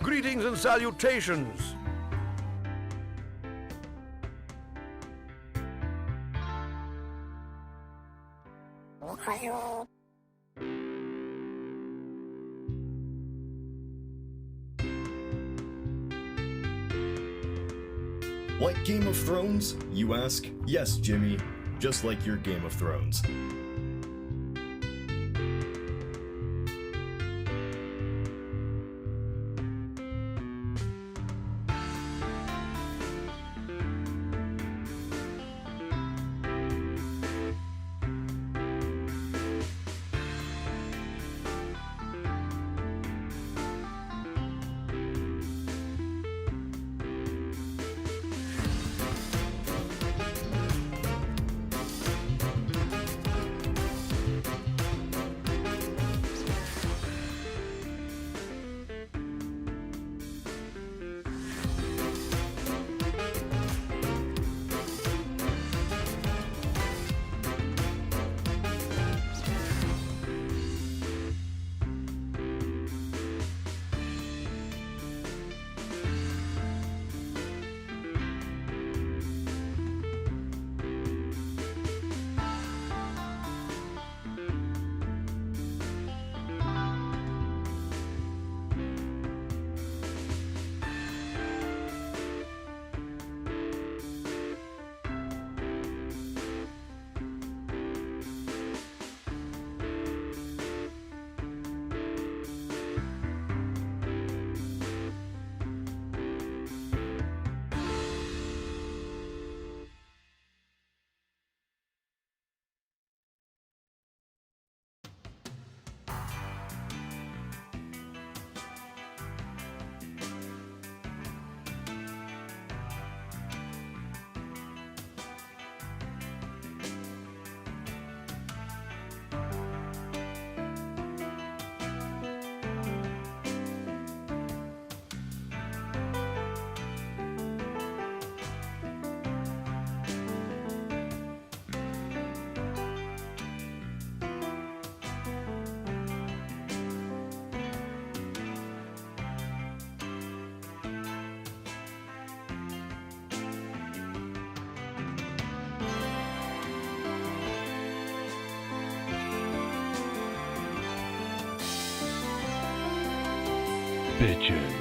Greetings and salutations. Like Game of Thrones, you ask? Yes, Jimmy, just like your Game of Thrones. Bitchin'.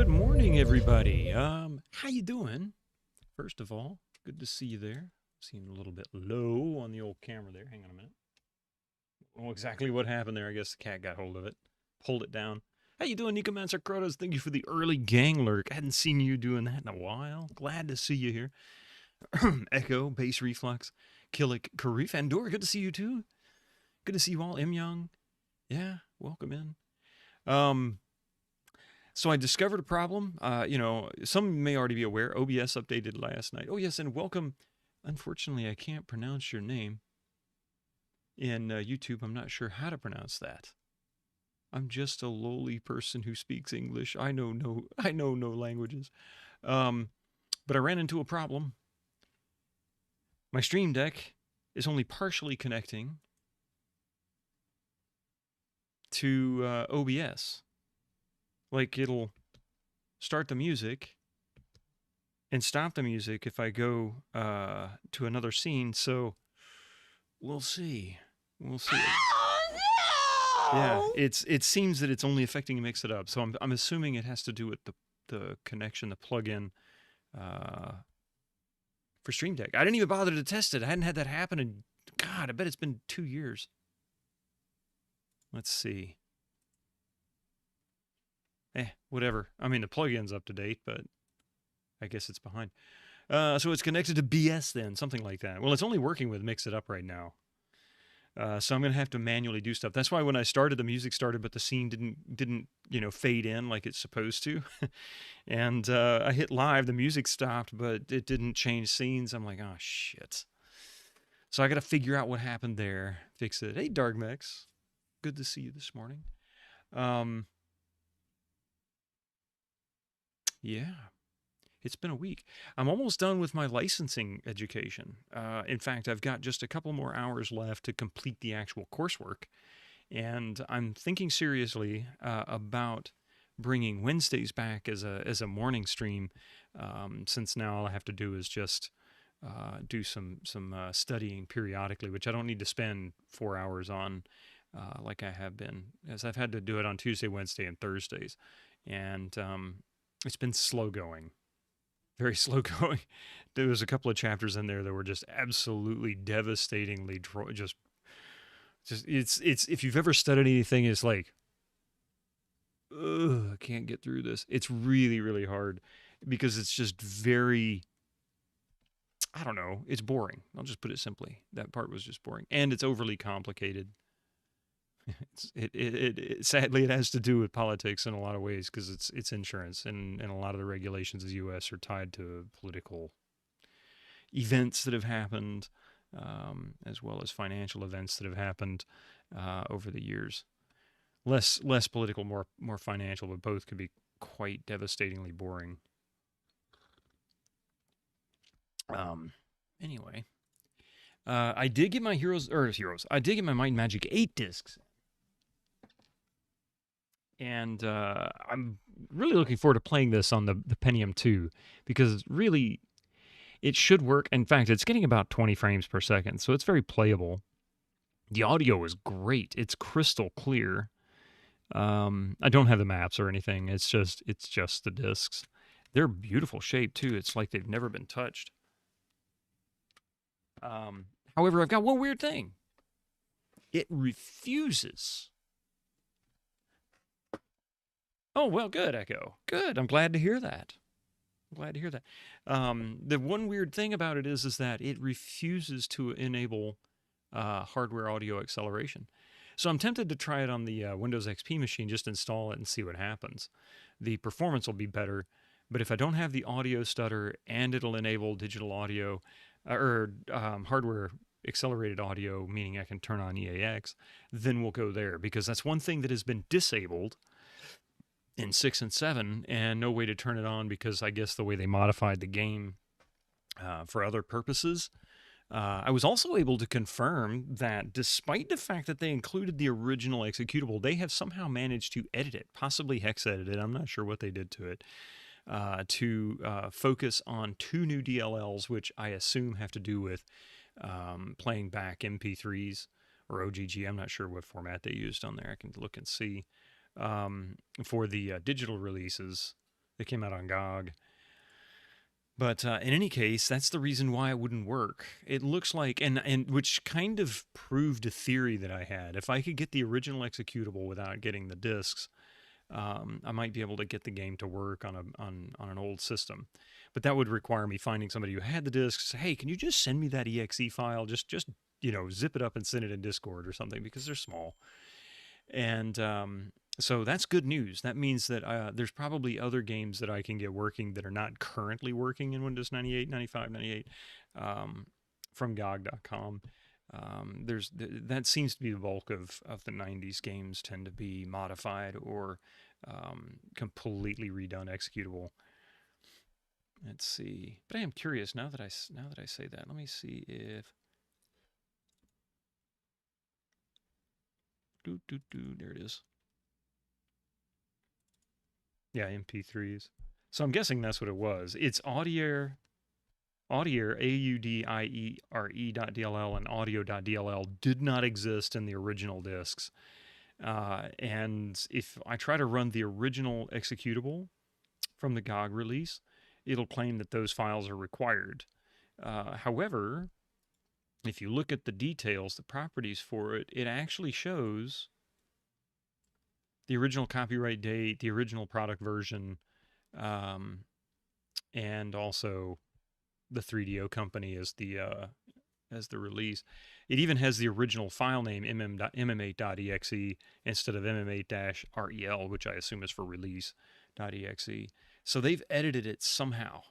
Good morning, everybody. How you doing? First of all, good to see you there. Seemed a little bit low on the old camera there. Hang on a minute. Don't know exactly what happened there. I guess the cat got hold of it, pulled it down. How you doing, Nicomancer Krotos? Thank you for the early gang lurk. I hadn't seen you doing that in a while. Glad to see you here. Echo, Base Reflux, Killick, Karif, Andor. Good to see you too. Good to see you all. M Young. Yeah, welcome in. So I discovered a problem. Some may already be aware. OBS updated last night. Oh, yes, and welcome. Unfortunately, I can't pronounce your name in YouTube. I'm not sure how to pronounce that. I'm just a lowly person who speaks English. I know no languages. But I ran into a problem. My Stream Deck is only partially connecting to OBS. Like, it'll start the music and stop the music if I go to another scene. So we'll see. We'll see. Oh, no! Yeah, it seems that it's only affecting Mix It Up. So I'm assuming it has to do with the connection, the plug-in for Stream Deck. I didn't even bother to test it. I hadn't had that happen in, God, I bet it's been 2 years. Let's see. Whatever. I mean, the plug-in's up to date, but I guess it's behind. So it's connected to BS then, something like that. Well, it's only working with Mix It Up right now. So I'm going to have to manually do stuff. That's why when I started, the music started, but the scene didn't fade in like it's supposed to. And I hit live, the music stopped, but it didn't change scenes. I'm like, oh, shit. So I got to figure out what happened there, fix it. Hey, Darkmex. Good to see you this morning. Yeah, it's been a week. I'm almost done with my licensing education. In fact, I've got just a couple more hours left to complete the actual coursework. And I'm thinking seriously about bringing Wednesdays back as a morning stream, since now all I have to do is just do some studying periodically, which I don't need to spend 4 hours on like I have been, as I've had to do it on Tuesday, Wednesday, and Thursdays. And it's been slow going, very slow going. There was a couple of chapters in there that were just absolutely devastatingly just it's if you've ever studied anything, it's like, ugh, I can't get through this. It's really, really hard because it's just very, I don't know, it's boring. I'll just put it simply. That part was just boring, and it's overly complicated. Sadly, it has to do with politics in a lot of ways because it's insurance, and a lot of the regulations of the U.S. are tied to political events that have happened, as well as financial events that have happened over the years. Less political, more financial, but both can be quite devastatingly boring. Anyway, I did get my I did get my Might and Magic 8 discs. And I'm really looking forward to playing this on the Pentium 2 because really it should work. In fact, it's getting about 20 frames per second, so it's very playable. The audio is great. It's crystal clear. I don't have the maps or anything. It's just the discs. They're beautiful shape too. It's like they've never been touched. However, I've got one weird thing. It refuses. Oh, well, good, Echo. Good. I'm glad to hear that. The one weird thing about it is that it refuses to enable hardware audio acceleration. So I'm tempted to try it on the Windows XP machine, just install it and see what happens. The performance will be better, but if I don't have the audio stutter and it'll enable digital audio, or hardware accelerated audio, meaning I can turn on EAX, then we'll go there, because that's one thing that has been disabled in 6 and 7, and no way to turn it on because I guess the way they modified the game for other purposes. I was also able to confirm that despite the fact that they included the original executable, they have somehow managed to edit it, possibly hex edit it, I'm not sure what they did to it, to focus on 2 new DLLs, which I assume have to do with playing back MP3s or OGG. I'm not sure what format they used on there. I can look and see. For the digital releases, It came out on GOG. But in any case, that's the reason why it wouldn't work. It looks like, and which kind of proved a theory that I had. If I could get the original executable without getting the discs, I might be able to get the game to work on an old system. But that would require me finding somebody who had the discs. Hey, can you just send me that exe file? Just zip it up and send it in Discord or something, because they're small. And so that's good news. That means that there's probably other games that I can get working that are not currently working in Windows 98, 95, 98 from GOG.com. That seems to be the bulk of the 90s games tend to be modified or completely redone executable. Let's see. But I am curious now that I say that. Let me see if there it is. Yeah, MP3s. So I'm guessing that's what it was. It's Audier, AUDIERE.dll and audio.dll did not exist in the original discs. And if I try to run the original executable from the GOG release, it'll claim that those files are required. However, if you look at the details, the properties for it, it actually shows the original copyright date, the original product version, and also the 3DO company as the release. It even has the original file name mm8.exe instead of mm8-rel, which I assume is for release.exe. So they've edited it somehow.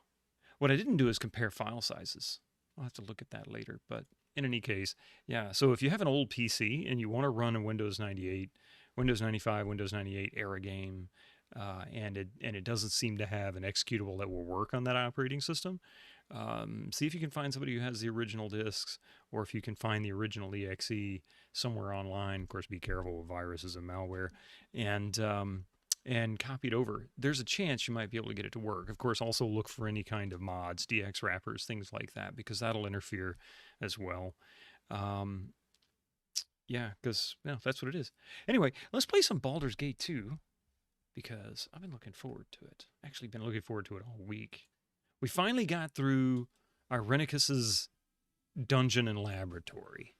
What I didn't do is compare file sizes. I'll have to look at that later, but in any case, yeah. So if you have an old PC and you want to run a Windows 98, Windows 95, Windows 98 era game, and it doesn't seem to have an executable that will work on that operating system, see if you can find somebody who has the original discs, or if you can find the original exe somewhere online. Of course, be careful with viruses and malware, and copy it over. There's a chance you might be able to get it to work. Of course, also look for any kind of mods, DX wrappers, things like that, because that'll interfere as well. Yeah, because that's what it is. Anyway, let's play some Baldur's Gate 2, because I've been looking forward to it. Actually, been looking forward to it all week. We finally got through Irenicus's dungeon and laboratory.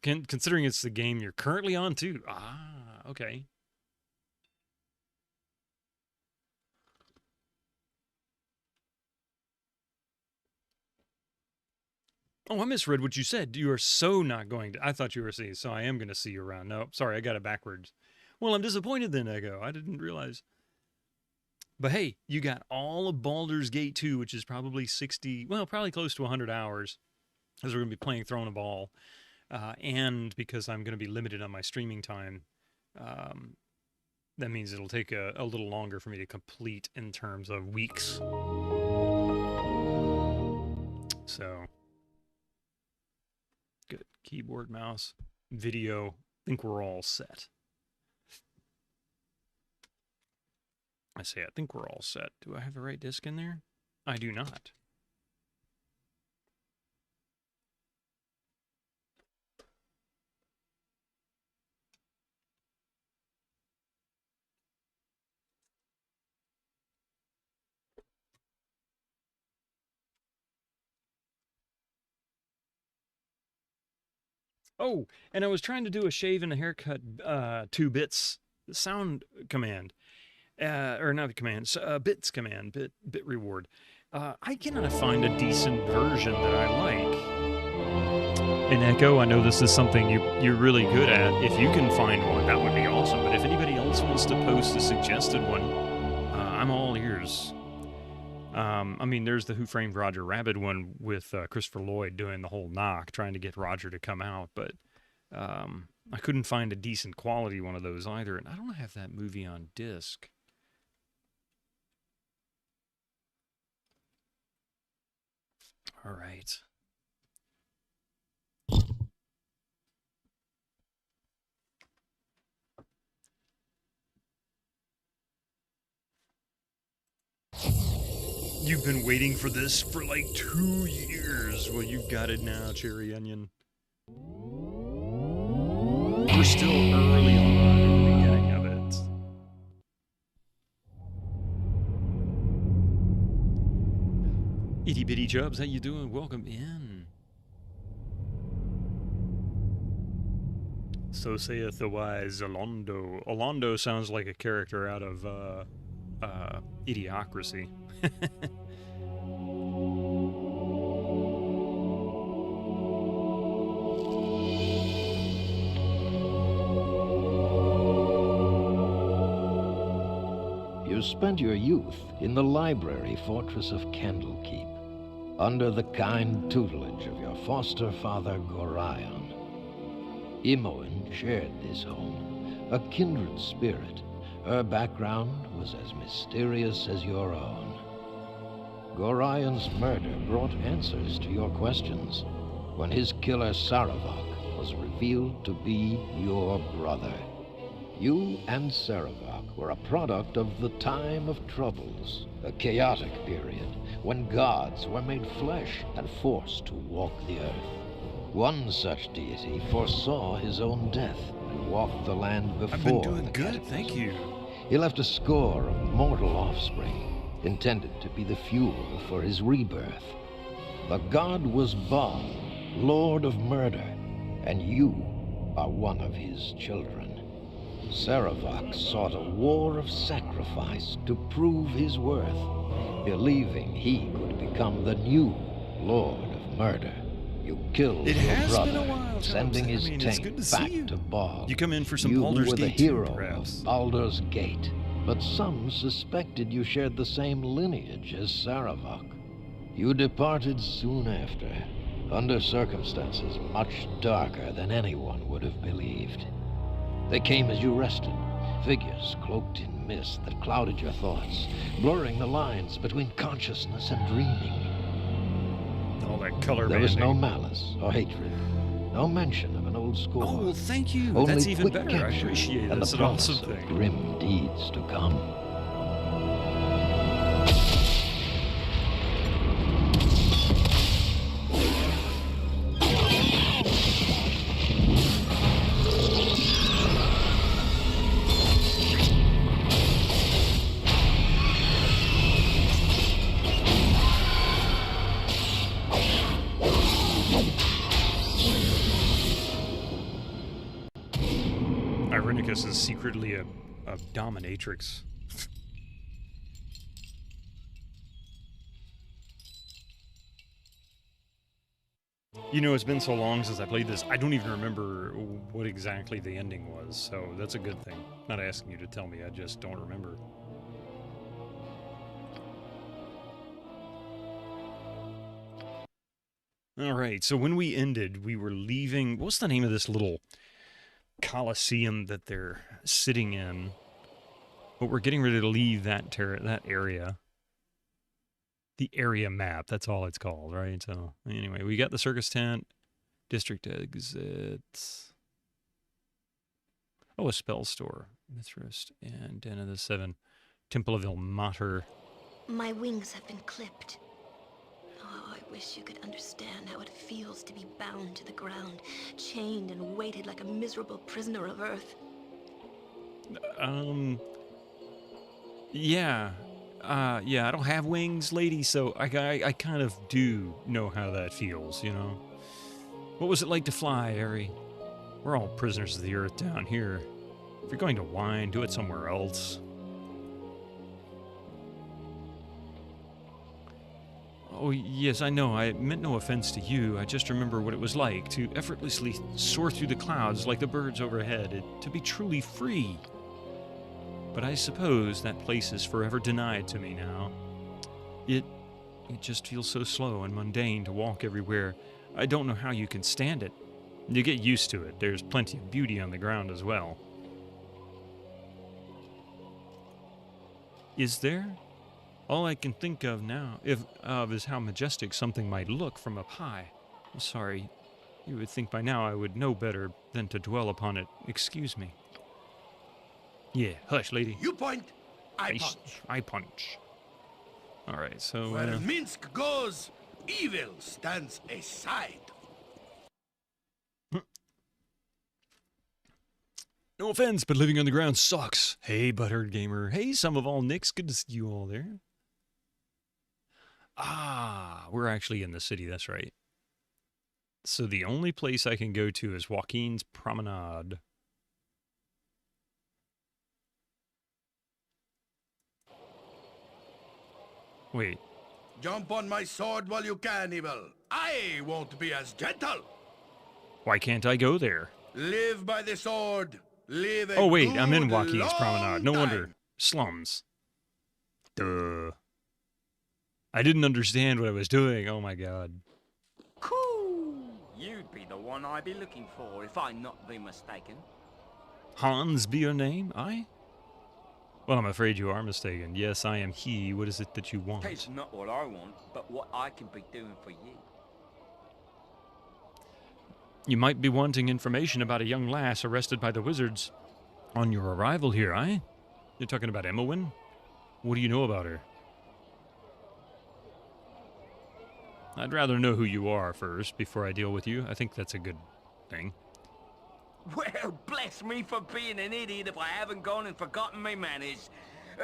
Considering it's the game you're currently on too. Ah, okay. Oh, I misread what you said. You are so not going to. I thought you were saying, so I am going to see you around. No, sorry, I got it backwards. Well, I'm disappointed then, Echo. I didn't realize. But hey, you got all of Baldur's Gate 2, which is probably 60, well, probably close to 100 hours, as we're going to be playing Throne of Bhaal. And because I'm going to be limited on my streaming time, that means it'll take a little longer for me to complete in terms of weeks. So, good. Keyboard, mouse, video. I think we're all set. I think we're all set. Do I have the right disc in there? I do not. Oh, and I was trying to do a shave and a haircut 2 bits sound command. Or not the command, bits command, bit reward. I cannot find a decent version that I like. And Echo, I know this is something you're really good at. If you can find one, that would be awesome. But if anybody else wants to post a suggested one, I'm all ears. I mean, there's the Who Framed Roger Rabbit one with Christopher Lloyd doing the whole knock, trying to get Roger to come out, but I couldn't find a decent quality one of those either, and I don't have that movie on disc. All right. You've been waiting for this for like 2 years. Well, you've got it now, Cherry Onion. We're still early on in the beginning of it. Jubs, how you doing? Welcome in. So saith the wise Alondo. Alondo sounds like a character out of Idiocracy. You spent your youth in the library fortress of Candlekeep, under the kind tutelage of your foster father Gorion. Imoen shared this home, a kindred spirit. Her background was as mysterious as your own. Gorion's murder brought answers to your questions when his killer Saravak was revealed to be your brother. You and Saravak were a product of the time of troubles, a chaotic period when gods were made flesh and forced to walk the earth. One such deity foresaw his own death and walked the land before. I've been doing good, thank you. He left a score of mortal offspring, intended to be the fuel for his rebirth. The god was Baal, lord of murder, and you are one of his children. Saravak sought a war of sacrifice to prove his worth, believing he could become the new Lord of Murder. You killed It your has brother, been a while, sending his it's taint good to see back you. to Baal. You come in for some You Baldur's were the Gate 2, hero perhaps. of Baldur's Gate, but some suspected you shared the same lineage as Saravak. You departed soon after, under circumstances much darker than anyone would have believed. They came as you rested, figures cloaked in mist that clouded your thoughts, blurring the lines between consciousness and dreaming. All that color There was no banding. malice or hatred, no mention of an old score. Oh, well, thank you. Only That's even quick better. I capture appreciate it. and That's the an promise awesome of thing. grim deeds to come. Irenicus is secretly a dominatrix. You know, it's been so long since I played this, I don't even remember what exactly the ending was, so that's a good thing. Not asking you to tell me, I just don't remember. Alright, so when we ended, we were leaving... What's the name of this little coliseum that they're sitting in? But we're getting ready to leave that area. The area map, that's all it's called, right? So, anyway, we got the circus tent, district exits. Oh, a spell store. Mithrist and Den of the Seven. Temple of Ilmater. My wings have been clipped. Oh, I wish you could understand how it feels to be bound to the ground, chained and weighted like a miserable prisoner of Earth. Yeah. Yeah, I don't have wings, lady, so I kind of do know how that feels, you know? What was it like to fly, Ari? We're all prisoners of the Earth down here. If you're going to whine, do it somewhere else. Oh, yes, I know. I meant no offense to you. I just remember what it was like to effortlessly soar through the clouds like the birds overhead, to be truly free. But I suppose that place is forever denied to me now. It just feels so slow and mundane to walk everywhere. I don't know how you can stand it. You get used to it. There's plenty of beauty on the ground as well. Is there? All I can think of now is how majestic something might look from up high. I'm sorry. You would think by now I would know better than to dwell upon it. Excuse me. Yeah, hush, lady. You point, I punch. I punch. All right, so... Where Minsk goes, evil stands aside. No offense, but living on the ground sucks. Hey, Butthurt Gamer. Hey, some of all Nicks. Good to see you all there. Ah, we're actually in the city, that's right. So the only place I can go to is Joaquin's Promenade. Wait. Jump on my sword while you can, Evil. I won't be as gentle. Why can't I go there? Live by the sword. Live a Oh, wait, I'm in good, Joaquin's long Promenade. No wonder. time. Slums. Duh. I didn't understand what I was doing. Oh, my God. Cool. You'd be the one I'd be looking for if I'm not be mistaken. Hans be your name? I? Well, I'm afraid you are mistaken. Yes, I am he. What is it that you want? It's not what I want, but what I can be doing for you. You might be wanting information about a young lass arrested by the wizards on your arrival here, eh? You're talking about Emowyn? What do you know about her? I'd rather know who you are first before I deal with you. I think that's a good thing. Well, bless me for being an idiot if I haven't gone and forgotten my manners.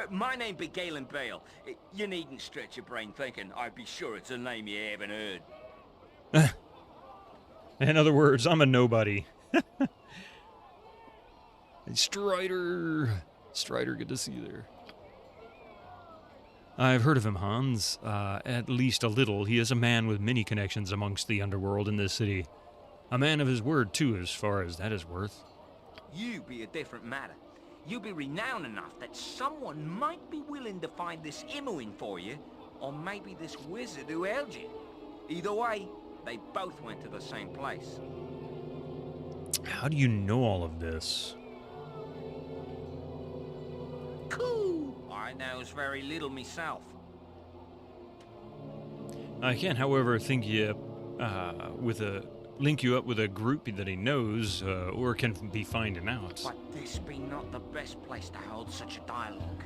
My name be Galen Bale. You needn't stretch your brain thinking. I'd be sure it's a name you haven't heard. In other words, I'm a nobody. Strider. Strider, good to see you there. I've heard of him, Hans. At least a little. He is a man with many connections amongst the underworld in this city. A man of his word, too, as far as that is worth. You be a different matter. You be renowned enough that someone might be willing to find this Imoen for you, or maybe this wizard who held you. Either way, they both went to the same place. How do you know all of this? Cool. I knows very little myself. I can, however, link you up with a group that he knows, or can be finding out. But this be not the best place to hold such a dialogue.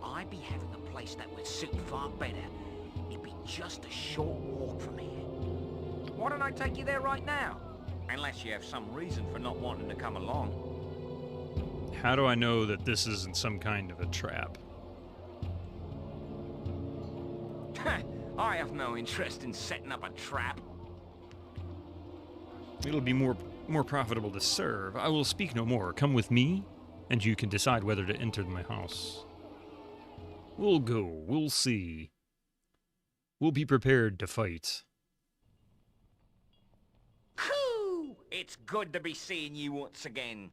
I be having a place that would suit far better. It'd be just a short walk from here. Why don't I take you there right now? Unless you have some reason for not wanting to come along. How do I know that this isn't some kind of a trap? I have no interest in setting up a trap. It'll be more profitable to serve. I will speak no more. Come with me, and you can decide whether to enter my house. We'll go. We'll see. We'll be prepared to fight. Whew! It's good to be seeing you once again.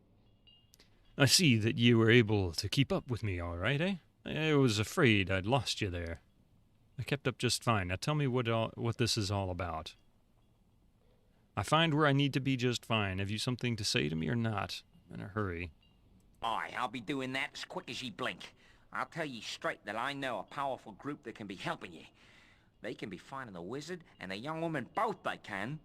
I see that you were able to keep up with me all right, eh? I was afraid I'd lost you there. I kept up just fine. Now tell me what this is all about. I find where I need to be just fine. Have you something to say to me or not? I'm in a hurry. Aye, I'll be doing that as quick as ye blink. I'll tell ye straight that I know a powerful group that can be helping ye. They can be finding the wizard and the young woman both, they can.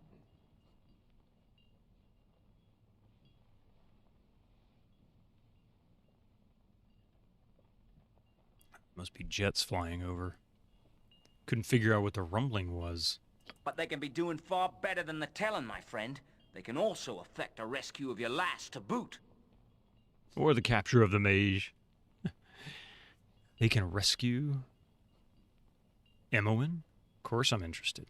Must be jets flying over. Couldn't figure out what the rumbling was. But they can be doing far better than the telling, my friend. They can also affect a rescue of your lass to boot. Or the capture of the mage. They can rescue Imoen? Of course I'm interested.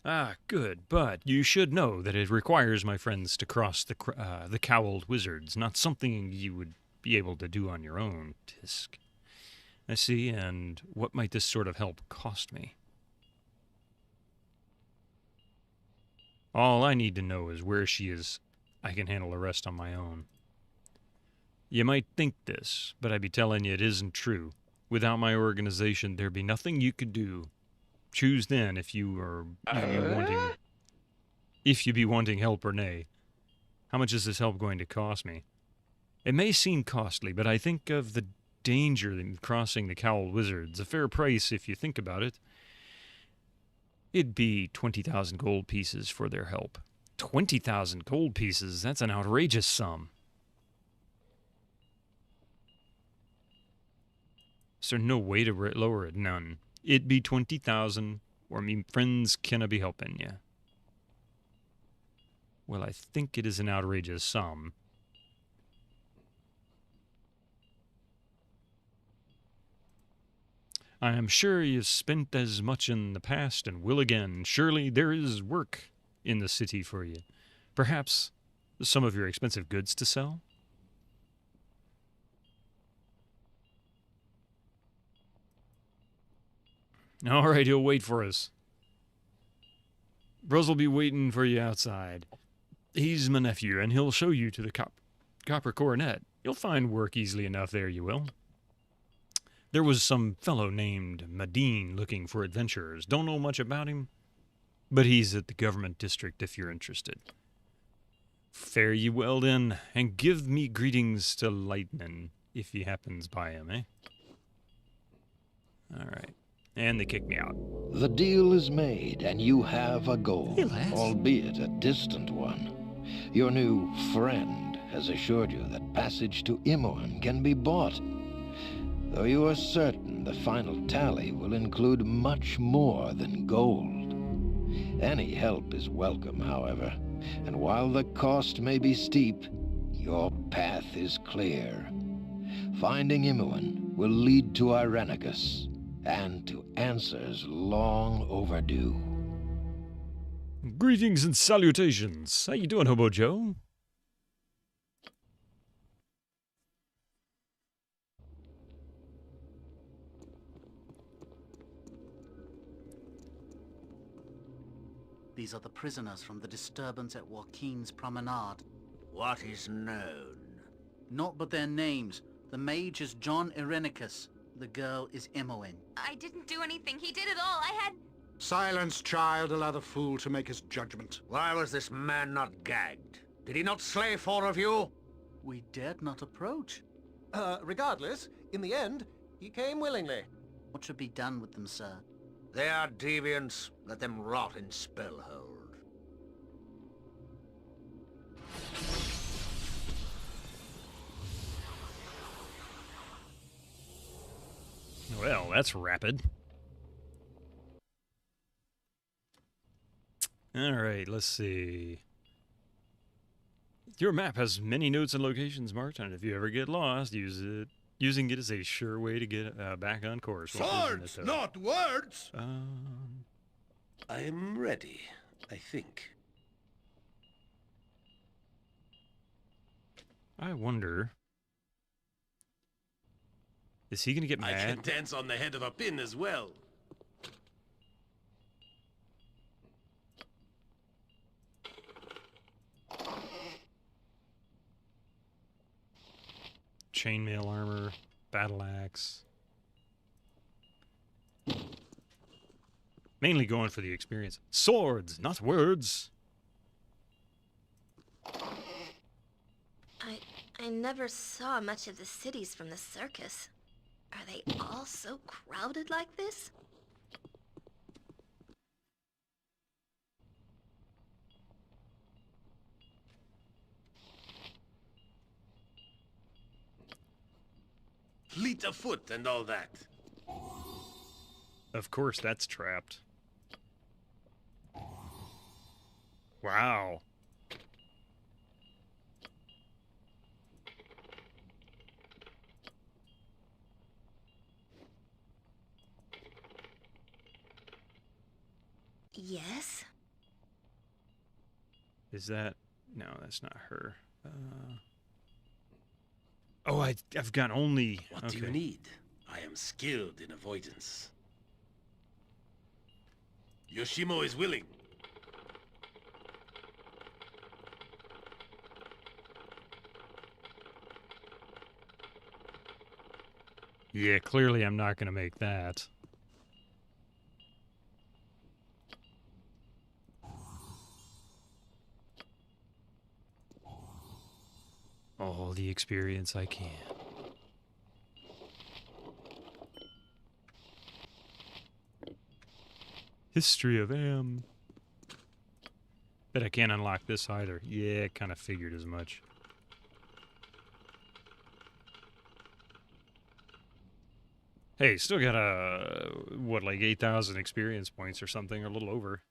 Ah, good, but you should know that it requires my friends to cross the cowled wizards, not something you would be able to do on your own, Tisk. I see, and what might this sort of help cost me? All I need to know is where she is. I can handle the rest on my own. You might think this, but I be telling you it isn't true. Without my organization, there be nothing you could do. Choose then if you be wanting help or nay. How much is this help going to cost me? It may seem costly, but I think of the danger in crossing the cowled wizards. A fair price if you think about it. It'd be 20,000 gold pieces for their help. 20,000 gold pieces? That's an outrageous sum. Is there no way to lower it? None. It'd be 20,000, or me friends canna be helping you. Well, I think it is an outrageous sum. I am sure you've spent as much in the past and will again. Surely there is work in the city for you. Perhaps some of your expensive goods to sell? All right, he'll wait for us. Bruz will be waiting for you outside. He's my nephew, and he'll show you to the copper coronet. You'll find work easily enough there, you will. There was some fellow named Madine looking for adventurers. Don't know much about him, but he's at the government district if you're interested. Fare ye well then, and give me greetings to Lightning if he happens by him, eh? All right. And they kick me out. The deal is made, and you have a goal, Hey, lass. albeit a distant one. Your new friend has assured you that passage to Imoen can be bought, though you are certain the final tally will include much more than gold. Any help is welcome, however, and while the cost may be steep, your path is clear. Finding Imoen will lead to Irenicus, and to answers long overdue. Greetings and salutations. How you doing, Hobo Joe? These are the prisoners from the disturbance at Joaquin's Promenade. What is known? Not but their names. The mage is John Irenicus. The girl is Imoen. I didn't do anything. He did it all. I had... Silence, child. Allow the fool to make his judgment. Why was this man not gagged? Did he not slay 4 of you? We dared not approach. Regardless, in the end, he came willingly. What should be done with them, sir? They are deviants. Let them rot in Spellhold. Well, that's rapid. All right, let's see. Your map has many notes and locations marked on it. If you ever get lost, use it. Using it is a sure way to get back on course. What isn't Swords, it, though? not words! I am ready, I think. I wonder... Is he gonna get I mad? can dance on the head of a pin as well. Chainmail armor, battle axe. Mainly going for the experience. Swords, not words. I never saw much of the cities from the circus. Are they all so crowded like this? Fleet of foot and all that. Of course, that's trapped. Wow. Yes? Is that... No, that's not her. Oh, I've got only... What do you need? I am skilled in avoidance. Yoshimo is willing. Yeah, clearly I'm not going to make that. All the experience I can. History of Am. Bet I can't unlock this either. Yeah, kind of figured as much. Hey, still got what, like 8,000 experience points or something, or a little over.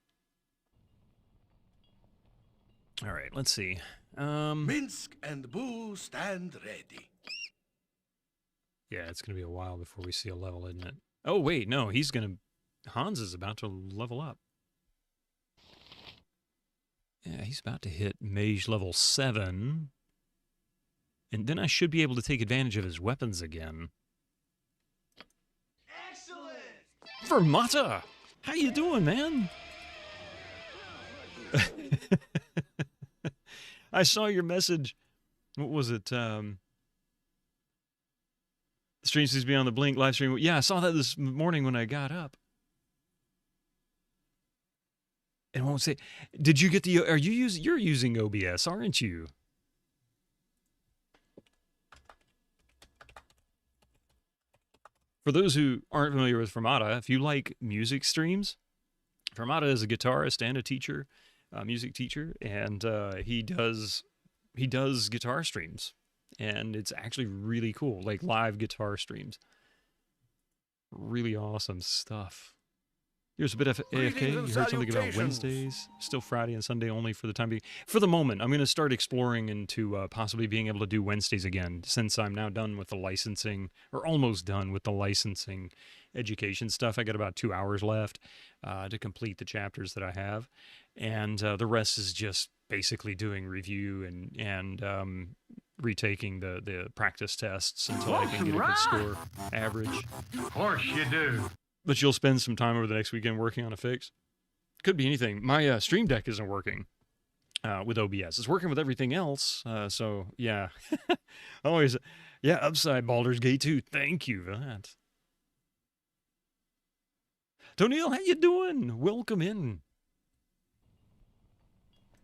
All right, let's see. Minsk and Boo stand ready. Yeah, it's gonna be a while before we see a level, isn't it? Oh, wait, no, he's going to... Hans is about to level up. Yeah, he's about to hit mage level 7. And then I should be able to take advantage of his weapons again. Excellent! Vermata! How you doing, man? I saw your message. What was it? The stream seems to be on the blink live stream. Yeah, I saw that this morning when I got up. And I won't say, did you get the, you're using OBS, aren't you? For those who aren't familiar with Fermata, if you like music streams, Fermata is a guitarist and a teacher, music teacher, and he does guitar streams, and it's actually really cool, like live guitar streams. Really awesome stuff. Here's a bit of AFK. You heard something about Wednesdays. Still Friday and Sunday only for the time being. For the moment, I'm going to start exploring into possibly being able to do Wednesdays again, since I'm now done with the licensing, or almost done with the licensing education stuff. I got about 2 hours left to complete the chapters that I have. And the rest is just basically doing review and retaking the practice tests until I can get a good score average. Of course you do. But you'll spend some time over the next weekend working on a fix. Could be anything. My Stream Deck isn't working with OBS. It's working with everything else. So, yeah. Always, yeah, upside Baldur's Gate 2. Thank you for that. Toniel, how you doing? Welcome in.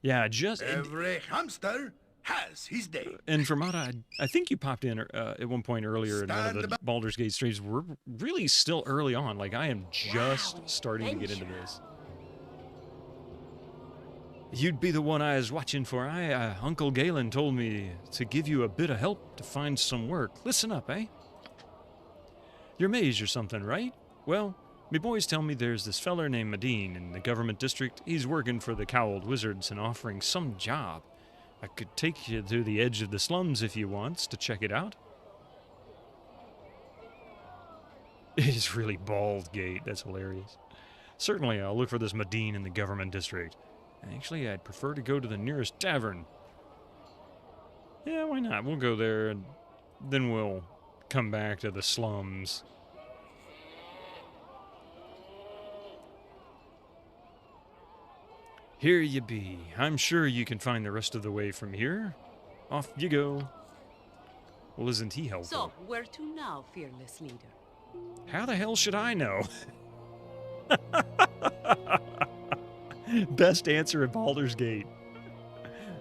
Yeah, just... Every hamster has his day. And Fermata, I think you popped in at one point earlier in one of the Baldur's Gate streams. We're really still early on. Like, I am just starting to get into this. You'd be the one I was watching for. Uncle Galen told me to give you a bit of help to find some work. Listen up, eh? You're mage or something, right? Well, me boys tell me there's this feller named Medine in the government district. He's working for the Cowled Wizards and offering some job. I could take you to the edge of the slums if you want to check it out. It is really Bald Gate. That's hilarious. Certainly, I'll look for this Medine in the government district. Actually, I'd prefer to go to the nearest tavern. Yeah, why not? We'll go there, and then we'll come back to the slums. Here you be. I'm sure you can find the rest of the way from here. Off you go. Well, isn't he helpful? So, where to now, fearless leader? How the hell should I know? Best answer at Baldur's Gate.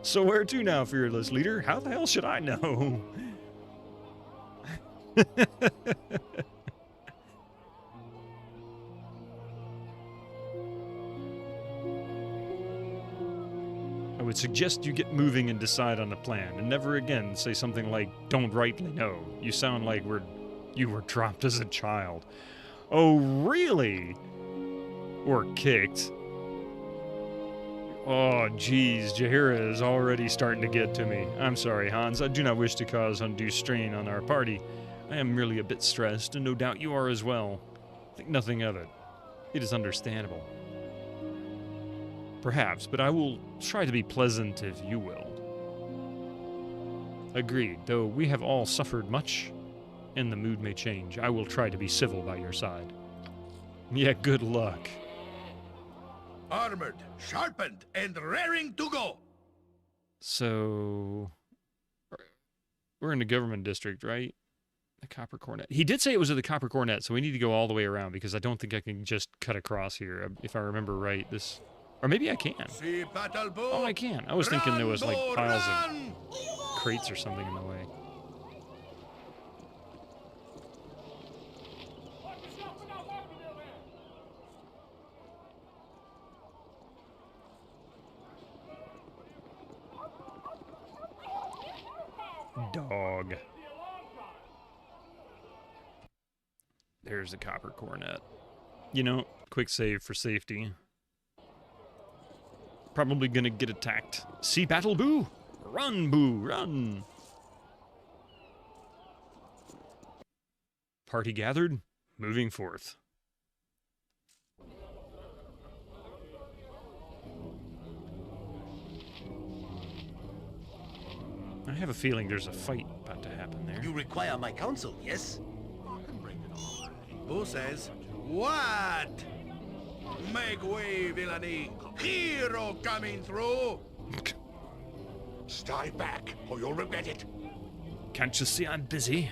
So where to now, fearless leader? How the hell should I know? I would suggest you get moving and decide on a plan, and never again say something like, don't rightly know. You sound like you were dropped as a child. Oh, really? Or kicked. Oh, geez, Jaheira is already starting to get to me. I'm sorry, Hans. I do not wish to cause undue strain on our party. I am merely a bit stressed, and no doubt you are as well. Think nothing of it. It is understandable. Perhaps, but I will try to be pleasant if you will. Agreed, though we have all suffered much, and the mood may change. I will try to be civil by your side. Yeah, good luck. Armored, sharpened, and raring to go. So, we're in the government district, right? The Copper Cornet. He did say it was at the Copper Cornet, so we need to go all the way around, because I don't think I can just cut across here, if I remember right. Or maybe I can. Oh, I can. I was thinking there was like piles of crates or something in the way. Dog. There's the Copper Cornet. You know, quick save for safety. Probably gonna get attacked. See battle, Boo! Run, Boo, run! Party gathered? moving forth. I have a feeling there's a fight about to happen there. You require my counsel, yes? Who says? What? Make way, villainy! Hero coming through! Stay back, or you'll regret it. Can't you see I'm busy?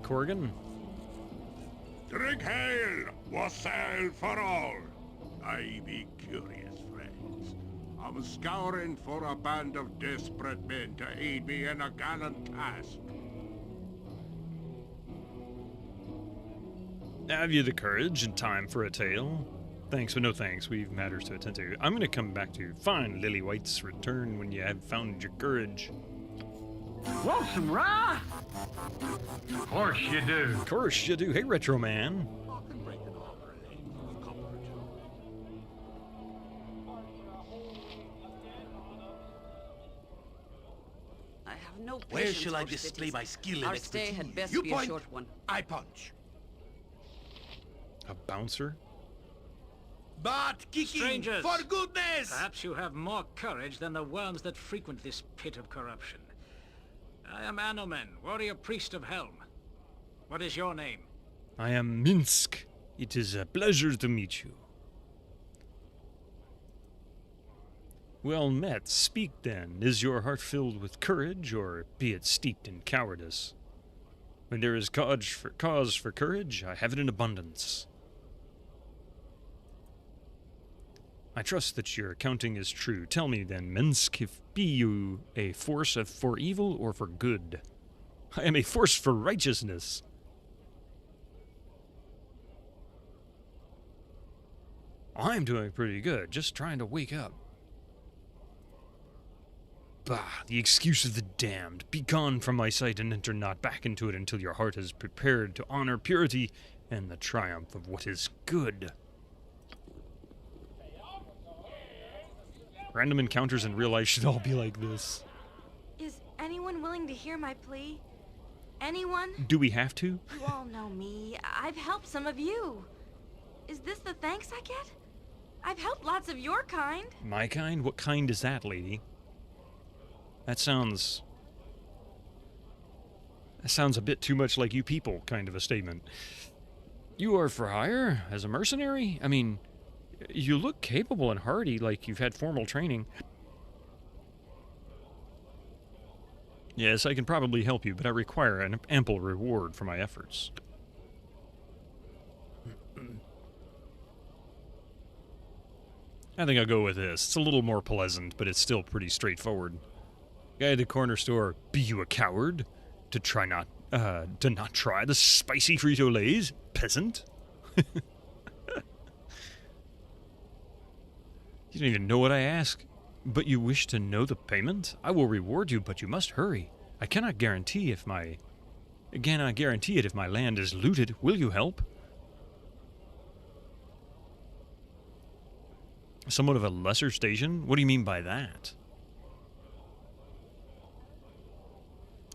Corrigan? Drink hail, wassail for all. I be curious, friends. I'm scouring for a band of desperate men to aid me in a gallant task. Have you the courage and time for a tale? Thanks, but no thanks. We've matters to attend to. I'm gonna come back to you. Fine, Lily Whites. Return when you have found your courage. Want some rye? Of course you do. Of course you do. Hey, Retro Man. I have no patience. Where shall I for display cities. my skill and Our expertise? stay had best You be point, a short one. I punch. A bouncer? But kicking, Strangers, for goodness! perhaps you have more courage than the worms that frequent this pit of corruption. I am Anomen, warrior priest of Helm. What is your name? I am Minsk. It is a pleasure to meet you. Well met. Speak then. Is your heart filled with courage, or be it steeped in cowardice? When there is cause for courage, I have it in abundance. I trust that your accounting is true. Tell me then, Minsk, if be you a force for evil or for good? I am a force for righteousness. I'm doing pretty good, just trying to wake up. Bah, the excuse of the damned. Be gone from my sight and enter not back into it until your heart is prepared to honor purity and the triumph of what is good. Random encounters in real life should all be like this. Is anyone willing to hear my plea? Anyone? Do we have to? You all know me. I've helped some of you. Is this the thanks I get? I've helped lots of your kind. My kind? What kind is that, lady? That sounds a bit too much like you people, kind of a statement. You are for hire? As a mercenary? I mean, you look capable and hardy, like you've had formal training. Yes, I can probably help you, but I require an ample reward for my efforts. I think I'll go with this. It's a little more pleasant, but it's still pretty straightforward. Guy at the corner store, be you a coward? To not try the spicy Frito-Lays, peasant? You don't even know what I ask. But you wish to know the payment? I will reward you, but you must hurry. I cannot guarantee it if my land is looted. Will you help? Somewhat of a lesser station? What do you mean by that?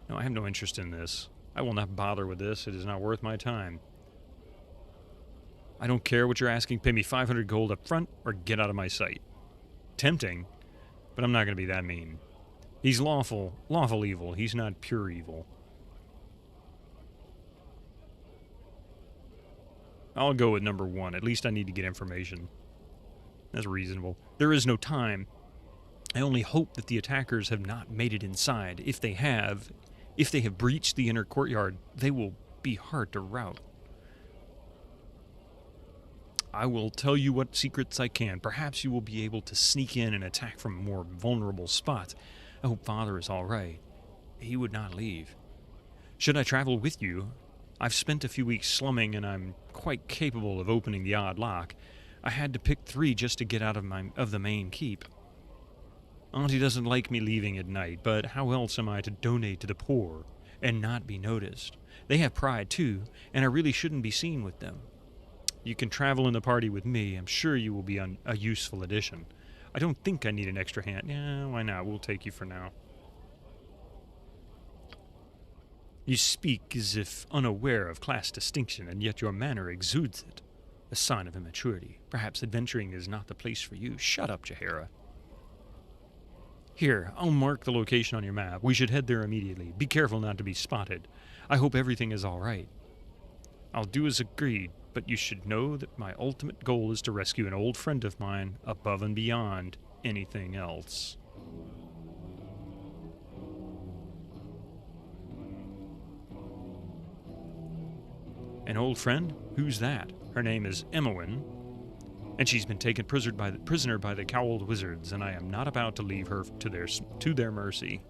No, I have no interest in this. I will not bother with this. It is not worth my time. I don't care what you're asking. Pay me 500 gold up front or get out of my sight. Tempting, but I'm not going to be that mean. He's lawful evil. He's not pure evil. I'll go with number one. At least I need to get information. That's reasonable. There is no time. I only hope that the attackers have not made it inside. If they have breached the inner courtyard, they will be hard to rout. I will tell you what secrets I can. Perhaps you will be able to sneak in and attack from a more vulnerable spot. I hope Father is all right. He would not leave. Should I travel with you? I've spent a few weeks slumming, and I'm quite capable of opening the odd lock. I had to pick 3 just to get out of the main keep. Auntie doesn't like me leaving at night, but how else am I to donate to the poor and not be noticed? They have pride, too, and I really shouldn't be seen with them. You can travel in the party with me. I'm sure you will be a useful addition. I don't think I need an extra hand. Yeah, why not? We'll take you for now. You speak as if unaware of class distinction, and yet your manner exudes it. A sign of immaturity. Perhaps adventuring is not the place for you. Shut up, Jaheira. Here, I'll mark the location on your map. We should head there immediately. Be careful not to be spotted. I hope everything is all right. I'll do as agreed, but you should know that my ultimate goal is to rescue an old friend of mine above and beyond anything else. An old friend? Who's that? Her name is Imoen, and she's been taken prisoner by the Cowled Wizards, and I am not about to leave her to their mercy.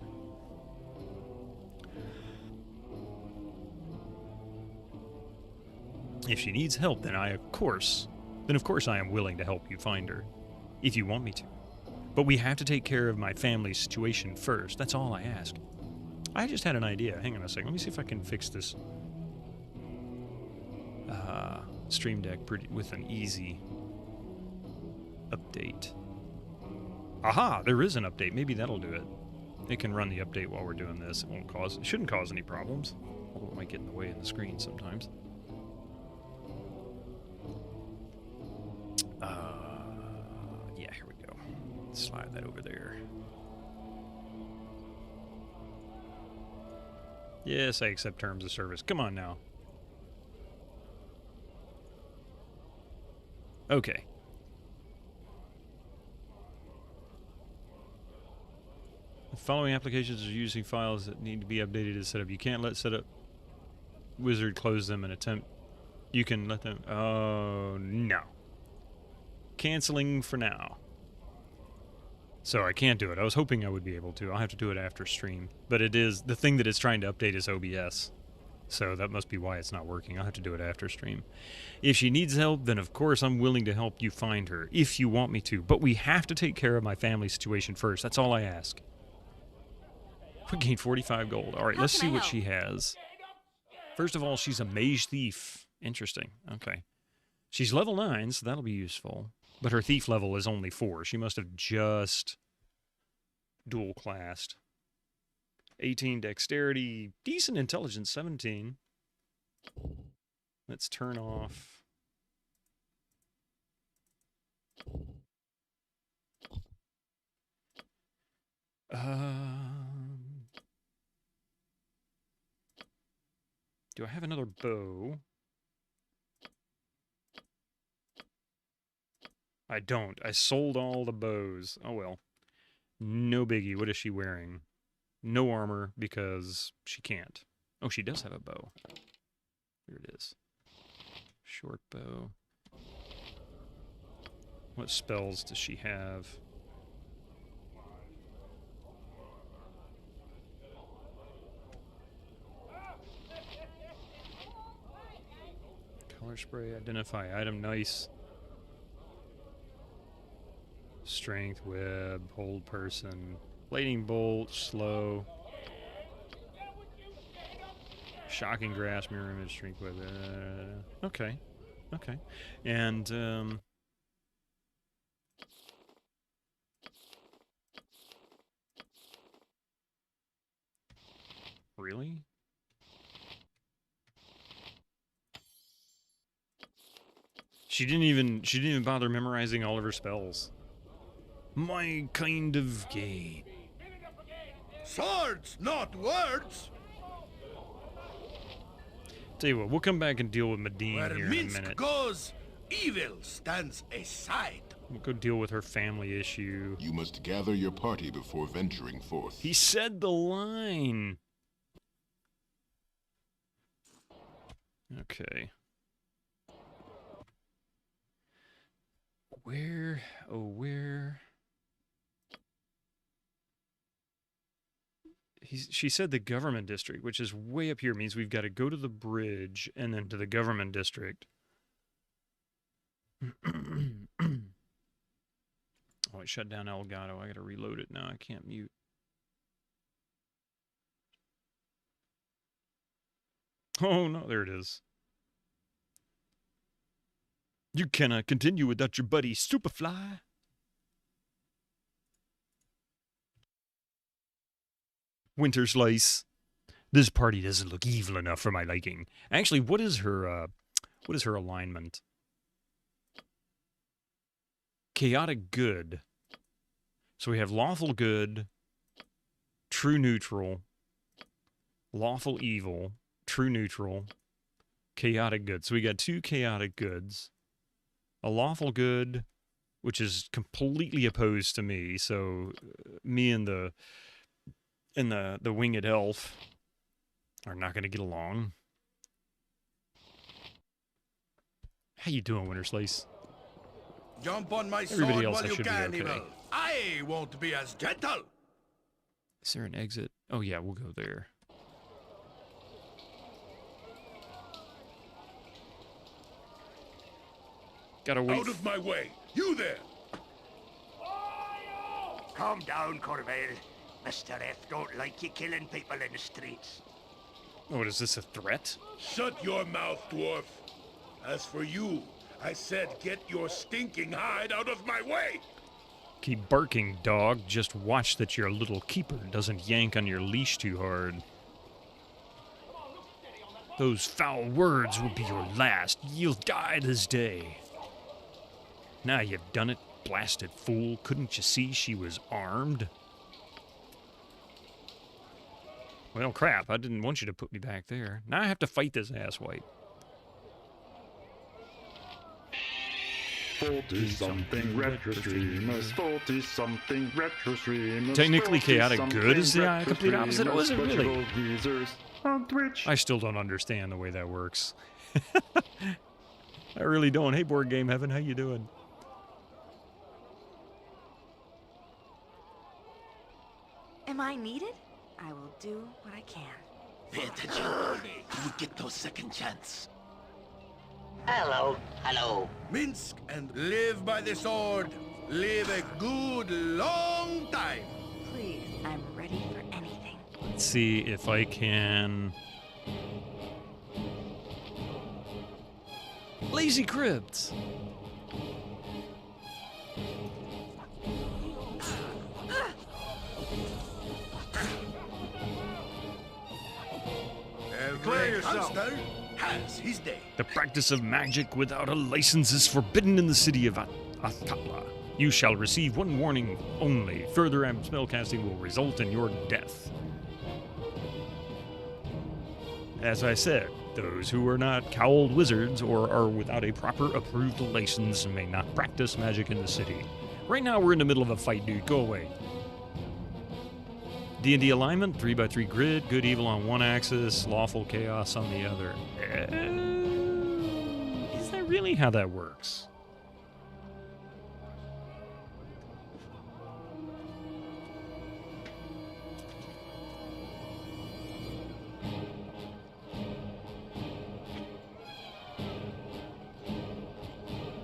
If she needs help, then of course I am willing to help you find her, if you want me to. But we have to take care of my family's situation first. That's all I ask. I just had an idea. Hang on a second. Let me see if I can fix this Stream Deck with an easy update. Aha! There is an update. Maybe that'll do it. It can run the update while we're doing this. It shouldn't cause any problems. Although it might get in the way of the screen sometimes. Yeah, here we go. Slide that over there. Yes, I accept terms of service. Come on now. Okay. The following applications are using files that need to be updated to setup. You can't let setup wizard close them and attempt. You can let them. Oh, no. Canceling for now. So I can't do it. I was hoping I would be able to. I'll have to do it after stream. But it is. The thing that it's trying to update is OBS. So that must be why it's not working. I'll have to do it after stream. If she needs help, then of course I'm willing to help you find her, if you want me to. But we have to take care of my family situation first. That's all I ask. We gained 45 gold. All right, let's see what she has. First of all, she's a mage thief. Interesting. Okay. She's level 9, so that'll be useful. But her thief level is only 4. She must have just dual classed. 18 dexterity, decent intelligence, 17. Let's turn off. Do I have another bow? I don't. I sold all the bows. Oh well. No biggie. What is she wearing? No armor because she can't. Oh, she does have a bow. Here it is. Short bow. What spells does she have? Color spray, identify item, nice. Strength, web, hold person. Lightning bolt, slow. Shocking grasp, mirror image, strength, web. Okay. Okay. And, really? She didn't even bother memorizing all of her spells. My kind of game. Swords, not words. Tell you what, we'll come back and deal with Medine Where here in a Minsk minute. goes, evil stands aside. We'll go deal with her family issue. You must gather your party before venturing forth. He said the line. Okay. Where? Oh, where? She said the government district, which is way up here. Means we've got to go to the bridge and then to the government district. Oh, it shut down Elgato. I got to reload it now. I can't mute. Oh, no, there it is. You cannot continue without your buddy Superfly. Winter Slice. This party doesn't look evil enough for my liking. Actually, what is her alignment? Chaotic good. So we have lawful good, true neutral, lawful evil, true neutral, chaotic good. So we got 2 chaotic goods. A lawful good, which is completely opposed to me. So me and the winged elf are not going to get along. How you doing, Winter Slice? Jump on my Everybody sword else while you should be can, okay. evil. I won't be as gentle. Is there an exit? Oh yeah, we'll go there. Gotta wait. Out of my way. You there. Calm down, Corvale. Mr. F don't like you killing people in the streets. Oh, is this a threat? Shut your mouth, dwarf. As for you, I said get your stinking hide out of my way. Keep barking, dog. Just watch that your little keeper doesn't yank on your leash too hard. Those foul words will be your last. You'll die this day. Now you've done it, blasted fool. Couldn't you see she was armed? Well, crap. I didn't want you to put me back there. Now I have to fight this asswipe. 40-something retro streamers, 40-something retro streamers. Technically, chaotic good is the complete opposite. Oh, is it really? On Twitch. I still don't understand the way that works. I really don't. Hey, Board Game Heaven, how you doing? Am I needed? I will do what I can. Pay attention. You get no second chance. Hello, hello. Minsk and live by the sword. Live a good long time. Please, I'm ready for anything. Let's see if I can... Lazy Crypts! Every yourself. Has his day. The practice of magic without a license is forbidden in the city of Athlon. You shall receive one warning only. Further spellcasting will result in your death. As I said, those who are not cowled wizards or are without a proper approved license may not practice magic in the city. Right now we're in the middle of a fight, dude. Go away. D&D alignment, 3x3 grid, good evil on one axis, lawful chaos on the other. Is that really how that works?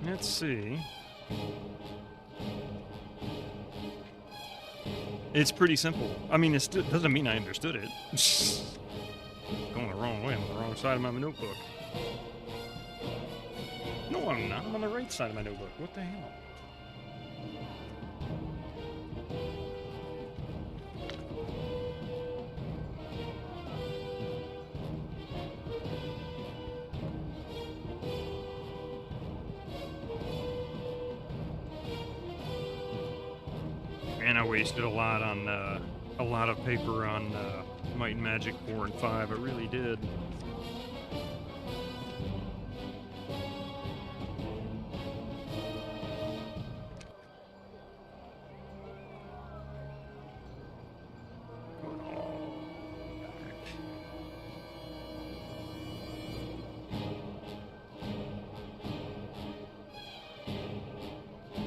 Let's see. It's pretty simple. I mean, it doesn't mean I understood it. Going the wrong way. I'm on the wrong side of my notebook. No, I'm not. I'm on the right side of my notebook. What the hell? And I wasted a lot of paper on Might and Magic 4 and 5. I really did.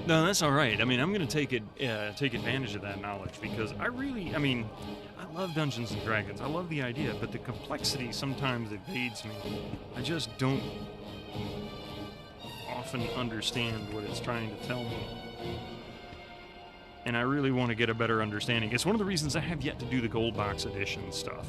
No, that's all right. I mean, I'm going to take advantage of that knowledge because I love Dungeons and Dragons. I love the idea, but the complexity sometimes evades me. I just don't often understand what it's trying to tell me. And I really want to get a better understanding. It's one of the reasons I have yet to do the Gold Box Edition stuff.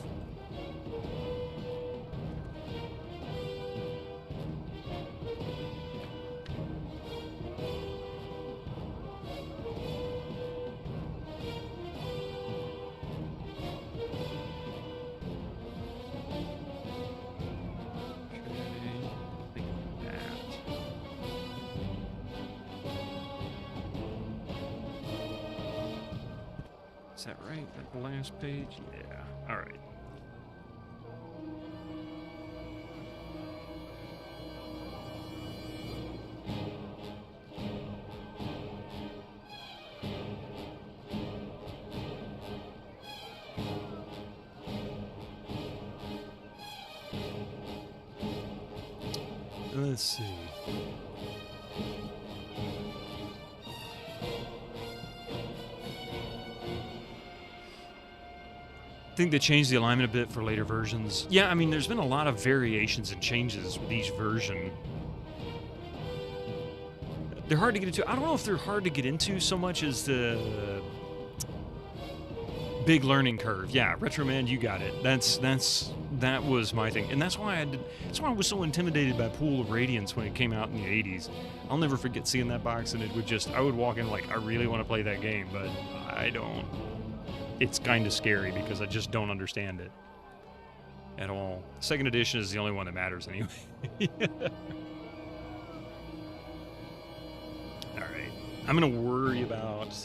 Is that right? That last page? Yeah. All right. Let's see. I think they changed the alignment a bit for later versions. Yeah, I mean, there's been a lot of variations and changes with each version. They're hard to get into. I don't know if they're hard to get into so much as the big learning curve. Yeah, Retro Man, you got it. That was my thing, and that's why I was so intimidated by Pool of Radiance when it came out in the '80s. I'll never forget seeing that box, and I would walk in like, I really want to play that game, but I don't. It's kind of scary because I just don't understand it at all. Second edition is the only one that matters anyway. All right, I'm gonna worry about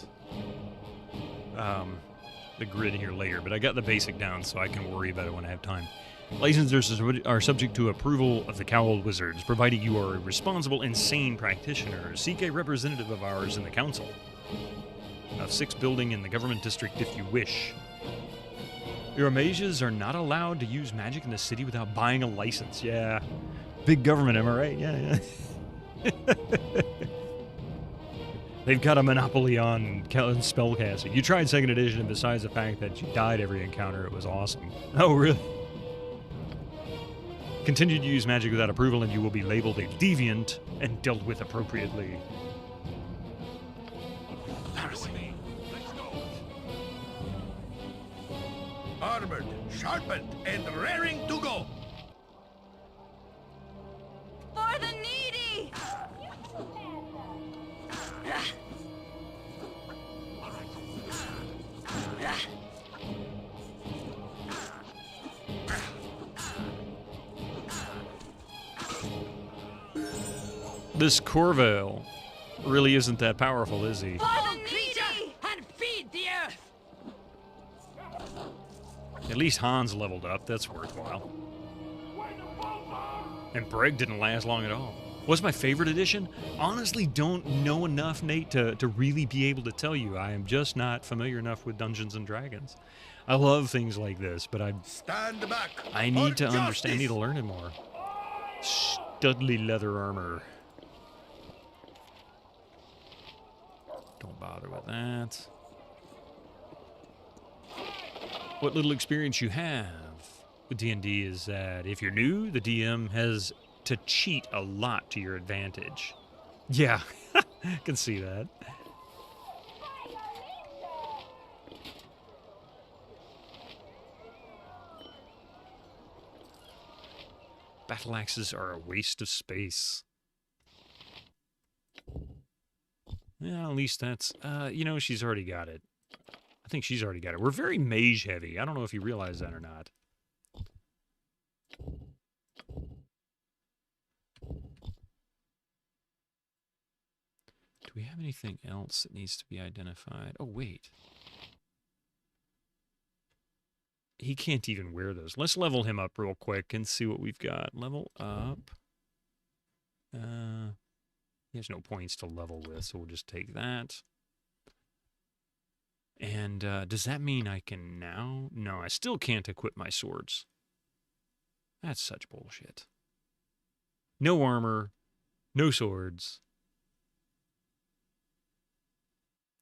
the grid here later, but I got the basic down so I can worry about it when I have time. Licensors are subject to approval of the Cowled Wizards, provided you are a responsible and sane practitioner. Seek a representative of ours in the council of 6 building in the government district if you wish. Your mages are not allowed to use magic in the city without buying a license. Yeah. Big government, am I right? Yeah. They've got a monopoly on spellcasting. You tried second edition, and besides the fact that you died every encounter, it was awesome. Oh, really? Continue to use magic without approval, and you will be labeled a deviant and dealt with appropriately. Armored, sharpened, and raring to go. For the needy! This Corvale really isn't that powerful, is he? For the needy! And feed the earth! At least Hans leveled up. That's worthwhile. And Breg didn't last long at all. What's my favorite edition? Honestly, don't know enough, Nate, to really be able to tell you. I am just not familiar enough with Dungeons and Dragons. I love things like this, but Stand back. I need to understand. I need to learn it more. Studly leather armor. Don't bother with that. What little experience you have with D&D is that if you're new, the DM has to cheat a lot to your advantage. Yeah, I can see that. Battle axes are a waste of space. Yeah, at least that's, you know, she's already got it. I think she's already got it. We're very mage heavy. I don't know if you realize that or not. Do we have anything else that needs to be identified? Oh, wait. He can't even wear those. Let's level him up real quick and see what we've got. Level up. He has no points to level with, so we'll just take that. And does that mean I can now? No, I still can't equip my swords. That's such bullshit. No armor, no swords.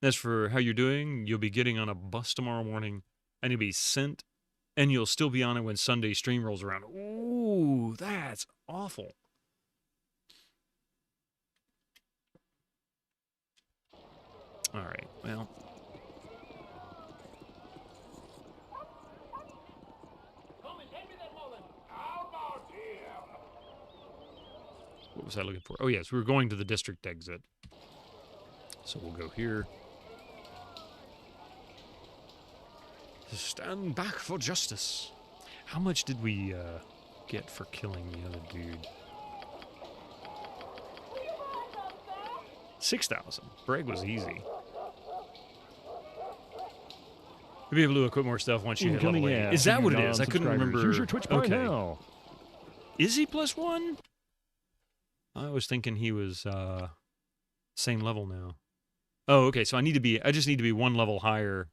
As for how you're doing, you'll be getting on a bus tomorrow morning, and you'll be sent, and you'll still be on it when Sunday stream rolls around. Ooh, that's awful. All right, well. What was I looking for? Oh, yes, we were going to the district exit. So we'll go here. Stand back for justice. How much did we get for killing the other dude? 6,000. Breg was easy. You'll be able to equip more stuff once you hit level Incoming 8. ads Is that from what it your is? I couldn't non-subscribers. remember. Use your Twitch Prime now. Is he +1? I was thinking he was same level now. Oh, okay. So I just need to be 1 level higher.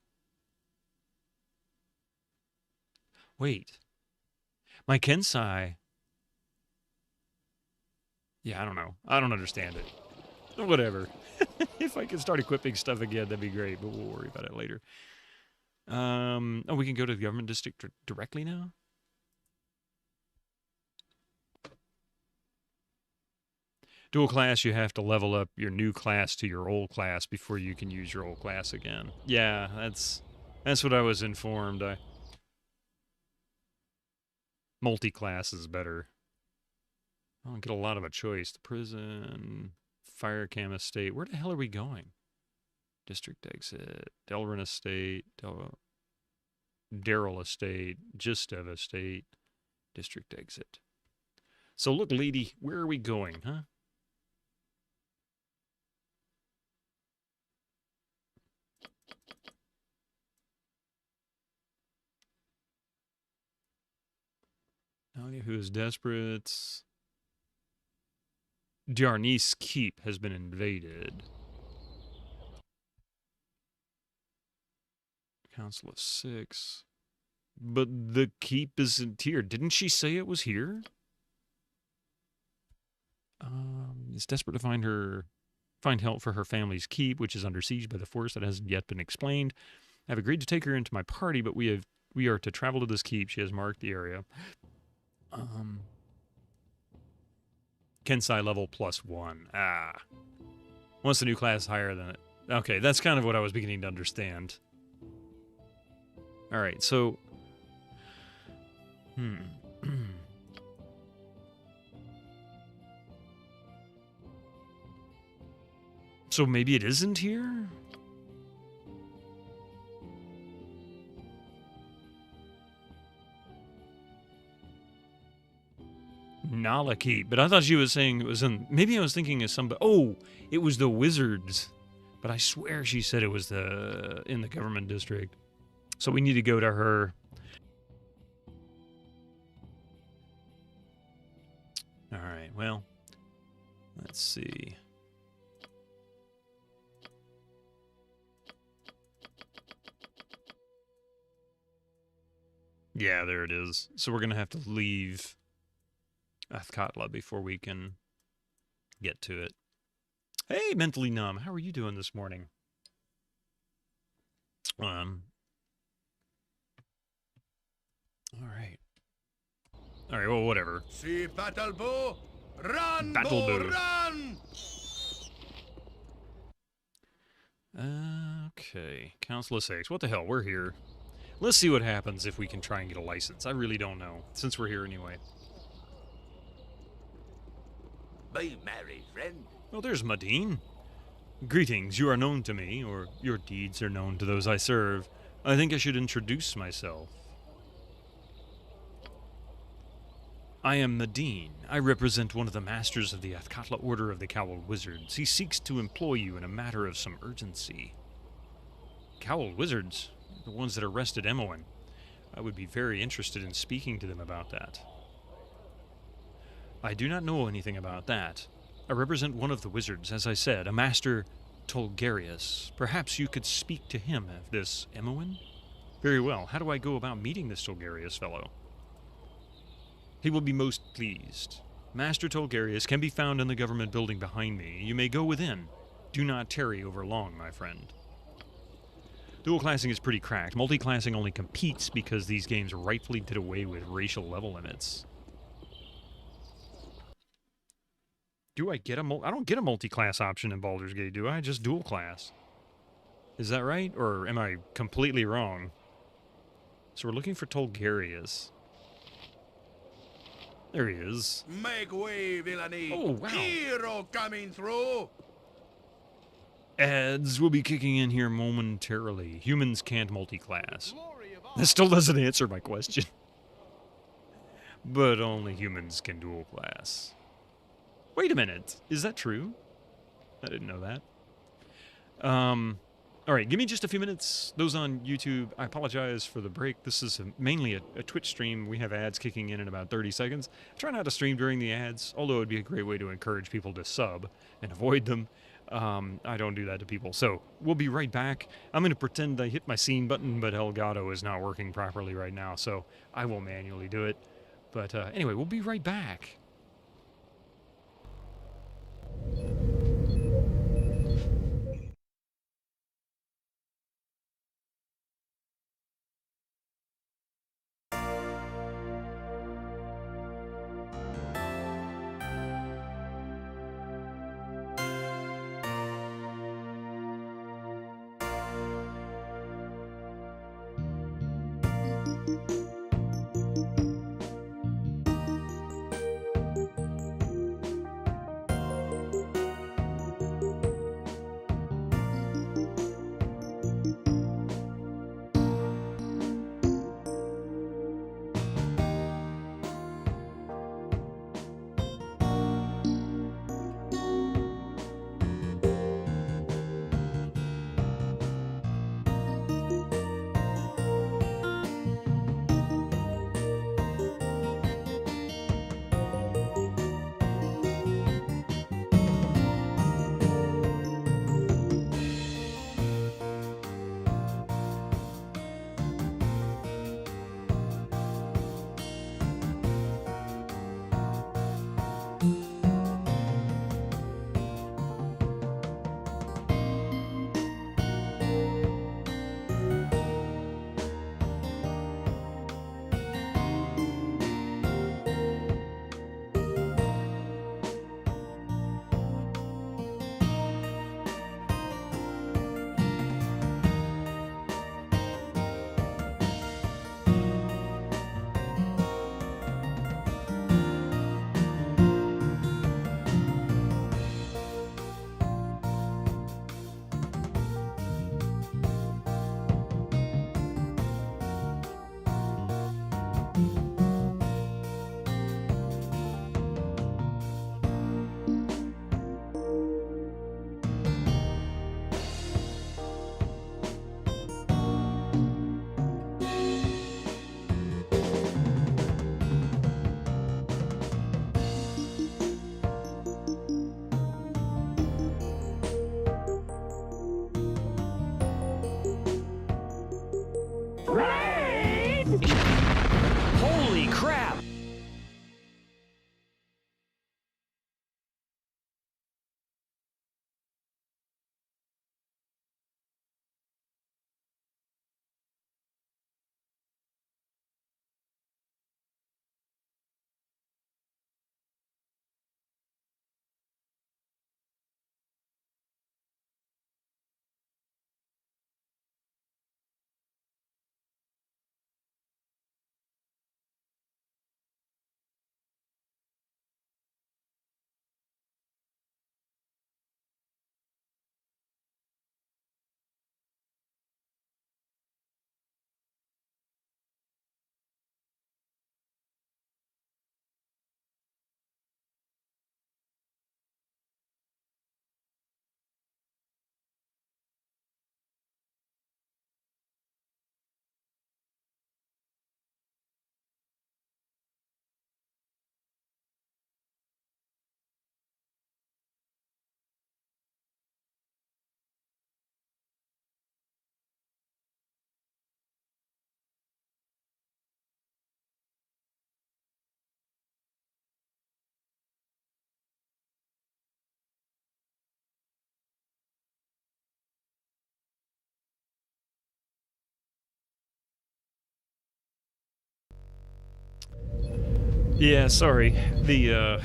Wait. My Kensai. Yeah, I don't know. I don't understand it. Whatever. If I can start equipping stuff again, that'd be great, but we'll worry about it later. Oh, we can go to the government district directly now? Dual class, you have to level up your new class to your old class before you can use your old class again. Yeah, that's what I was informed. Multi-class is better. I don't get a lot of a choice. The prison, fire cam estate. Where the hell are we going? District exit, Delrin estate, Daryl estate, Gistev estate, district exit. So look, lady, where are we going, huh? Nadia, who is desperate. Darnice Keep has been invaded. Council of 6. But the keep isn't here. Didn't she say it was here? Is desperate to find help for her family's keep, which is under siege by the force that hasn't yet been explained. I've agreed to take her into my party, but we are to travel to this keep. She has marked the area. Kensai level +1. Ah. Once the new class is higher than it. Okay, that's kind of what I was beginning to understand. Alright, so... So maybe it isn't here? Nala Keep, but I thought she was saying it was in... Maybe I was thinking of somebody... Oh, it was the Wizards. But I swear she said it was in the government district. So we need to go to her. All right, well, let's see. Yeah, there it is. So we're going to have to leave Athkatla before we can get to it. Hey, Mentally Numb, how are you doing this morning? All right. All right, well, whatever. See Battlebow, run, Battlebow. run! Okay, Council of 6. What the hell? We're here. Let's see what happens if we can try and get a license. I really don't know, since we're here anyway. Be merry, friend. Oh, there's Madine. Greetings, you are known to me, or your deeds are known to those I serve. I think I should introduce myself. I am Madine. I represent one of the masters of the Athkatla Order of the Cowled Wizards. He seeks to employ you in a matter of some urgency. Cowled Wizards? The ones that arrested Emoen. I would be very interested in speaking to them about that. I do not know anything about that. I represent one of the wizards, as I said, a Master Tolgarius. Perhaps you could speak to him of this Emoen? Very well. How do I go about meeting this Tolgarius fellow? He will be most pleased. Master Tolgarius can be found in the government building behind me. You may go within. Do not tarry over long, my friend. Dual classing is pretty cracked. Multi-classing only competes because these games rightfully did away with racial level limits. Do I get I don't get a multi-class option in Baldur's Gate, do I? Just dual class. Is that right? Or am I completely wrong? So we're looking for Tolgarius. There he is. Make way, villainy. Oh, wow. Hero coming through. Ads will be kicking in here momentarily. Humans can't multi-class. That still doesn't answer my question. But only humans can dual class. Wait a minute. Is that true? I didn't know that. All right, give me just a few minutes. Those on YouTube, I apologize for the break. This is mainly a Twitch stream. We have ads kicking in about 30 seconds. I try not to stream during the ads, although it would be a great way to encourage people to sub and avoid them. I don't do that to people. So we'll be right back. I'm going to pretend I hit my scene button, but Elgato is not working properly right now, so I will manually do it. But anyway, we'll be right back. Holy crap! Yeah, sorry. The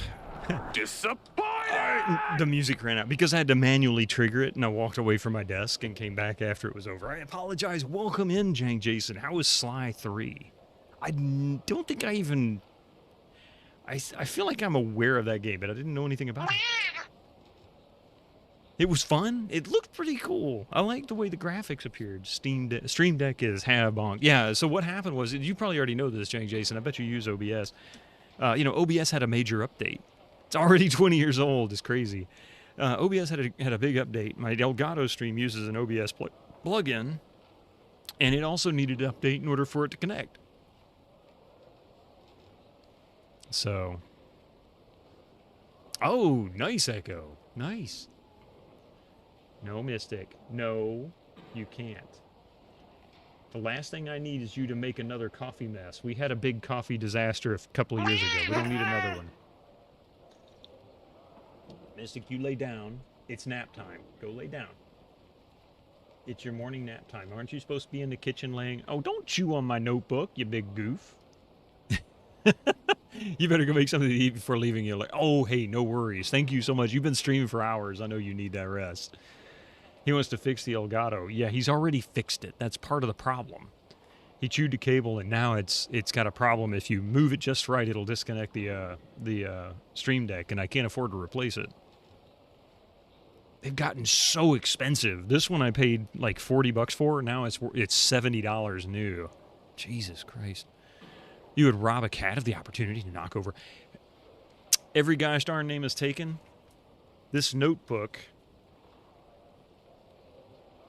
the music ran out because I had to manually trigger it, and I walked away from my desk and came back after it was over. I apologize. Welcome in, Jank Jason. How is Sly 3? I don't think I even... I feel like I'm aware of that game, but I didn't know anything about it. It was fun. It looked pretty cool. I like the way the graphics appeared. Stream Deck is bonk. Yeah, so what happened was, you probably already know this, Jank Jason. I bet you use OBS. You know, OBS had a major update. It's already 20 years old. It's crazy. OBS had a big update. My Elgato stream uses an OBS plug-in, and it also needed to update in order for it to connect. So, oh, nice Echo, nice. No, Mystic, no, you can't. The last thing I need is you to make another coffee mess. We had a big coffee disaster a couple of years ago. We don't need another one. Mystic, you lay down. It's nap time. Go lay down. It's your morning nap time. Aren't you supposed to be in the kitchen laying? Oh, don't chew on my notebook, you big goof. You better go make something to eat before leaving. You're like, oh, hey, no worries. Thank you so much. You've been streaming for hours. I know you need that rest. He wants to fix the Elgato. Yeah, he's already fixed it. That's part of the problem. He chewed the cable, and now it's got a problem. If you move it just right, it'll disconnect the Stream Deck, and I can't afford to replace it. They've gotten so expensive. This one I paid like $40 for. Now it's $70 new. Jesus Christ. You would rob a cat of the opportunity to knock over. Every gosh darn name is taken. This notebook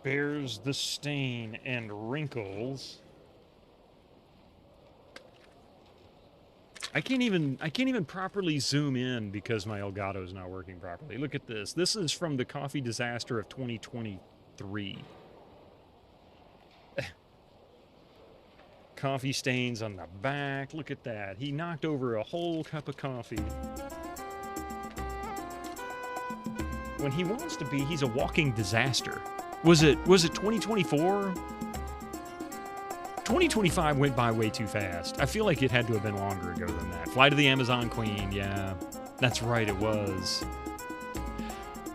bears the stain and wrinkles. I can't even properly zoom in because my Elgato is not working properly. Look at this. This is from the coffee disaster of 2023. Coffee stains on the back. Look at that. He knocked over a whole cup of coffee. When he wants to be, he's a walking disaster. Was it 2024? 2025 went by way too fast. I feel like it had to have been longer ago than that. Flight of the Amazon Queen, yeah. That's right, it was.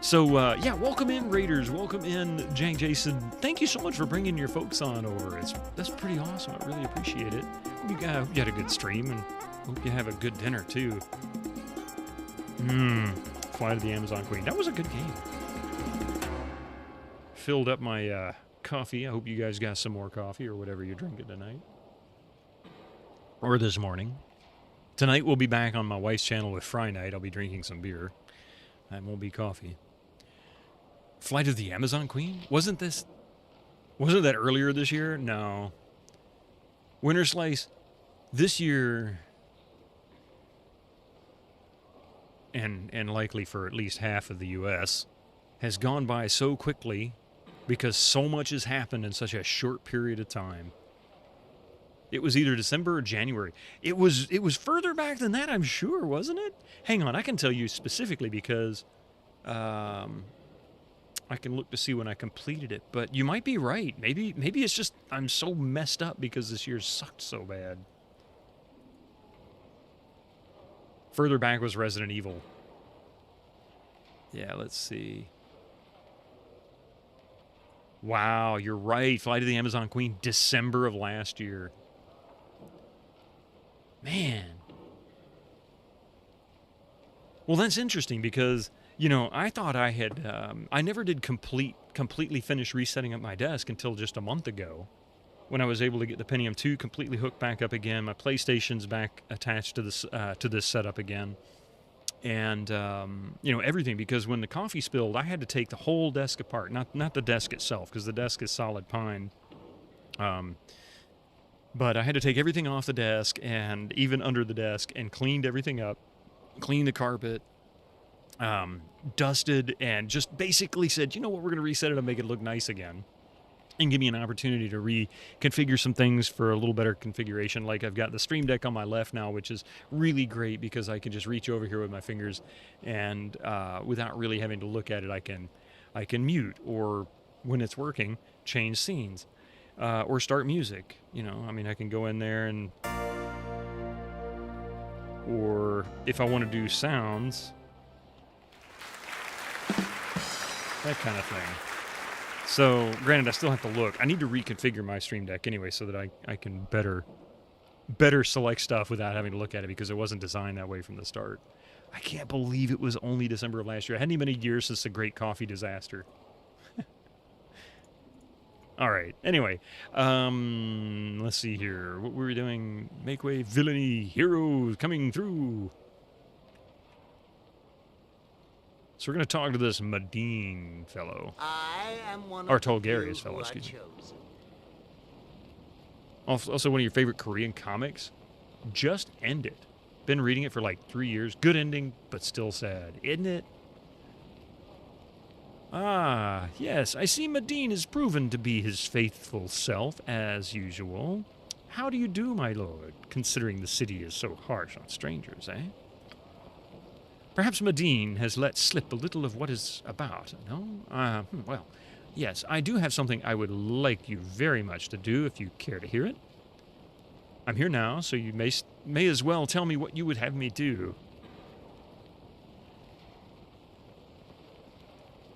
So, yeah, welcome in, Raiders. Welcome in, Jank Jason. Thank you so much for bringing your folks on over. That's pretty awesome. I really appreciate it. You had a good stream, and hope you have a good dinner, too. Flight of the Amazon Queen. That was a good game. Filled up my coffee. I hope you guys got some more coffee or whatever you're drinking tonight. Or this morning. Tonight we'll be back on my wife's channel with Fry Night. I'll be drinking some beer. That won't be coffee. Flight of the Amazon Queen? Wasn't that earlier this year? No. Winter Slice this year, and likely for at least half of the U.S., has gone by so quickly because so much has happened in such a short period of time. It was either December or January. It was further back than that, I'm sure, wasn't it? Hang on, I can tell you specifically because I can look to see when I completed it. But you might be right. Maybe it's just I'm so messed up because this year sucked so bad. Further back was Resident Evil. Yeah, let's see. Wow, you're right. Flight of the Amazon Queen, December of last year. Man. Well, that's interesting because, you know, I thought I had, I never did completely finish resetting up my desk until just a month ago when I was able to get the Pentium 2 completely hooked back up again. My PlayStation's back attached to this setup again. And, you know, everything, because when the coffee spilled, I had to take the whole desk apart. Not the desk itself, because the desk is solid pine. But I had to take everything off the desk and even under the desk and cleaned everything up, cleaned the carpet, dusted, and just basically said, you know what, we're going to reset it and make it look nice again. And give me an opportunity to reconfigure some things for a little better configuration. Like I've got the Stream Deck on my left now, which is really great because I can just reach over here with my fingers and without really having to look at it, I can mute, or when it's working, change scenes, or start music. You know, I mean, I can go in there and, or if I want to do sounds, that kind of thing. So, granted, I still have to look. I need to reconfigure my Stream Deck anyway so that I can better select stuff without having to look at it because it wasn't designed that way from the start. I can't believe it was only December of last year. It hadn't even been a year since the Great Coffee Disaster. All right. Anyway, let's see here. What were we doing? Make way, villainy, heroes coming through. So we're going to talk to this Medine fellow. I am one Or of the Tolgarius few fellow, who are excuse me. chosen. Also one of your favorite Korean comics. Just End It. Been reading it for like 3 years. Good ending, but still sad, isn't it? Ah, yes, I see Medine has proven to be his faithful self, as usual. How do you do, my lord, considering the city is so harsh on strangers, eh? Perhaps Medine has let slip a little of what is about, no? Well, yes, I do have something I would like you very much to do, if you care to hear it. I'm here now, so you may as well tell me what you would have me do.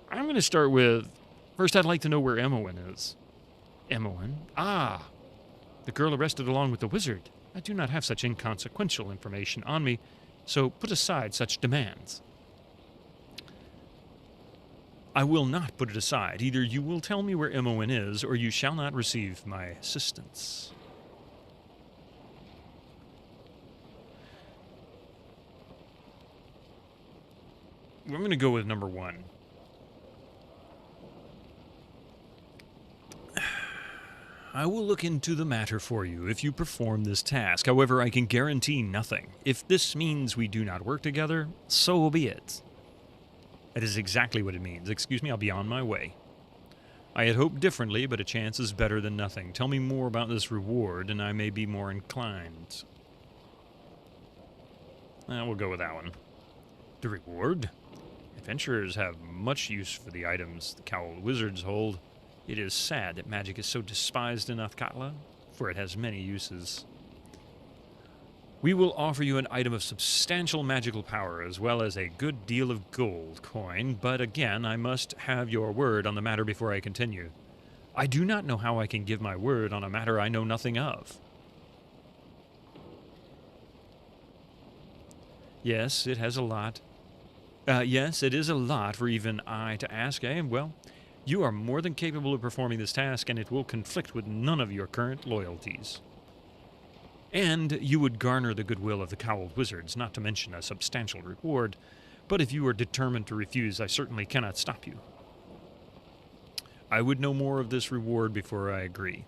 I'm going to start with, first I'd like to know where Emoen is. Emoen? Ah, the girl arrested along with the wizard. I do not have such inconsequential information on me, so put aside such demands. I will not put it aside. Either you will tell me where Emoen is, or you shall not receive my assistance. I'm going to go with number 1. I will look into the matter for you if you perform this task. However, I can guarantee nothing. If this means we do not work together, so be it. That is exactly what it means. Excuse me, I'll be on my way. I had hoped differently, but a chance is better than nothing. Tell me more about this reward, and I may be more inclined. We'll go with that one. The reward? Adventurers have much use for the items the cowled wizards hold. It is sad that magic is so despised in Athkatla, for it has many uses. We will offer you an item of substantial magical power, as well as a good deal of gold coin, but again, I must have your word on the matter before I continue. I do not know how I can give my word on a matter I know nothing of. Yes, it has a lot. Yes, it is a lot for even I to ask, eh? Well, you are more than capable of performing this task, and it will conflict with none of your current loyalties. And you would garner the goodwill of the cowled wizards, not to mention a substantial reward, but if you are determined to refuse, I certainly cannot stop you. I would know more of this reward before I agree.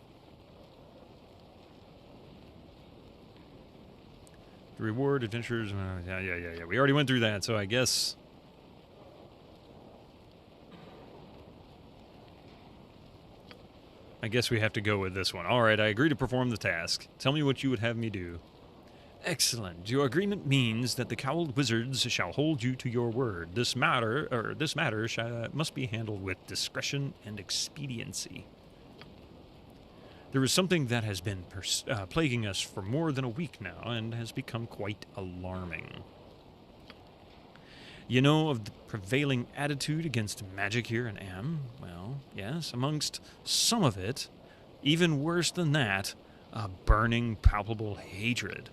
The reward, adventures, yeah. We already went through that, so I guess... we have to go with this one. All right, I agree to perform the task. Tell me what you would have me do. Excellent. Your agreement means that the cowled wizards shall hold you to your word. This matter must be handled with discretion and expediency. There is something that has been plaguing us for more than a week now and has become quite alarming. You know of the prevailing attitude against magic here in Am? Well, yes, amongst some of it, even worse than that, a burning, palpable hatred.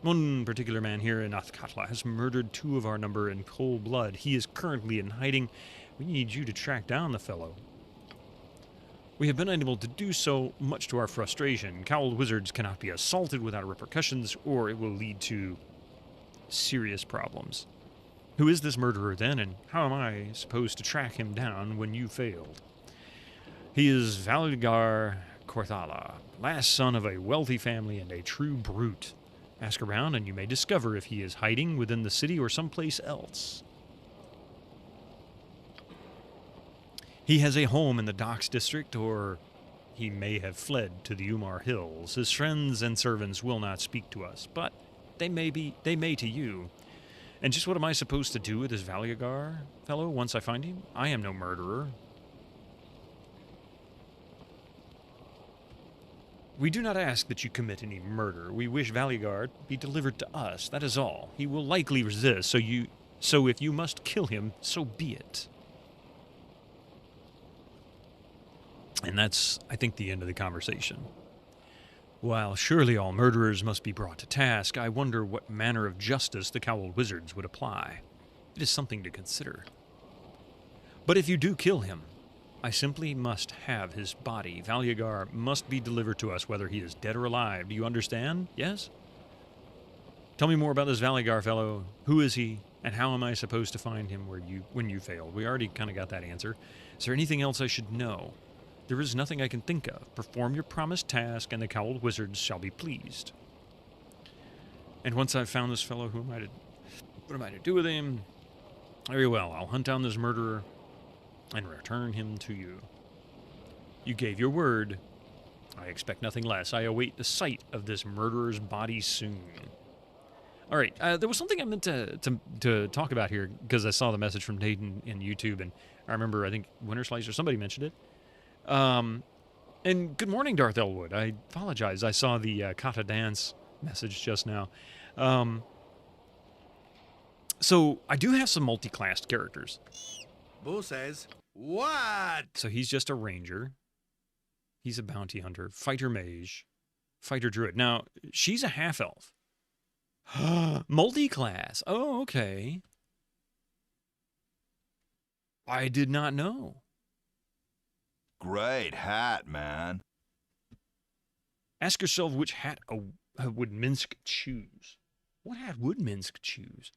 One particular man here in Athkatla has murdered 2 of our number in cold blood. He is currently in hiding. We need you to track down the fellow. We have been unable to do so, much to our frustration. Cowled wizards cannot be assaulted without repercussions, or it will lead to serious problems. Who is this murderer, then, and how am I supposed to track him down when you failed? He is Valgar Korthala, last son of a wealthy family and a true brute. Ask around, and you may discover if he is hiding within the city or someplace else. He has a home in the Docks district, or he may have fled to the Umar Hills. His friends and servants will not speak to us, but they may to you. And just what am I supposed to do with this Valgar fellow once I find him? I am no murderer. We do not ask that you commit any murder. We wish Valgar be delivered to us, that is all. He will likely resist, so if you must kill him, so be it. And that's, I think, the end of the conversation. While surely all murderers must be brought to task, I wonder what manner of justice the cowled wizards would apply. It is something to consider. But if you do kill him, I simply must have his body. Valgar must be delivered to us, whether he is dead or alive. Do you understand? Yes? Tell me more about this Valgar fellow. Who is he? And how am I supposed to find him when you failed? We already kind of got that answer. Is there anything else I should know? There is nothing I can think of. Perform your promised task, and the cowled wizards shall be pleased. And once I've found this fellow, what am I to do with him? Very well, I'll hunt down this murderer and return him to you. You gave your word. I expect nothing less. I await the sight of this murderer's body soon. All right, there was something I meant to talk about here because I saw the message from Nathan in YouTube, and I remember, I think, Winter Slice or somebody mentioned it. And good morning, Darth Elwood. I apologize. I saw the Kata Dance message just now. So I do have some multi-classed characters. Boo says, what? So he's just a ranger. He's a bounty hunter, fighter mage, fighter druid. Now, she's a half-elf. Multi-class. Oh, okay. I did not know. Great hat, man. Ask yourself which hat would Minsk choose. What hat would Minsk choose?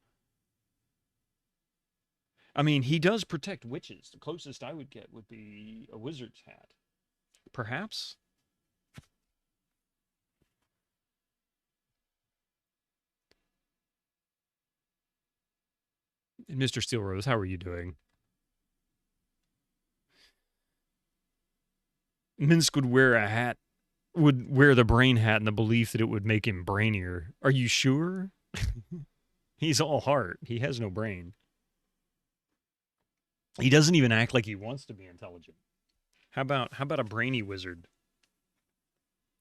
I mean, he does protect witches. The closest I would get would be a wizard's hat. Perhaps? And Mr. Steelrose, how are you doing? Minsk would wear a hat, would wear the brain hat in the belief that it would make him brainier. Are you sure? He's all heart. He has no brain. He doesn't even act like he wants to be intelligent. How about a brainy wizard?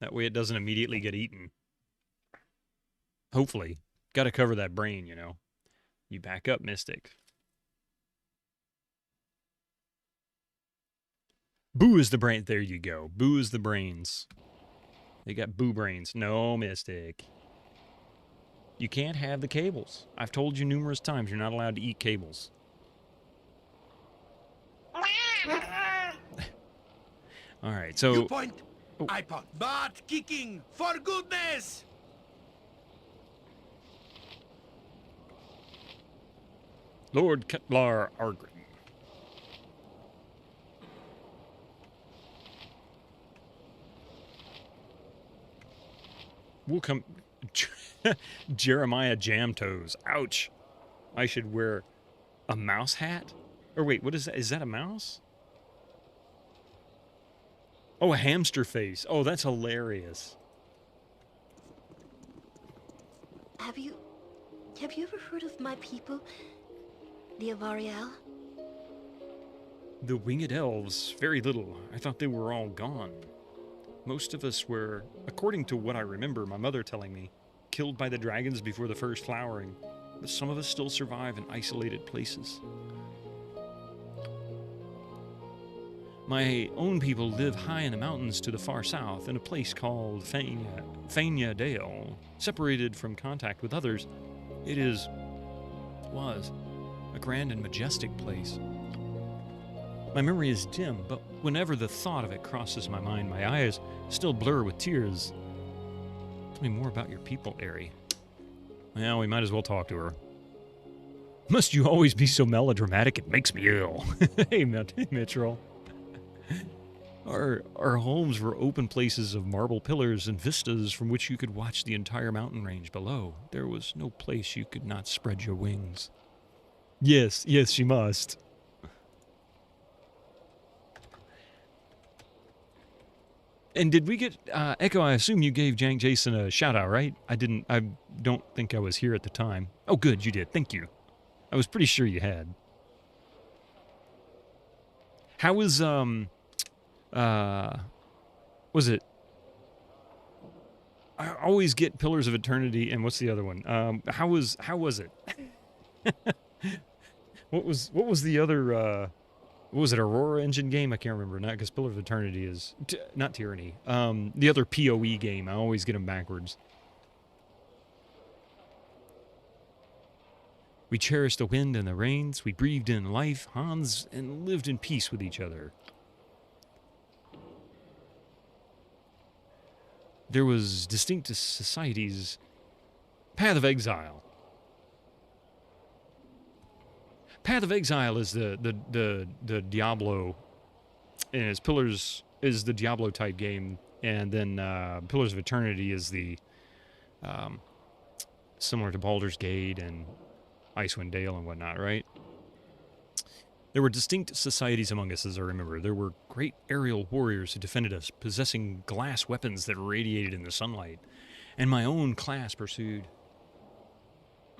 That way it doesn't immediately get eaten. Hopefully. Got to cover that brain, you know. You back up, Mystic. Boo is the brain. There you go. Boo is the brains. They got boo brains. No, Mystic. You can't have the cables. I've told you numerous times you're not allowed to eat cables. All right, so... You point, I point. But kicking, for goodness! Lord Ketlar Argrin. We'll come... Jeremiah Jamtoes. Ouch. I should wear a mouse hat? Or wait, what is that? Is that a mouse? Oh, a hamster face. Oh, that's hilarious. Have you ever heard of my people, the Avariel? The winged elves, very little. I thought they were all gone. Most of us were, according to what I remember my mother telling me, killed by the dragons before the first flowering, but some of us still survive in isolated places. My own people live high in the mountains to the far south, in a place called Fania Dale. Separated from contact with others, it was a grand and majestic place. My memory is dim, but whenever the thought of it crosses my mind, my eyes still blur with tears. Tell me more about your people, Aerie. Well, we might as well talk to her. Must you always be so melodramatic? It makes me ill. Hey, Mitchell. Our homes were open places of marble pillars and vistas from which you could watch the entire mountain range below. There was no place you could not spread your wings. Yes, she must. And did we get, Echo, I assume you gave Jank Jason a shout-out, right? I don't think I was here at the time. Oh, good, you did. Thank you. I was pretty sure you had. How was, was it? I always get Pillars of Eternity, and what's the other one? How was it? What was the other, what was it, Aurora Engine game? I can't remember. Not because Pillars of Eternity is, not Tyranny. The other PoE game. I always get them backwards. We cherished the wind and the rains. We breathed in life, Hans, and lived in peace with each other. There was distinct societies. Path of Exile. Path of Exile is the Diablo, and its Pillars is the Diablo type game, and then Pillars of Eternity is the similar to Baldur's Gate and Icewind Dale and whatnot, right? There were distinct societies among us, as I remember. There were great aerial warriors who defended us, possessing glass weapons that radiated in the sunlight, and my own class pursued.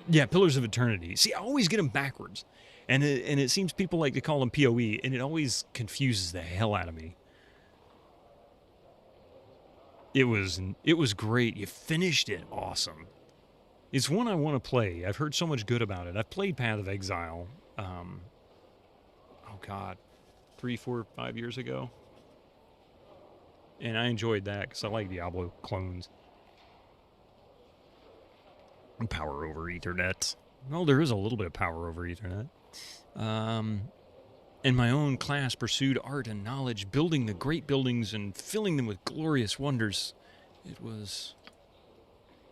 Yeah, Pillars of Eternity. See, I always get them backwards. And it seems people like to call them PoE, and it always confuses the hell out of me. It was great. You finished it. Awesome. It's one I want to play. I've heard so much good about it. I've played Path of Exile, oh God, 3, 4, 5 years ago. And I enjoyed that because I like Diablo clones. And power over Ethernet. Well, there is a little bit of power over Ethernet. And my own class pursued art and knowledge, building the great buildings and filling them with glorious wonders. It was...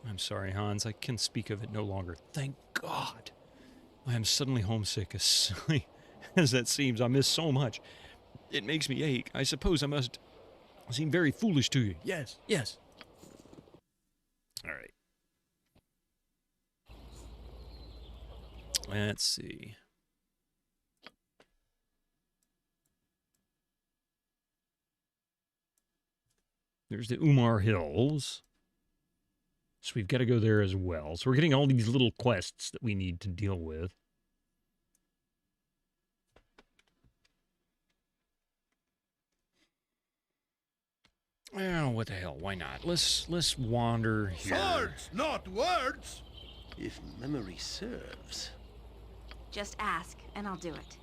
I'm sorry, Hans, I can speak of it no longer. Thank God. I am suddenly homesick, as silly as that seems. I miss so much. It makes me ache. I suppose I must seem very foolish to you. Yes, yes. All right. Let's see. There's the Umar Hills. So we've got to go there as well. So we're getting all these little quests that we need to deal with. Well, what the hell? Why not? Let's wander here. Swords, not words. If memory serves. Just ask, and I'll do it.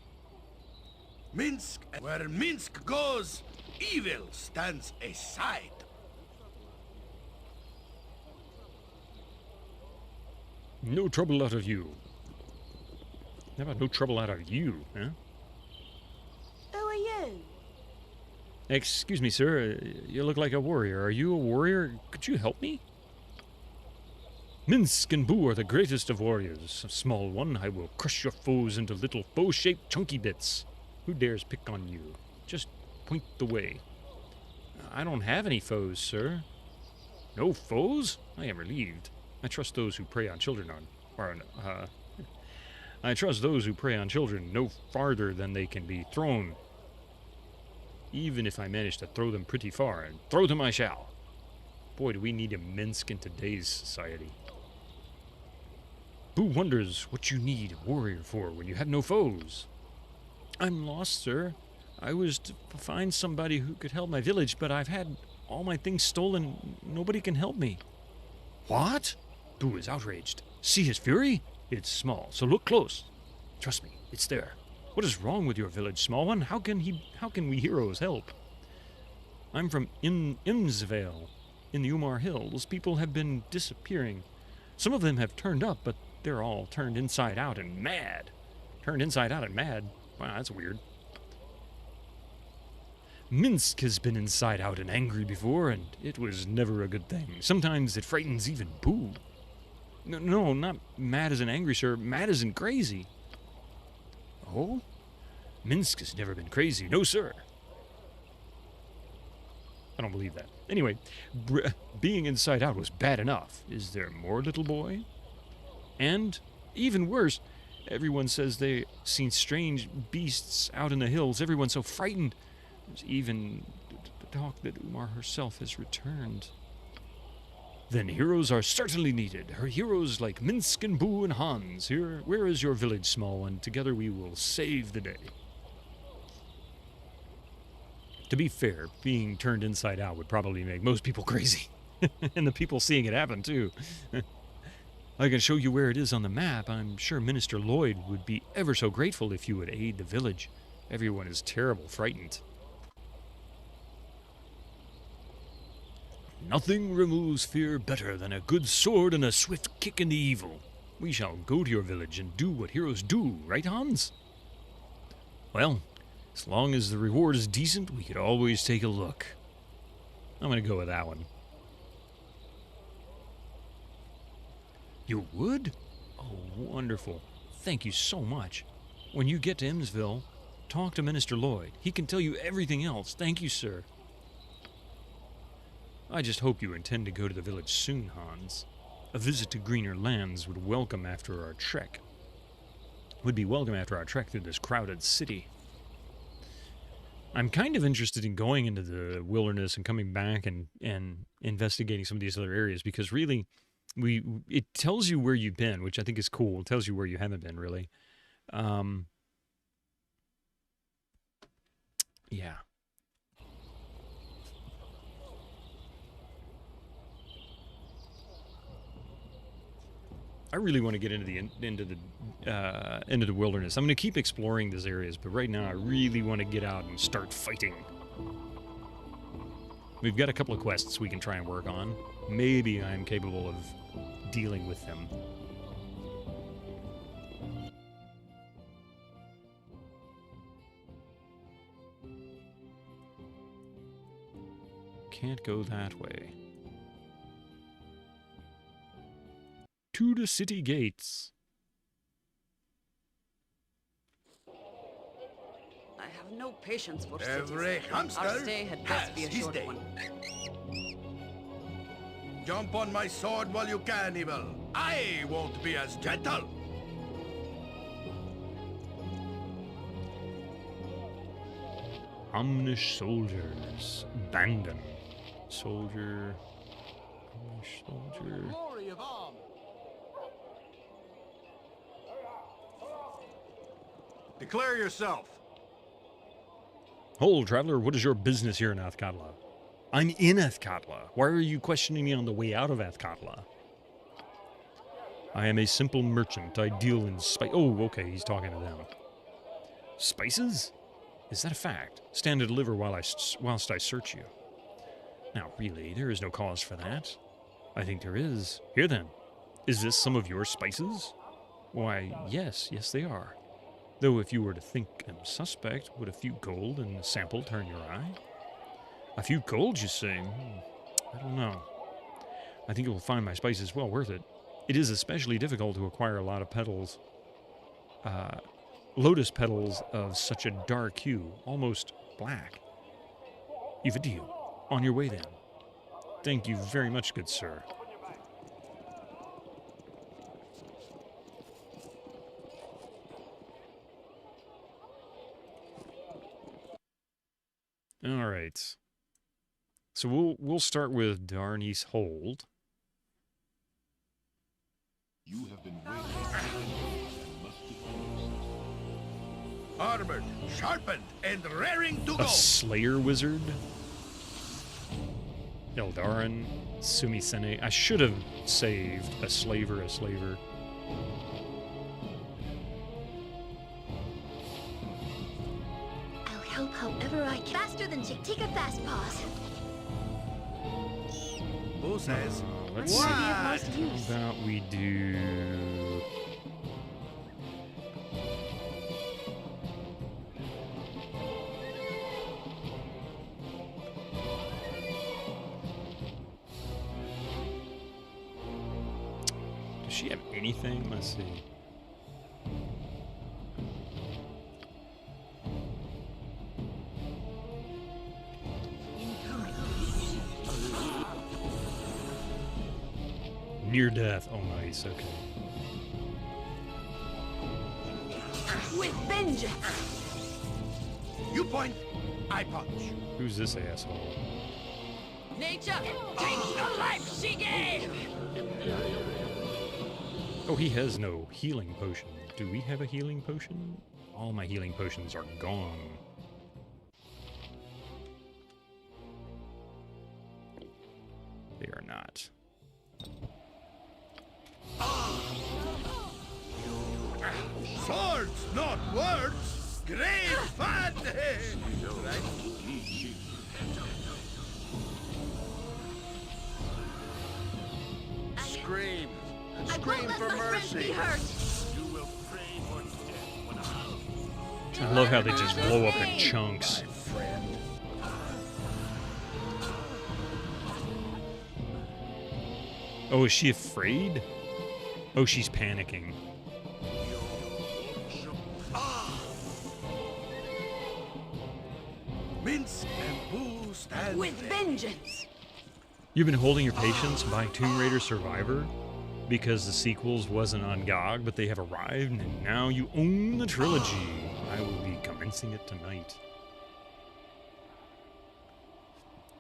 Minsk, where Minsk goes, evil stands aside. No trouble out of you. How about no trouble out of you, huh? Who are you? Excuse me, sir. You look like a warrior. Are you a warrior? Could you help me? Minsk and Boo are the greatest of warriors. Small one, I will crush your foes into little bow-shaped chunky bits. Who dares pick on you? Just point the way. I don't have any foes, sir. No foes? I am relieved. I trust those who prey on children I trust those who prey on children no farther than they can be thrown. Even if I manage to throw them pretty far, and throw them I shall. Boy, do we need a Minsk in today's society. Boo wonders what you need a warrior for when you have no foes. I'm lost, sir. I was to find somebody who could help my village, but I've had all my things stolen. Nobody can help me. What? Boo is outraged. See his fury? It's small, so look close. Trust me, it's there. What is wrong with your village, small one? How can we heroes help? I'm from Imsvale, in the Umar Hills. People have been disappearing. Some of them have turned up, but they're all turned inside out and mad. Turned inside out and mad? Wow, that's weird. Minsk has been inside out and angry before, and it was never a good thing. Sometimes it frightens even Boo. No, not mad as in angry, sir. Mad as in crazy. Oh? Minsk has never been crazy. No, sir. I don't believe that. Anyway, being inside out was bad enough. Is there more, little boy? And, even worse, everyone says they've seen strange beasts out in the hills. Everyone's so frightened. There's even talk that Umar herself has returned. Then heroes are certainly needed. Her heroes like Minsk and Boo and Hans. Here, where is your village, small one? Together we will save the day. To be fair, being turned inside out would probably make most people crazy. And the people seeing it happen, too. I can show you where it is on the map. I'm sure Minister Lloyd would be ever so grateful if you would aid the village. Everyone is terrible frightened. Nothing removes fear better than a good sword and a swift kick in the evil. We shall go to your village and do what heroes do, right, Hans? Well, as long as the reward is decent, we could always take a look. I'm going to go with that one. You would? Oh, wonderful. Thank you so much. When you get to Imsville, talk to Minister Lloyd. He can tell you everything else. Thank you, sir. I just hope you intend to go to the village soon, Hans. A visit to greener lands would be welcome after our trek through this crowded city. I'm kind of interested in going into the wilderness and coming back and investigating some of these other areas, because really, it tells you where you've been, which I think is cool. It tells you where you haven't been, really. Yeah. I really want to get into the wilderness. I'm going to keep exploring these areas, but right now I really want to get out and start fighting. We've got a couple of quests we can try and work on. Maybe I'm capable of dealing with them. Can't go that way. To the city gates. I have no patience for Every cities. hamster Our stay had best be a has his short day. one. Jump on my sword while you can, Evil. I won't be as gentle. Omnish soldiers. Bandon. Soldier. Omnish soldier. Glory of arm. Declare yourself. Hold, traveler, what is your business here in Athkatla? I'm in Athkatla. Why are you questioning me on the way out of Athkatla? I am a simple merchant. I deal in spice. Oh, okay, he's talking to them. Spices? Is that a fact? Stand and deliver whilst I search you. Now, really, there is no cause for that. I think there is. Here then, is this some of your spices? Why, yes, they are. Though if you were to think them suspect, would a few gold and a sample turn your eye? A few gold, you say? I don't know. I think you will find my spices well worth it. It is especially difficult to acquire a lot of petals. Lotus petals of such a dark hue, almost black. You've a deal. On your way then. Thank you very much, good sir. All right. So we'll start with Darney's Hold. You have been waiting. Armored, sharpened, and raring to go. A Slayer Wizard. Eldarin. Sumisene. I should have saved a slaver. I'll help however I can. Faster than Chick. Take a fast pause. Who says? Let's see. How about we do... Does she have anything? Let's see. Near death. Oh, nice. Okay. With vengeance. You point, I punch. Who's this asshole? Nature takes the life she gave! Oh, he has no healing potion. Do we have a healing potion? All my healing potions are gone. They are not. Swords, not words. Great fun. Right? Scream. Scream for mercy. You will pray for death. I love how they just blow up in chunks. Oh, is she afraid? Oh, she's panicking. prince, and who stands With ready? vengeance! You've been holding your patience buying Tomb Raider Survivor because the sequels wasn't on GOG, but they have arrived, and now you own the trilogy. I will be commencing it tonight.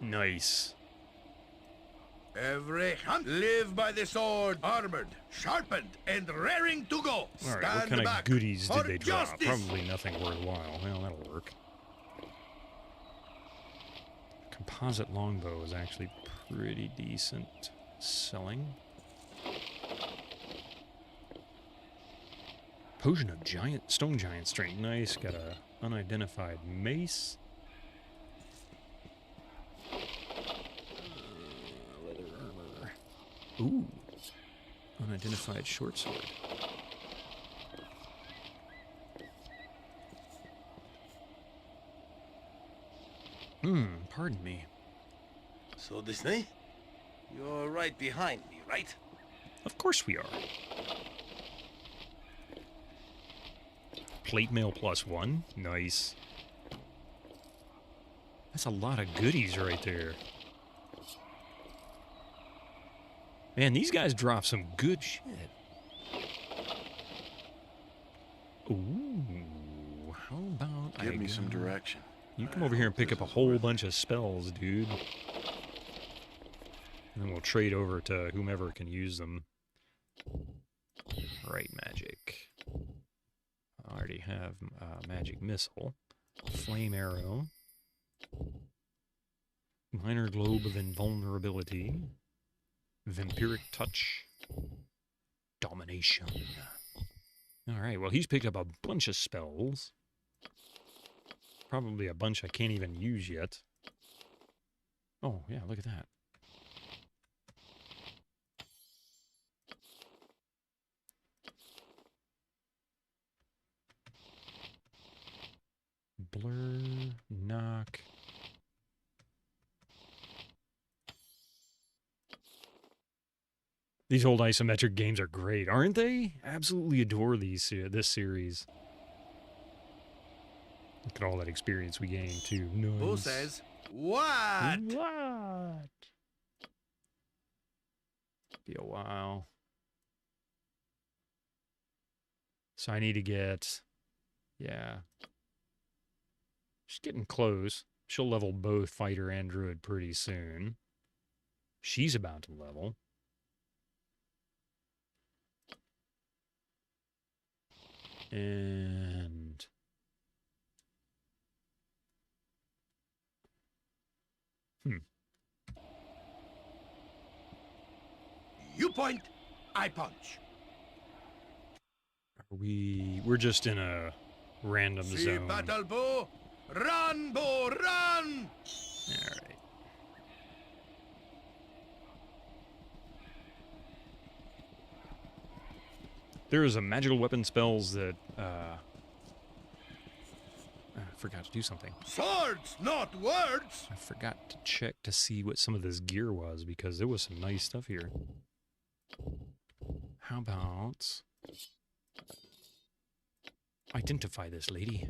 Nice. Every hunt live by the sword, armored, sharpened, and raring to go. All right, what Stand kind of back goodies for did they drop? justice. Probably nothing worthwhile. Well, that'll work. Composite longbow is actually pretty decent selling. Potion of giant stone giant strength. Nice. Got a unidentified mace. Leather armor. Ooh. Unidentified short sword. Pardon me. So, Disney, you're right behind me, right? Of course we are. Plate mail +1. Nice. That's a lot of goodies right there. Man, these guys drop some good shit. Ooh. How about Give me some direction. You come over here and pick up a whole bunch of spells, dude. And then we'll trade over to whomever can use them. Right, magic. I already have magic missile. Flame arrow. Minor globe of invulnerability. Vampiric touch. Domination. Alright, well he's picked up a bunch of spells. Probably a bunch I can't even use yet. Oh, yeah, look at that. Blur, knock. These old isometric games are great, aren't they? Absolutely adore this series. Look at all that experience we gained, too. Nice. Who says what? What? Be a while. So I need to get... Yeah. She's getting close. She'll level both fighter and druid pretty soon. She's about to level. And... You point, I punch. We're just in a random See zone. battle bow, run, run! Alright. There is a magical weapon spells that, I forgot to do something. Swords, not words! I forgot to check to see what some of this gear was, because there was some nice stuff here. How about... Identify this lady.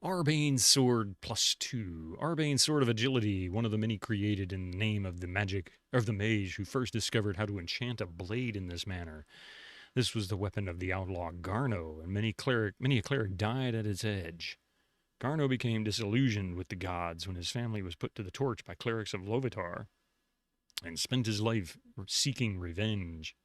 Arbane's Sword +2. Arbane's Sword of Agility, one of the many created in the name of the mage who first discovered how to enchant a blade in this manner. This was the weapon of the outlaw Garno, and many a cleric died at its edge. Garno became disillusioned with the gods when his family was put to the torch by clerics of Lovitar, and spent his life seeking revenge.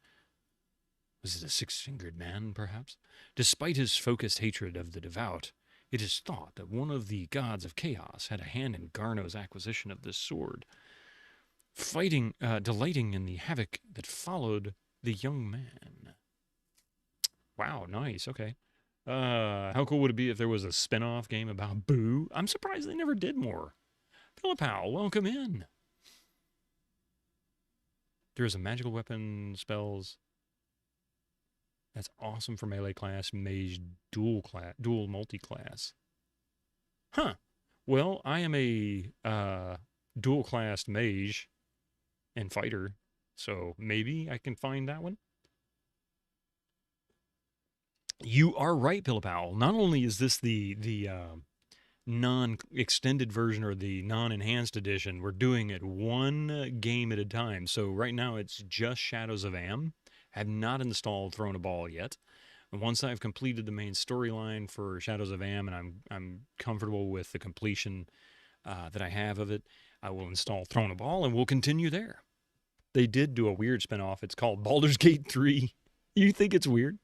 Was it a six-fingered man, perhaps? Despite his focused hatred of the devout, it is thought that one of the gods of chaos had a hand in Garno's acquisition of this sword, delighting in the havoc that followed the young man. Wow, nice, okay. How cool would it be if there was a spin-off game about Boo? I'm surprised they never did more. Philippow, welcome in. There's a magical weapon spells. That's awesome for melee class, mage, dual multi-class. Huh. Well, I am a dual-classed mage and fighter, so maybe I can find that one. You are right, Philippow. Not only is this the non-extended version or the non-enhanced edition, we're doing it one game at a time. So right now it's just Shadows of Am. I have not installed Throne of Bhaal yet. And once I've completed the main storyline for Shadows of Am and I'm comfortable with the completion that I have of it, I will install Throne of Bhaal and we'll continue there. They did do a weird spinoff. It's called Baldur's Gate 3. You think it's weird?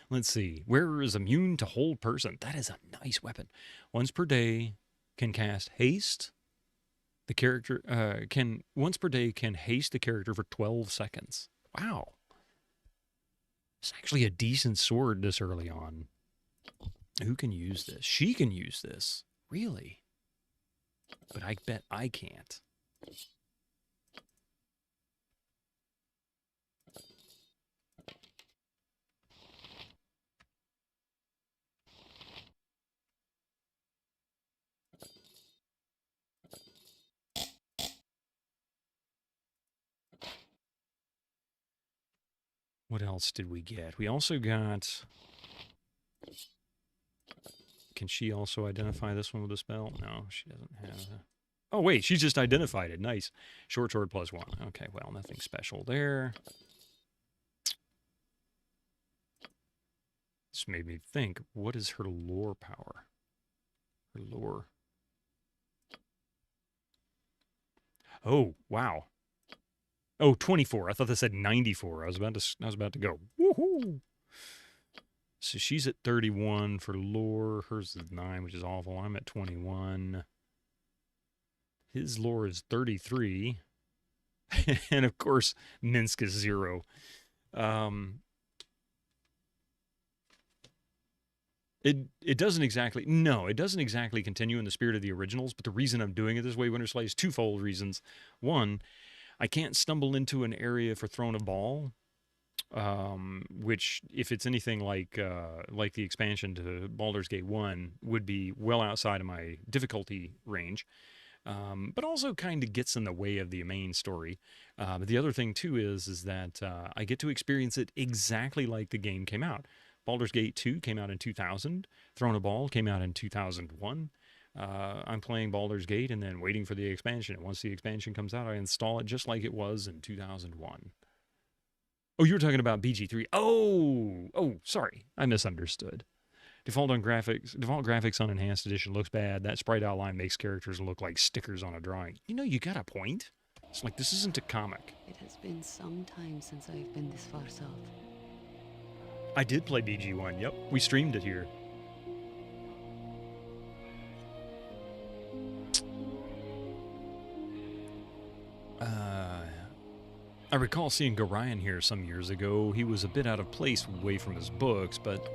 Let's see. Wearer is immune to hold person. That is a nice weapon. Once per day can cast haste. The character once per day can haste the character for 12 seconds. Wow. It's actually a decent sword this early on. Who can use this? She can use this. Really? But I bet I can't. What else did we get? We also got... Can she also identify this one with a spell? No, she doesn't have a... Oh, wait, she just identified it. Nice. Short sword +1. Okay, well, nothing special there. This made me think, what is her lore power? Her lore. Oh, wow. Oh, 24. I thought that said 94. I was about to go. Woohoo! So she's at 31 for lore. Hers is 9, which is awful. I'm at 21. His lore is 33. And of course, Minsk is 0. It doesn't exactly... No, it doesn't exactly continue in the spirit of the originals, but the reason I'm doing it this way, Winterslay, is twofold reasons. One, I can't stumble into an area for Throne of Bhaal, which, if it's anything like the expansion to Baldur's Gate 1, would be well outside of my difficulty range, but also kind of gets in the way of the main story. But the other thing, too, is that I get to experience it exactly like the game came out. Baldur's Gate 2 came out in 2000. Throne of Bhaal came out in 2001. I'm playing Baldur's Gate and then waiting for the expansion. And once the expansion comes out, I install it just like it was in 2001. Oh, you were talking about BG3. Oh, sorry. I misunderstood. Default graphics on Enhanced Edition looks bad. That sprite outline makes characters look like stickers on a drawing. You know, you got a point. It's like, this isn't a comic. It has been some time since I've been this far south. I did play BG1, yep. We streamed it here. I recall seeing Gorion here some years ago. He was a bit out of place away from his books, but...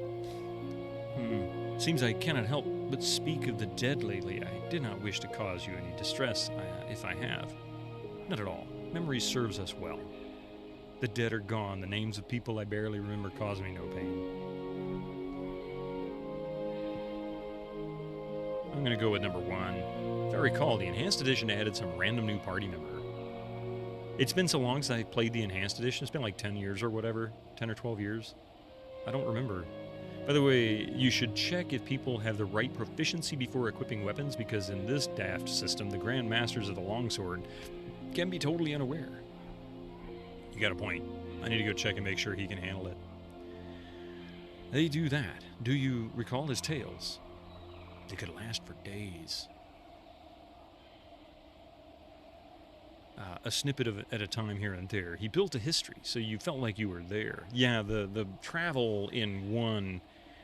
Seems I cannot help but speak of the dead lately. I did not wish to cause you any distress, if I have. Not at all. Memory serves us well. The dead are gone. The names of people I barely remember cause me no pain. I'm going to go with number 1. If I recall, the Enhanced Edition added some random new party member. It's been so long since I played the Enhanced Edition. It's been like 10 years or whatever. 10 or 12 years. I don't remember. By the way, you should check if people have the right proficiency before equipping weapons, because in this daft system, the Grand Masters of the Longsword can be totally unaware. You got a point. I need to go check and make sure he can handle it. They do that. Do you recall his tales? They could last for days. A snippet of it at a time here and there. He built a history, so you felt like you were there. Yeah, the travel in 1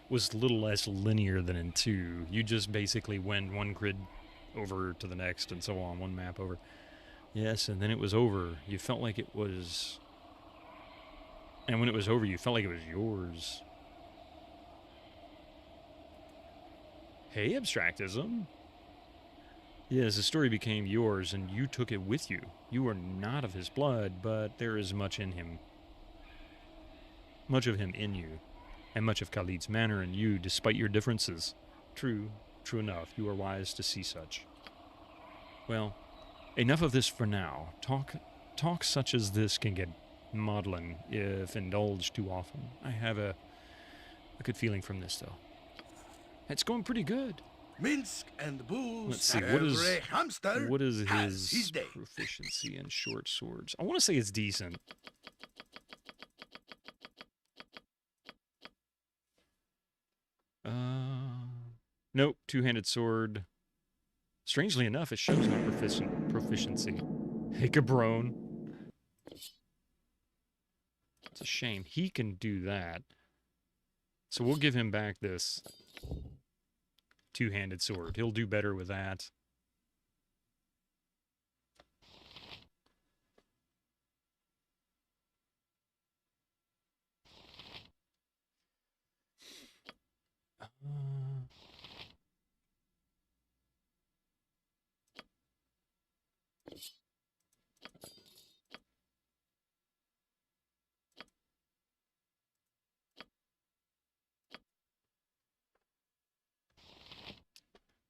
was a little less linear than in 2. You just basically went one grid over to the next and so on, one map over. Yes, and then it was over. You felt like it was... And when it was over, you felt like it was yours. Hey, Abstractism. Yes, the story became yours, and you took it with you. You are not of his blood, but there is much in him. Much of him in you, and much of Khalid's manner in you, despite your differences. True enough. You are wise to see such. Well, enough of this for now. Talk such as this can get maudlin if indulged too often. I have a good feeling from this, though. It's going pretty good. Minsk and booze. Let's see, Every hamster what is has his day. proficiency in short swords? I want to say it's decent. Nope, two-handed sword. Strangely enough, it shows no proficiency. Hey, Cabron. It's a shame. He can do that. So we'll give him back this two-handed sword. He'll do better with that.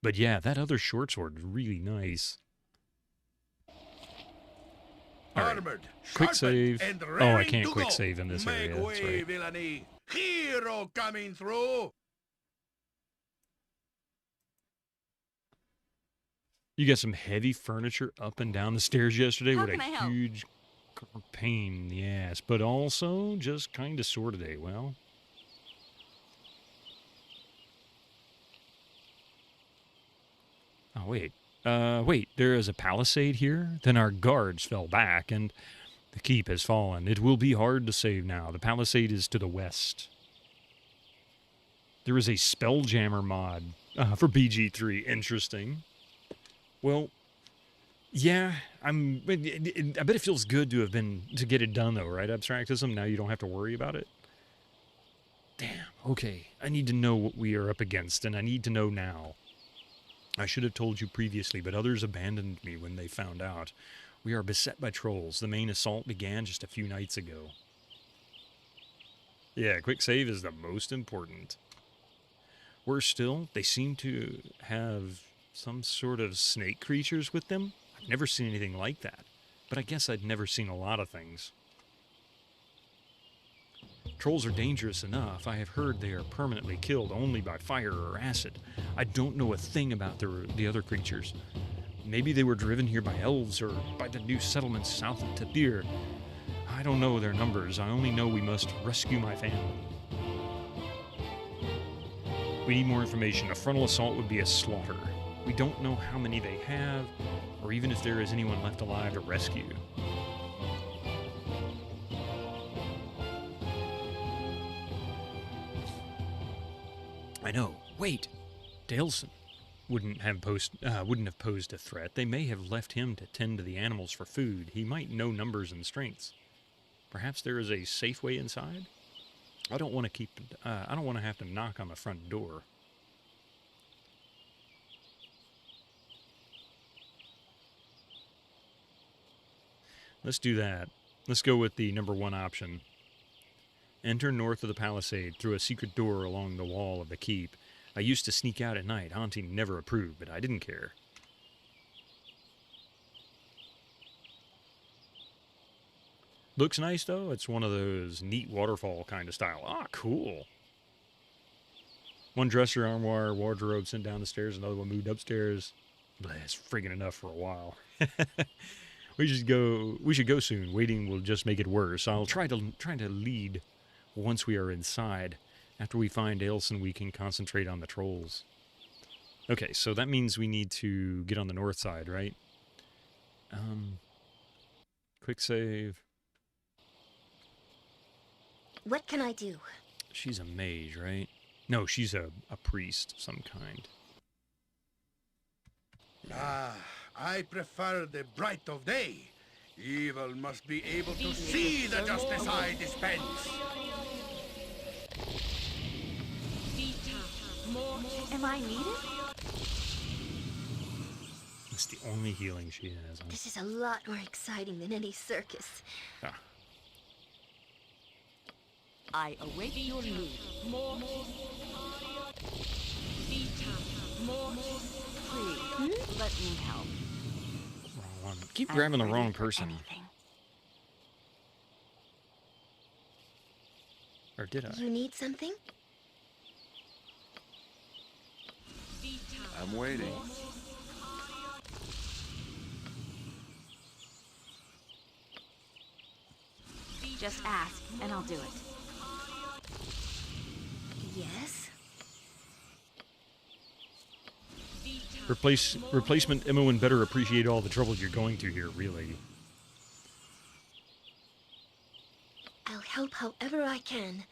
But yeah, that other short sword is really nice. All right. Armored, Quick sharpened, save. and Oh, I raring can't to quick go. save in this Make area. That's way, right. villainy. Hero coming through. You got some heavy furniture up and down the stairs yesterday. How What can a I help? huge pain in the ass. But also just kind of sore today. Well, oh, wait. Wait, there is a palisade here? Then our guards fell back, and the keep has fallen. It will be hard to save now. The palisade is to the west. There is a Spelljammer mod for BG3. Interesting. Well, yeah, I bet it feels good to get it done, though, right, Abstractism? Now you don't have to worry about it. Damn, okay. I need to know what we are up against, and I need to know now. I should have told you previously, but others abandoned me when they found out. We are beset by trolls. The main assault began just a few nights ago. Yeah, quick save is the most important. Worse still, they seem to have some sort of snake creatures with them. I've never seen anything like that, but I guess I'd never seen a lot of things. Trolls are dangerous enough. I have heard they are permanently killed only by fire or acid. I don't know a thing about the other creatures. Maybe they were driven here by elves or by the new settlements south of Tadir. I don't know their numbers. I only know we must rescue my family. We need more information. A frontal assault would be a slaughter. We don't know how many they have, or even if there is anyone left alive to rescue. I know. Wait. Daleson wouldn't have posed a threat. They may have left him to tend to the animals for food. He might know numbers and strengths. Perhaps there is a safe way inside? I don't want to have to knock on the front door. Let's do that. Let's go with the number one option. Enter north of the palisade through a secret door along the wall of the keep. I used to sneak out at night. Auntie never approved, but I didn't care. Looks nice, though. It's one of those neat waterfall kind of style. Ah, cool. One dresser, armoire, wardrobe sent down the stairs. Another one moved upstairs. That's friggin' enough for a while. We should go soon. Waiting will just make it worse. I'll try to lead once we are inside. After we find Ailson, we can concentrate on the trolls. Okay, so that means we need to get on the north side, right? Quick save. What can I do? She's a mage, right? No, she's a priest of some kind. Ah, I prefer the bright of day. Evil must be able to see the justice I dispense. Am I needed? It's the only healing she has. This is a lot more exciting than any circus. Ah. I await your move. Please, let me help. Wrong one. Keep grabbing the wrong person. Or did I? You need something? I'm waiting. Just ask, and I'll do it. Yes? Replacement Imoen better appreciate all the trouble you're going to here, really. I'll help however I can.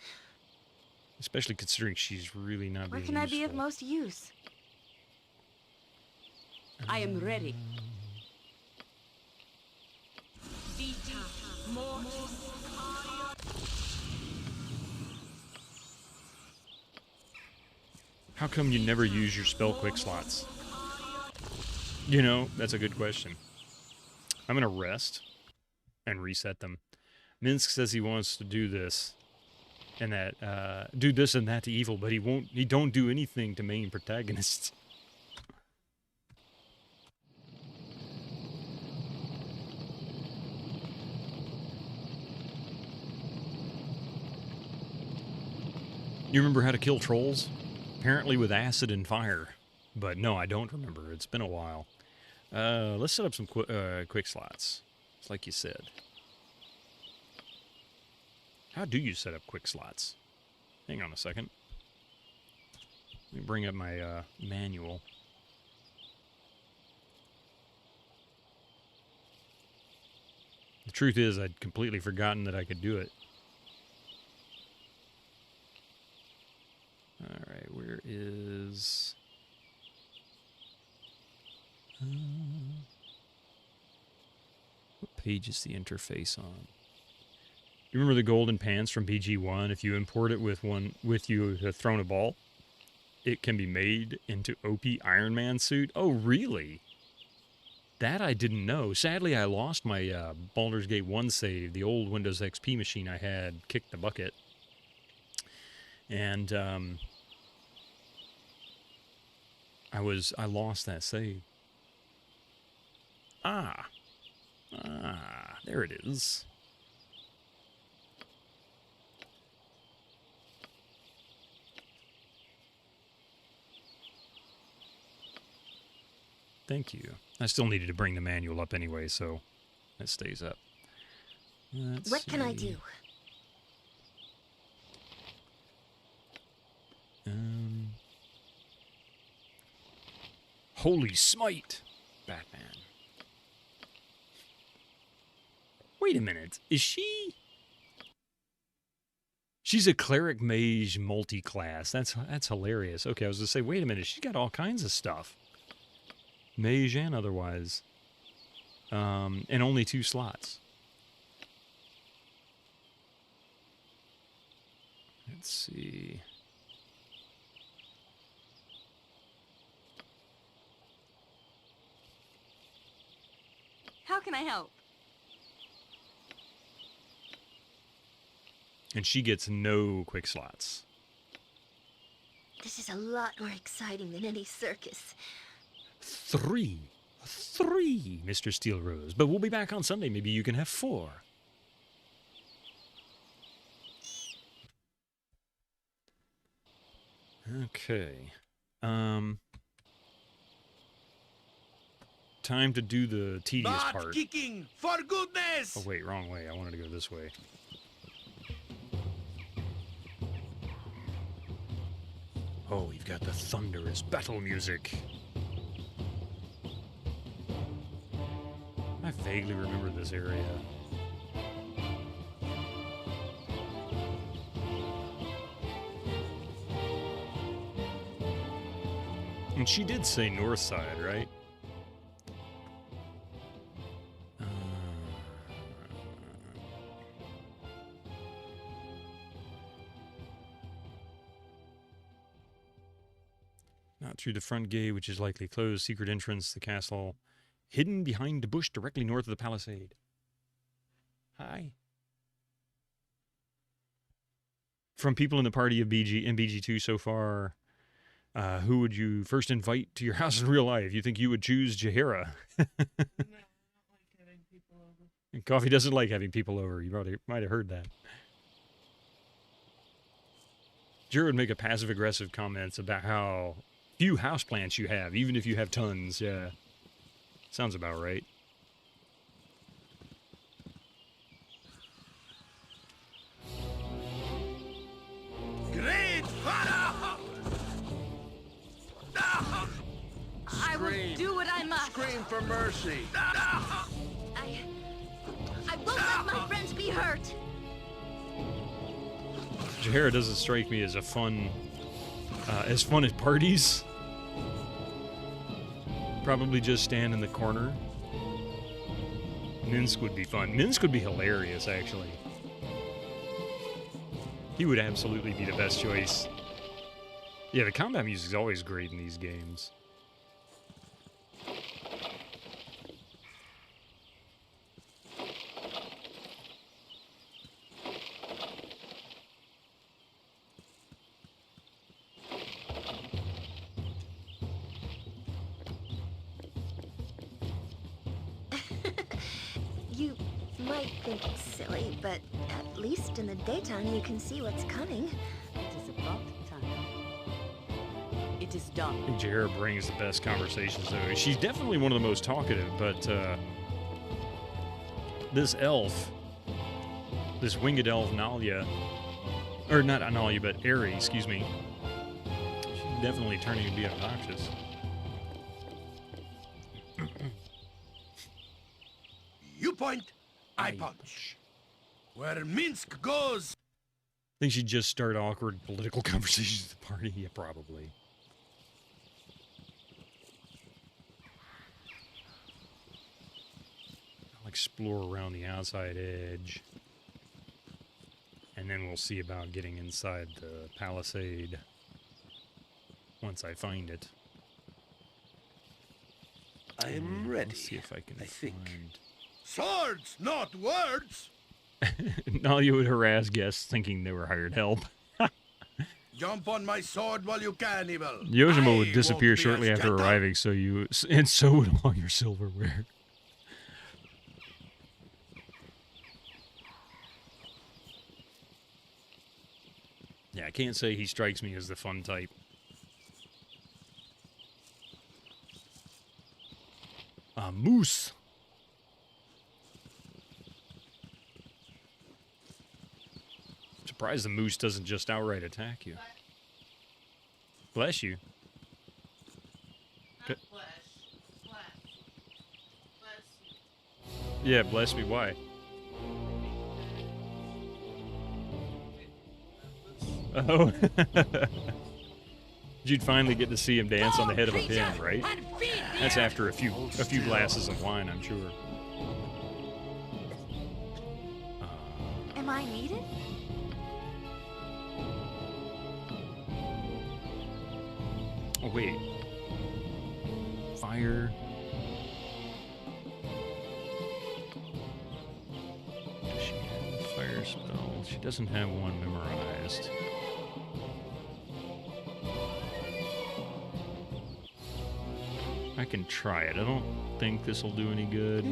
Especially considering she's really not Where being can I useful. be of most use? I am ready. How come you never use your spell quick slots? You know, that's a good question. I'm gonna rest and reset them. Minsk says he wants to do this and that, do this and that to evil, but he don't do anything to main protagonists. You remember how to kill trolls? Apparently with acid and fire. But no, I don't remember. It's been a while. Let's set up some quick slots. It's like you said. How do you set up quick slots? Hang on a second. Let me bring up my manual. The truth is, I'd completely forgotten that I could do it. Alright, where is... what page is the interface on? You remember the golden pants from BG1? If you import it with the Throne of Bhaal, it can be made into OP Iron Man suit? Oh, really? That I didn't know. Sadly, I lost my Baldur's Gate 1 save. The old Windows XP machine I had kicked the bucket. And I lost that save. There it is. Thank you. I still needed to bring the manual up anyway, so it stays up. What can I do? Holy smite, Batman. Wait a minute. Is she... She's a cleric mage multi-class. That's hilarious. Okay, I was going to say, wait a minute. She's got all kinds of stuff. Mage and otherwise. And only 2 slots. Let's see. How can I help? And she gets no quick slots. This is a lot more exciting than any circus. 3, Mr. Steel Rose. But we'll be back on Sunday. Maybe you can have 4. Okay. Time to do the tedious part. Kicking, for goodness! Oh wait, wrong way. I wanted to go this way. Oh, we've got the thunderous battle music. I vaguely remember this area. And she did say north side, right? Not through the front gate, which is likely closed. Secret entrance, the castle, hidden behind a bush directly north of the palisade. Hi. From people in the party of BG and BG2 so far, who would you first invite to your house in real life? You think you would choose Jaheira? No, I don't like having people over. Coffee doesn't like having people over. You probably might have heard that. Jared would make a passive-aggressive comments about how few houseplants you have, even if you have tons. Yeah. Sounds about right. Great father! I will do what I must. Scream for mercy. I won't let my friends be hurt. Jaheira doesn't strike me as a fun, as fun as parties. Probably just stand in the corner. Minsk would be fun. Minsk would be hilarious, actually. He would absolutely be the best choice. Yeah, the combat music is always great in these games. You might think it's silly, but at least in the daytime you can see what's coming. It is about time. It is done. I think Jaheira brings the best conversations, though. She's definitely one of the most talkative, but this elf, this winged elf, Nalia, or not Nalia, but Eri, excuse me, she's definitely turning to be obnoxious. You point, I punch. Where Minsk goes. I think she'd just start awkward political conversations at the party. Yeah, probably. I'll explore around the outside edge. And then we'll see about getting inside the palisade once I find it. I am ready. Let's see if I can find... Swords, not words. Nalia would harass guests thinking they were hired help. Jump on my sword while you can, evil. Yojima would I disappear won't be shortly as after gentle. arriving, and so would all your silverware. Yeah, I can't say he strikes me as the fun type. A moose. Surprised the moose doesn't just outright attack you. Bless you. Good. Yeah, bless me. Why? Oh. You'd finally get to see him dance on the head of a pin, right? That's after a few glasses of wine, I'm sure. Am I needed? Oh, wait. Fire. Does she have a fire spell? She doesn't have one memorized. I can try it. I don't think this will do any good.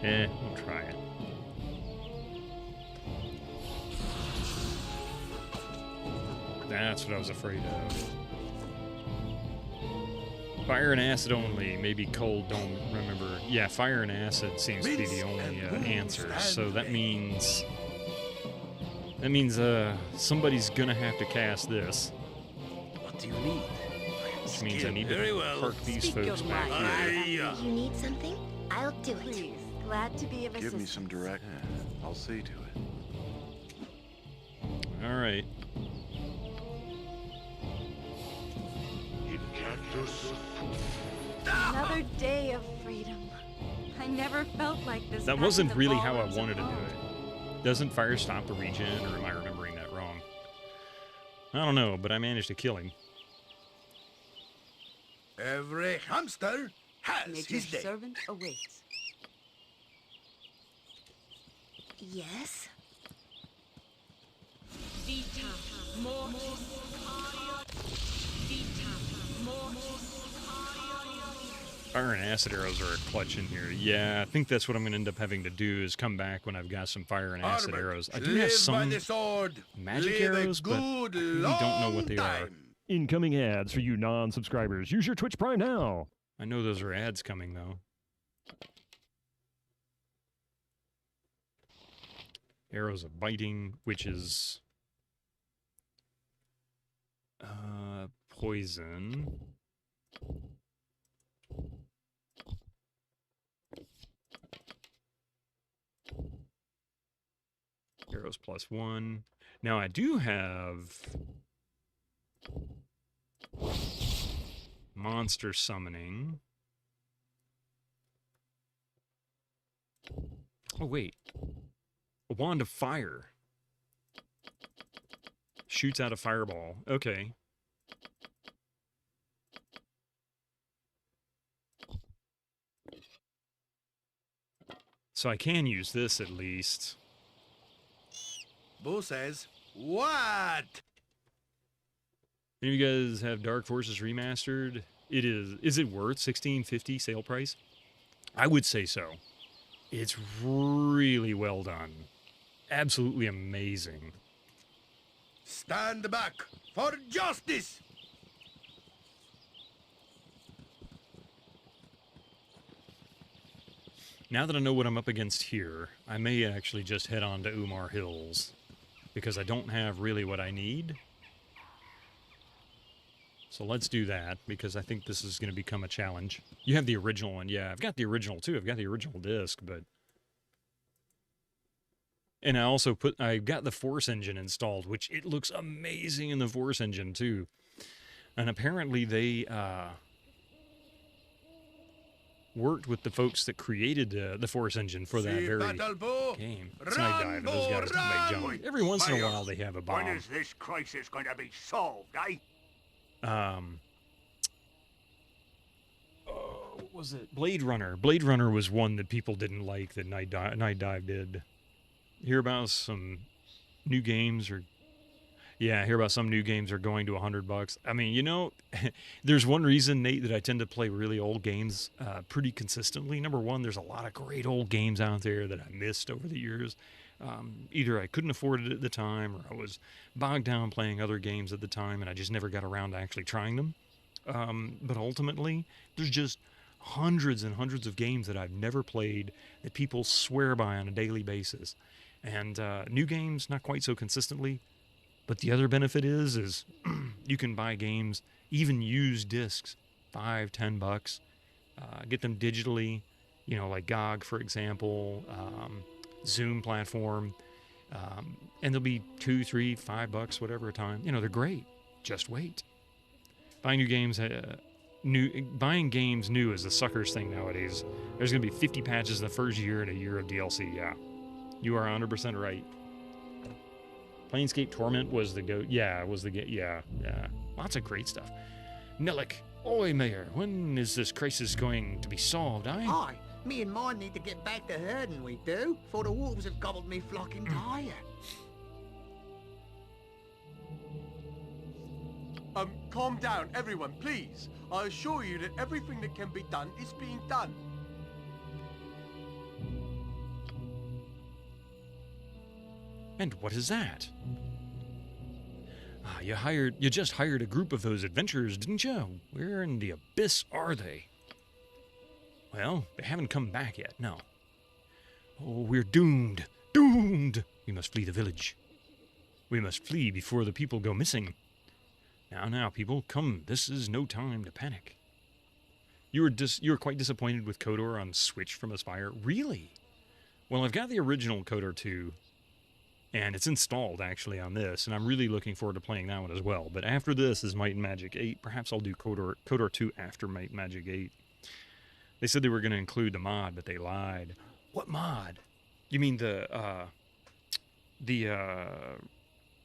We'll try it. That's what I was afraid of. Fire and acid only, maybe cold, don't remember. Yeah, fire and acid seems to be the only answer. So that means somebody's gonna have to cast this. What do you need? Which means I need Very to well. park these folks back here. You need something? I'll do it. Please, glad to be of Give assistance. me some direct. I'll see to it. All right. Another day of freedom. I never felt like this. That back wasn't in the really how I ballrooms of wanted to do Bhaal. it. Doesn't fire stop the regen, or am I remembering that wrong? I don't know, but I managed to kill him. Every hamster has Nature's his day. servant awaits. Yes? Fire and acid arrows are a clutch in here. Yeah, I think that's what I'm going to end up having to do is come back when I've got some fire and acid arrows. I do have some magic arrows, but I really don't know what they are. Incoming ads for you non-subscribers. Use your Twitch Prime now. I know those are ads coming, though. Arrows of biting, which is... poison. Arrows +1. Now I do have monster summoning. Oh wait. A wand of fire. Shoots out a fireball. Okay. So I can use this at least. Boo says, what? Any of you guys have Dark Forces Remastered? It is it worth $16.50 sale price? I would say so. It's really well done. Absolutely amazing. Stand back for justice! Now that I know what I'm up against here, I may actually just head on to Umar Hills, because I don't have really what I need. So let's do that, because I think this is going to become a challenge. You have the original one. Yeah, I've got the original too. I've got the original disc, but... And I also I've got the Force engine installed, which it looks amazing in the Force engine too. And apparently they worked with the folks that created the Force engine for that very game. It's Night Dive, and those guys don't make junk. Every once in a while they have a bomb. When is this crisis going to be solved, eh? What was it? Blade Runner. Blade Runner was one that people didn't like that Night Dive did. Hear about some new games or... Yeah, I hear about some new games are going to $100. I mean, you know, there's one reason, Nate, that I tend to play really old games pretty consistently. Number one, there's a lot of great old games out there that I missed over the years. Either I couldn't afford it at the time, or I was bogged down playing other games at the time, and I just never got around to actually trying them. But ultimately, there's just hundreds and hundreds of games that I've never played that people swear by on a daily basis. And new games, not quite so consistently. But the other benefit is you can buy games, even used discs, $5, $10. Get them digitally, you know, like GOG, for example, Zoom platform. And they'll be $2, $3, $5, whatever a time. You know, they're great. Just wait. Buying new games, buying games new is the sucker's thing nowadays. There's going to be 50 patches in the first year and a year of DLC. Yeah, you are 100% right. Planescape Torment was the go. Yeah, was the yeah. Lots of great stuff. Nellick, oi, Mayor. When is this crisis going to be solved? Aye, me and mine need to get back to herding. We do, for the wolves have gobbled me flock entire. Calm down, everyone, please. I assure you that everything that can be done is being done. And what is that? Ah, you just hired a group of those adventurers, didn't you? Where in the abyss are they? Well, they haven't come back yet, no. Oh, we're doomed. Doomed! We must flee the village. We must flee before the people go missing. Now, people, come. This is no time to panic. You were quite disappointed with KOTOR on Switch from Aspire? Really? Well, I've got the original KOTOR 2. And it's installed, actually, on this, and I'm really looking forward to playing that one as well. But after this is Might and Magic 8. Perhaps I'll do KOTOR 2 after Might and Magic 8. They said they were going to include the mod, but they lied. What mod? You mean the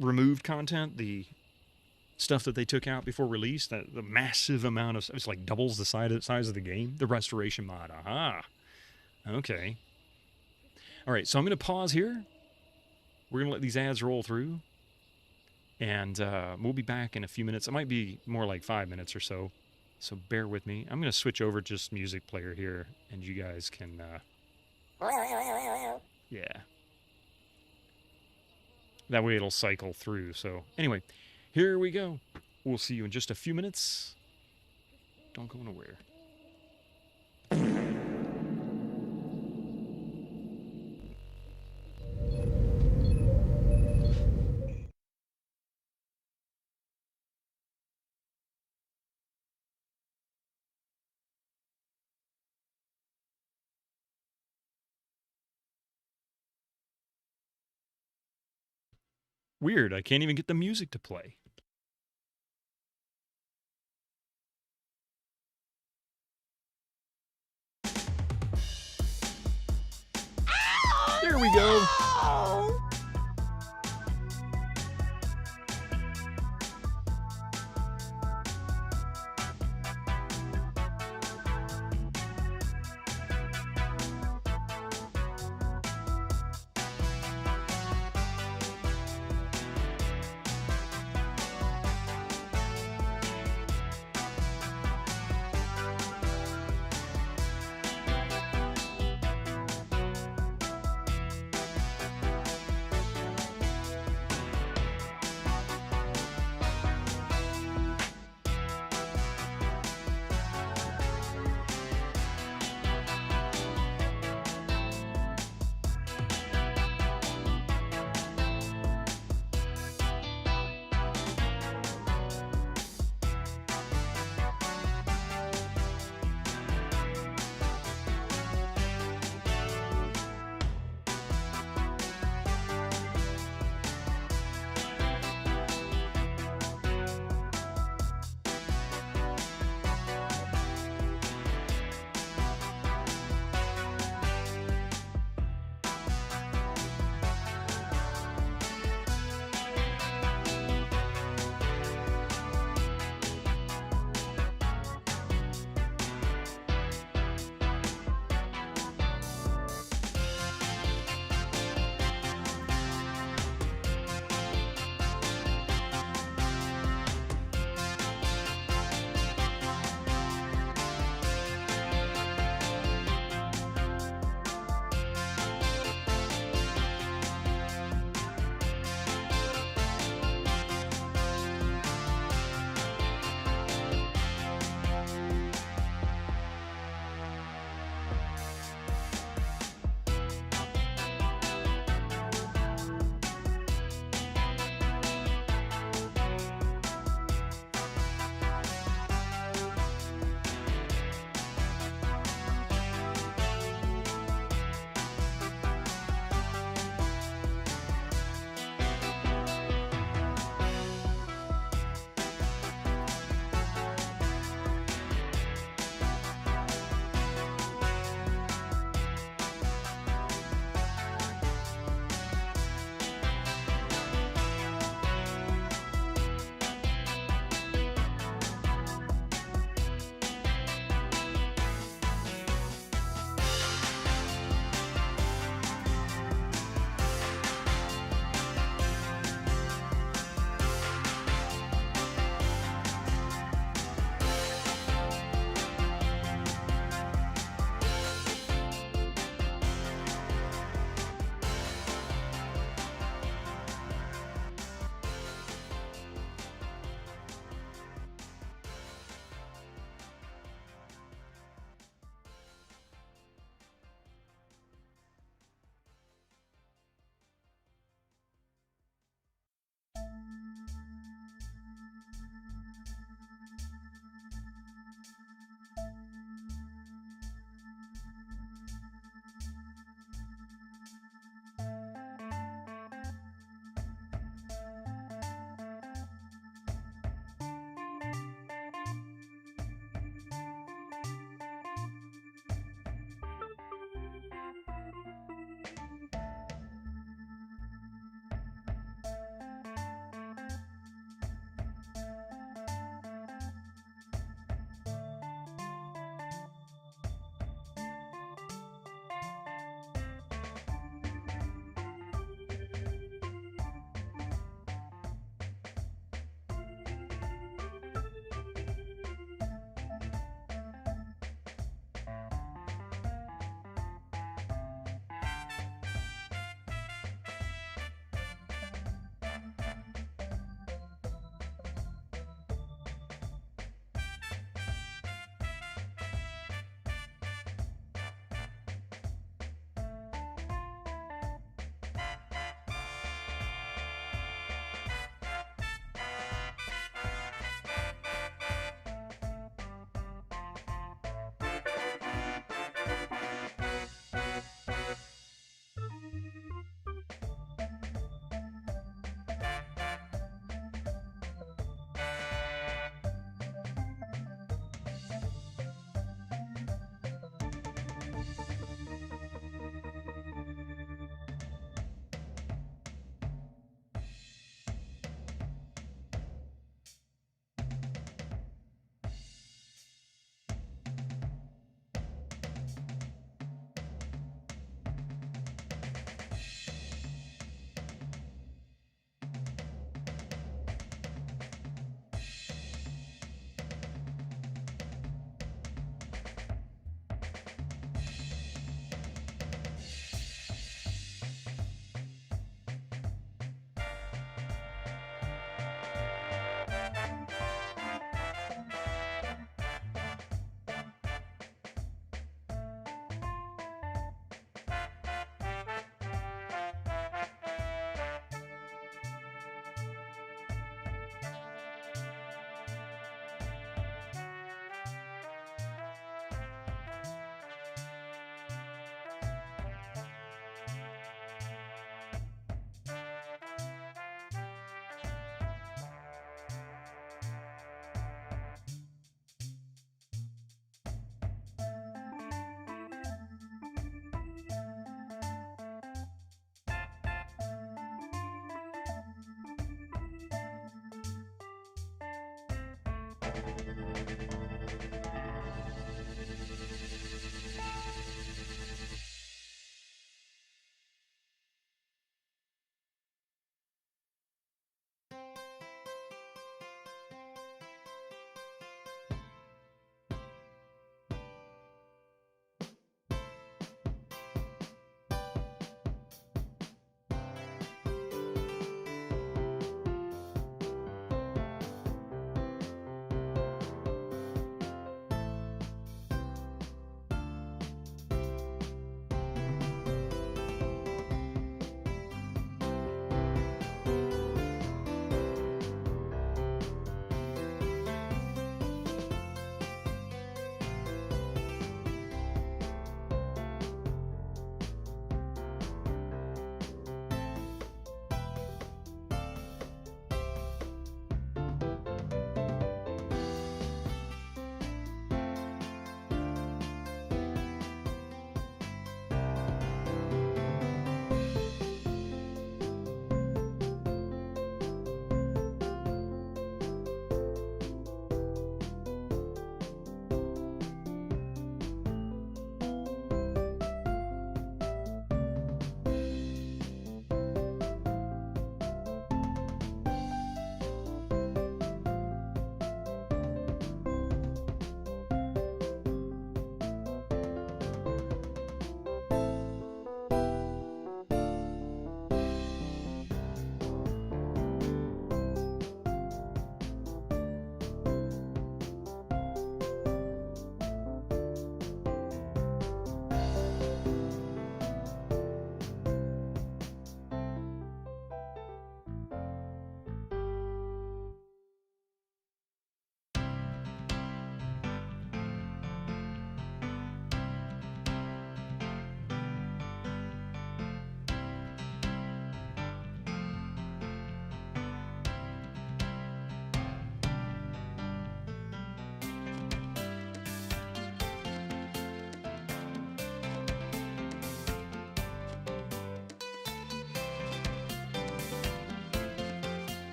removed content? The stuff that they took out before release? The massive amount of... It's like doubles the size of the game? The restoration mod. Aha. Okay. All right, so I'm going to pause here. We're going to let these ads roll through, and we'll be back in a few minutes. It might be more like 5 minutes or so. So bear with me. I'm going to switch over just music player here, and you guys can, yeah. That way it'll cycle through. So anyway, here we go. We'll see you in just a few minutes. Don't go nowhere. Weird, I can't even get the music to play. There we go.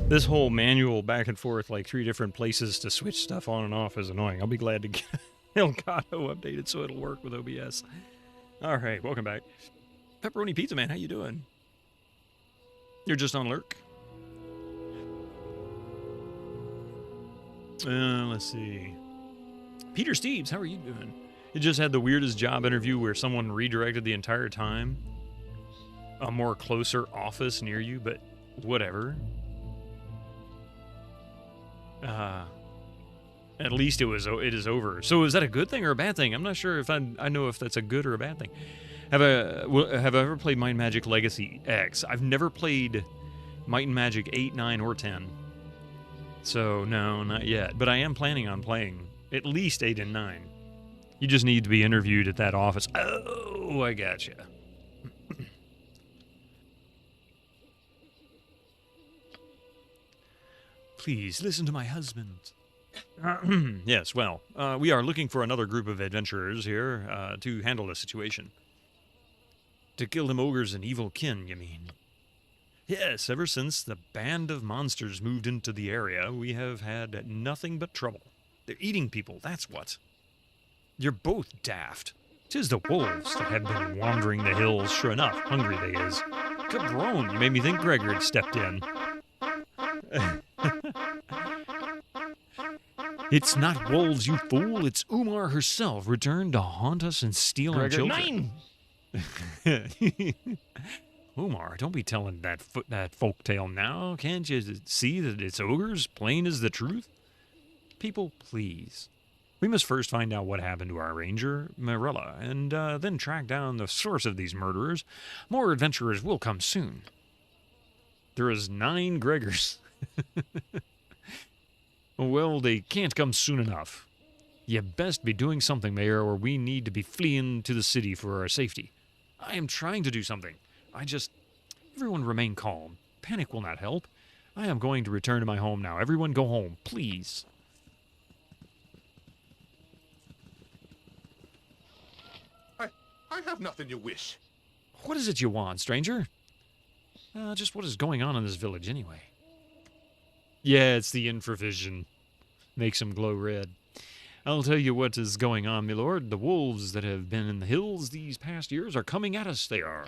This whole manual back and forth, like 3 different places to switch stuff on and off is annoying. I'll be glad to get Elgato updated so it'll work with OBS. Alright, welcome back. Pepperoni Pizza Man, how you doing? You're just on lurk? Let's see. Peter Steves, how are you doing? You just had the weirdest job interview where someone redirected the entire time. A more closer office near you, but whatever. At least it is over. So is that a good thing or a bad thing? I'm not sure if I know if that's a good or a bad thing. Have I ever played Might and Magic Legacy X? I've never played Might and Magic 8, 9, or 10. So no, not yet. But I am planning on playing at least 8 and 9. You just need to be interviewed at that office. Oh, I gotcha. Please listen to my husband. Yes, well, we are looking for another group of adventurers here to handle the situation. To kill them ogres and evil kin, you mean? Yes, ever since the band of monsters moved into the area, we have had nothing but trouble. They're eating people, that's what. You're both daft. 'Tis the wolves that have been wandering the hills. Sure enough, hungry they is. Cabron, you made me think Gregor had stepped in. It's not wolves, you fool. It's Umar herself, returned to haunt us and steal our children. 9! Umar, don't be telling that folk tale now. Can't you see that it's ogres, plain as the truth? People, please. We must first find out what happened to our ranger, Marilla, and then track down the source of these murderers. More adventurers will come soon. There is 9 Gregors. Well, they can't come soon enough. You best be doing something, Mayor, or we need to be fleeing to the city for our safety. I am trying to do something. Everyone remain calm. Panic will not help. I am going to return to my home now. Everyone go home, please. I have nothing you wish. What is it you want, stranger? Just what is going on in this village, anyway? Yeah, it's the infravision. Makes him glow red. I'll tell you what is going on, my lord. The wolves that have been in the hills these past years are coming at us, they are.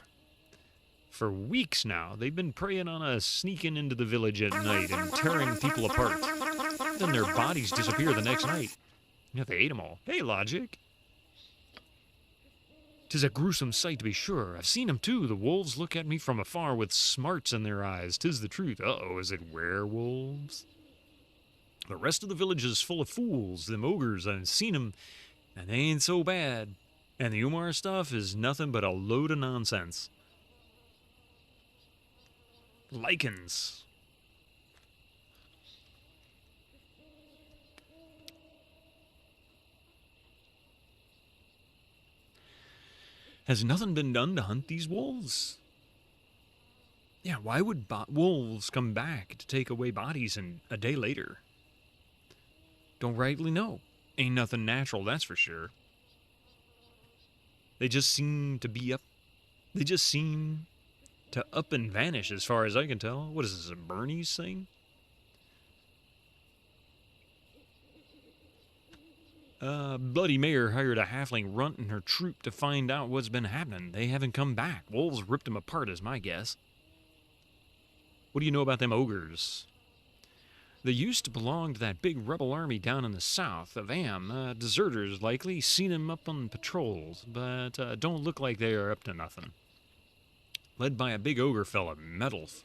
For weeks now, they've been preying on us, sneaking into the village at night and tearing people apart. Then their bodies disappear the next night. Yeah, they ate them all. Hey, logic. 'Tis a gruesome sight, to be sure. I've seen them, too. The wolves look at me from afar with smarts in their eyes. 'Tis the truth. Uh-oh, is it werewolves? The rest of the village is full of fools, them ogres. I've seen them, and they ain't so bad. And the Umar stuff is nothing but a load of nonsense. Lichens. Has nothing been done to hunt these wolves? Yeah, why would wolves come back to take away bodies a day later? Don't rightly know. Ain't nothing natural, that's for sure. They just seem to be up. They just seem to up and vanish as far as I can tell. What is this, a Bernie's thing? Bloody Mayor hired a halfling runt and her troop to find out what's been happening. They haven't come back. Wolves ripped them apart, is my guess. What do you know about them ogres? They used to belong to that big rebel army down in the south of Am. Deserters, likely. Seen them up on patrols, but don't look like they are up to nothing. Led by a big ogre fella, Metalf.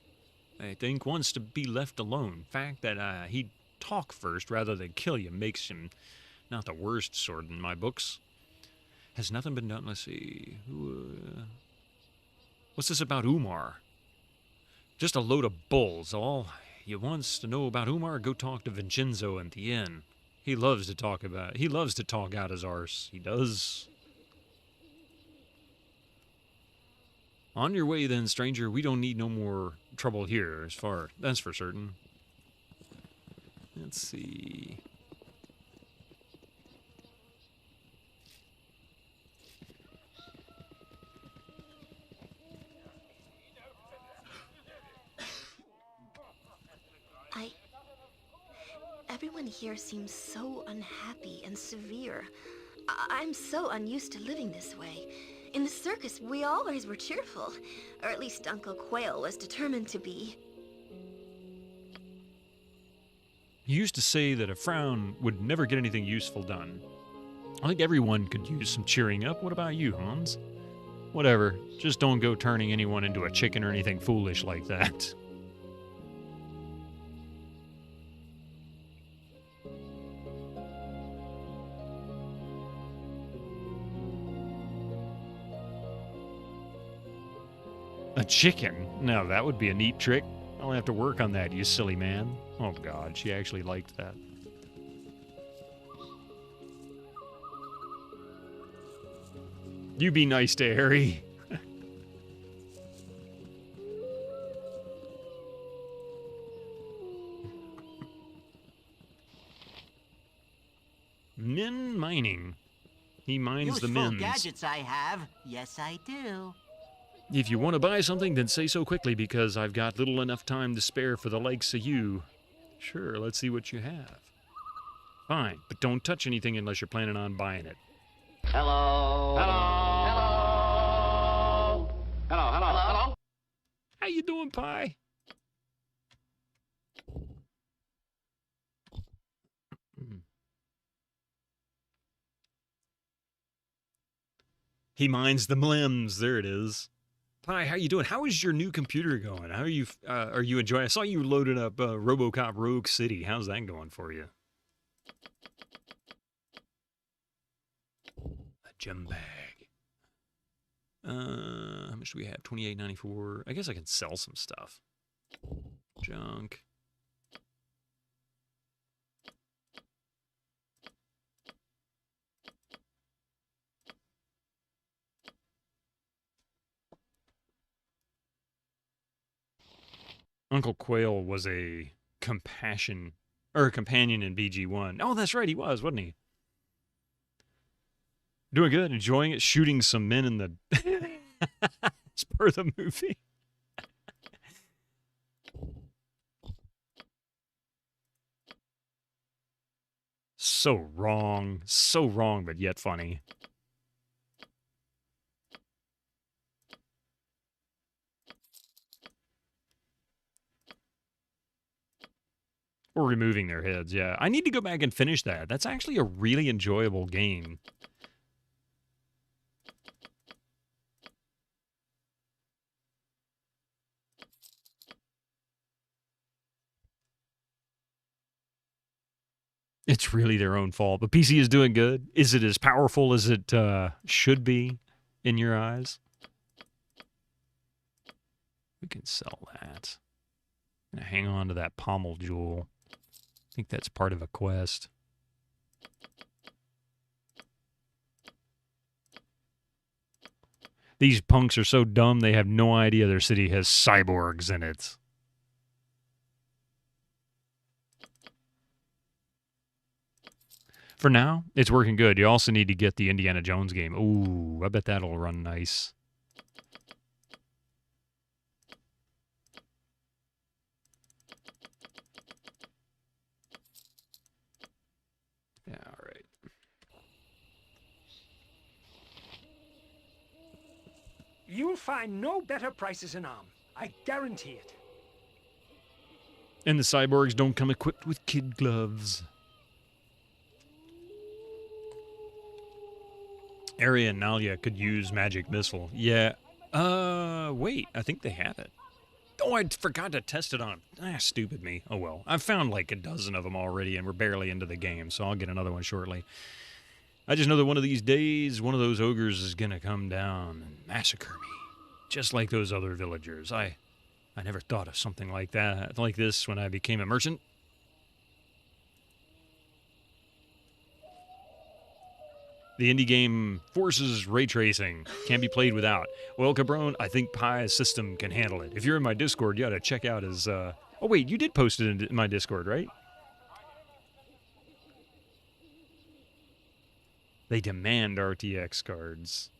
I think wants to be left alone. Fact that he'd talk first rather than kill you makes him not the worst sort in my books. Has nothing been done? Let's see. What's this about Umar? Just a load of bulls. All you wants to know about Umar, go talk to Vincenzo at the inn. He loves to talk out his arse. He does. On your way then, stranger. We don't need no more trouble here, that's for certain. Let's see. Everyone here seems so unhappy and severe. I'm so unused to living this way. In the circus, we always were cheerful. Or at least Uncle Quail was determined to be. He used to say that a frown would never get anything useful done. I think everyone could use some cheering up. What about you, Hans? Whatever. Just don't go turning anyone into a chicken or anything foolish like that. A chicken? Now that would be a neat trick. I'll have to work on that, you silly man. Oh god, she actually liked that. You be nice to Harry. Min mining. He mines the mins. Useful gadgets I have. Yes, I do. If you want to buy something, then say so quickly, because I've got little enough time to spare for the likes of you. Sure, let's see what you have. Fine, but don't touch anything unless you're planning on buying it. Hello. Hello. Hello. Hello. Hello. Hello. How you doing, Pie? He mines the mlims. There it is. Hi, how you doing? How is your new computer going? How are you enjoying? I saw you loaded up RoboCop Rogue City. How's that going for you? A gem bag. How much do we have? $28.94. I guess I can sell some stuff. Junk. Uncle Quail was a companion in BG1. Oh, that's right, he was, wasn't he? Doing good, enjoying it, shooting some men in the... It's part of the movie. So wrong, but yet funny. Or removing their heads, yeah. I need to go back and finish that. That's actually a really enjoyable game. It's really their own fault. But PC is doing good. Is it as powerful as it should be in your eyes? We can sell that. I'm gonna hang on to that pommel jewel. I think that's part of a quest. These punks are so dumb they have no idea their city has cyborgs in it. For now, it's working good. You also need to get the Indiana Jones game. Ooh, I bet that'll run nice. Yeah, all right. You'll find no better prices in Arm. I guarantee it. And the cyborgs don't come equipped with kid gloves. Arya and Nalia could use magic missile. Yeah. Wait. I think they have it. Oh, I forgot to test it on. Stupid me. Oh, well. I've found like a dozen of them already, and we're barely into the game, so I'll get another one shortly. I just know that one of these days, one of those ogres is going to come down and massacre me. Just like those other villagers. I never thought of something like that, like this, when I became a merchant. The indie game forces ray tracing. Can't be played without. Well, Cabron, I think Pi's system can handle it. If you're in my Discord, you ought to check out his... Oh, wait, you did post it in my Discord, right? They demand RTX cards.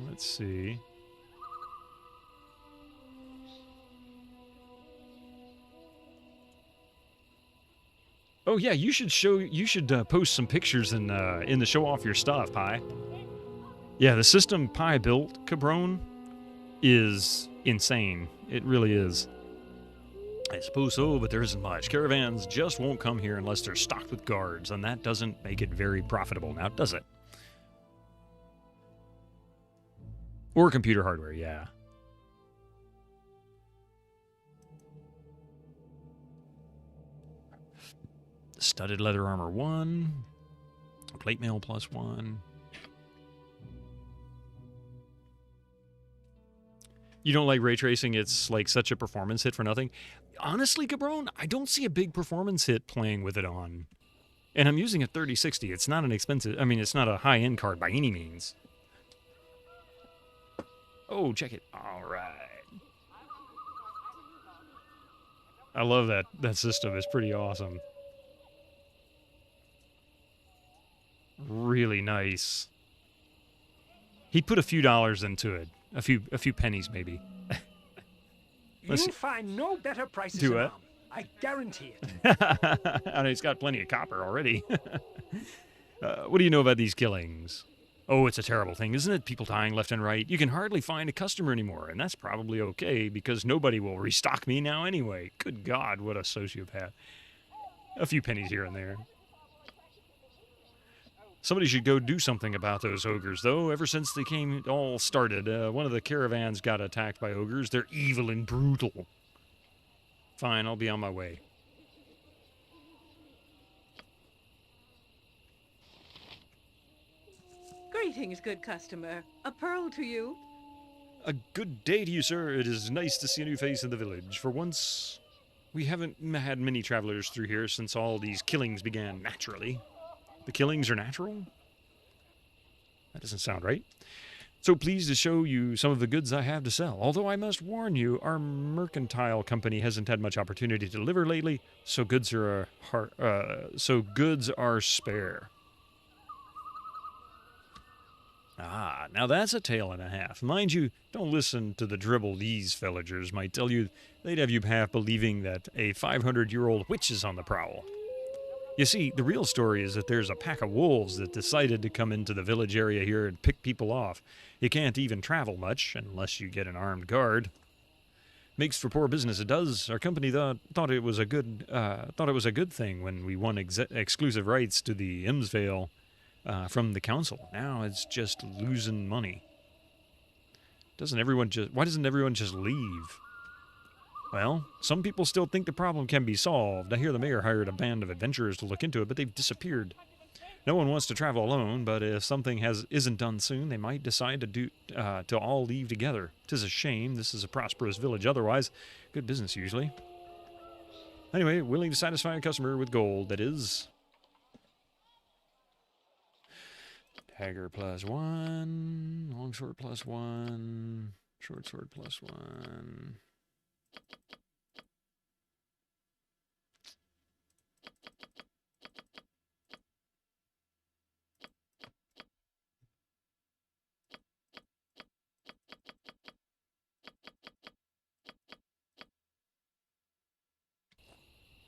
Let's see. Oh yeah, you should post some pictures in the show off your stuff, Pi. Yeah, the system Pi built, Cabron, is insane. It really is. I suppose so, but there isn't much. Caravans just won't come here unless they're stocked with guards, and that doesn't make it very profitable now, does it? Or computer hardware, yeah. Studded leather armor 1. Plate mail +1. You don't like ray tracing? It's like such a performance hit for nothing. Honestly, Cabron, I don't see a big performance hit playing with it on. And I'm using a 3060. It's not an expensive... I mean, it's not a high-end card by any means. Oh, check it. All right. I love that. That system is pretty awesome. Really nice. He put a few dollars into it. A few pennies, maybe. You'll find no better prices in Arm. I guarantee it. I know he's got plenty of copper already. What do you know about these killings? Oh, it's a terrible thing, isn't it? People dying left and right. You can hardly find a customer anymore, and that's probably okay, because nobody will restock me now anyway. Good God, what a sociopath. A few pennies here and there. Somebody should go do something about those ogres, though. Ever since they all started, one of the caravans got attacked by ogres. They're evil and brutal. Fine, I'll be on my way. Greetings, good customer. A pearl to you. A good day to you, sir. It is nice to see a new face in the village. For once, we haven't had many travelers through here since all these killings began naturally. The killings are natural? That doesn't sound right. So pleased to show you some of the goods I have to sell. Although I must warn you, our mercantile company hasn't had much opportunity to deliver lately, so goods are spare. Ah, now that's a tale and a half. Mind you, don't listen to the dribble these villagers might tell you. They'd have you half believing that a 500-year-old witch is on the prowl. You see, the real story is that there's a pack of wolves that decided to come into the village area here and pick people off. You can't even travel much unless you get an armed guard. Makes for poor business, it does. Our company thought it was a good thing when we won exclusive rights to the Imsvale from the council. Now it's just losing money. Why doesn't everyone just leave? Well, some people still think the problem can be solved. I hear the mayor hired a band of adventurers to look into it, but they've disappeared. No one wants to travel alone, but if something isn't done soon, they might decide to all leave together. 'Tis a shame. This is a prosperous village otherwise. Good business, usually. Anyway, willing to satisfy a customer with gold, that is. Dagger +1, longsword +1, short sword +1.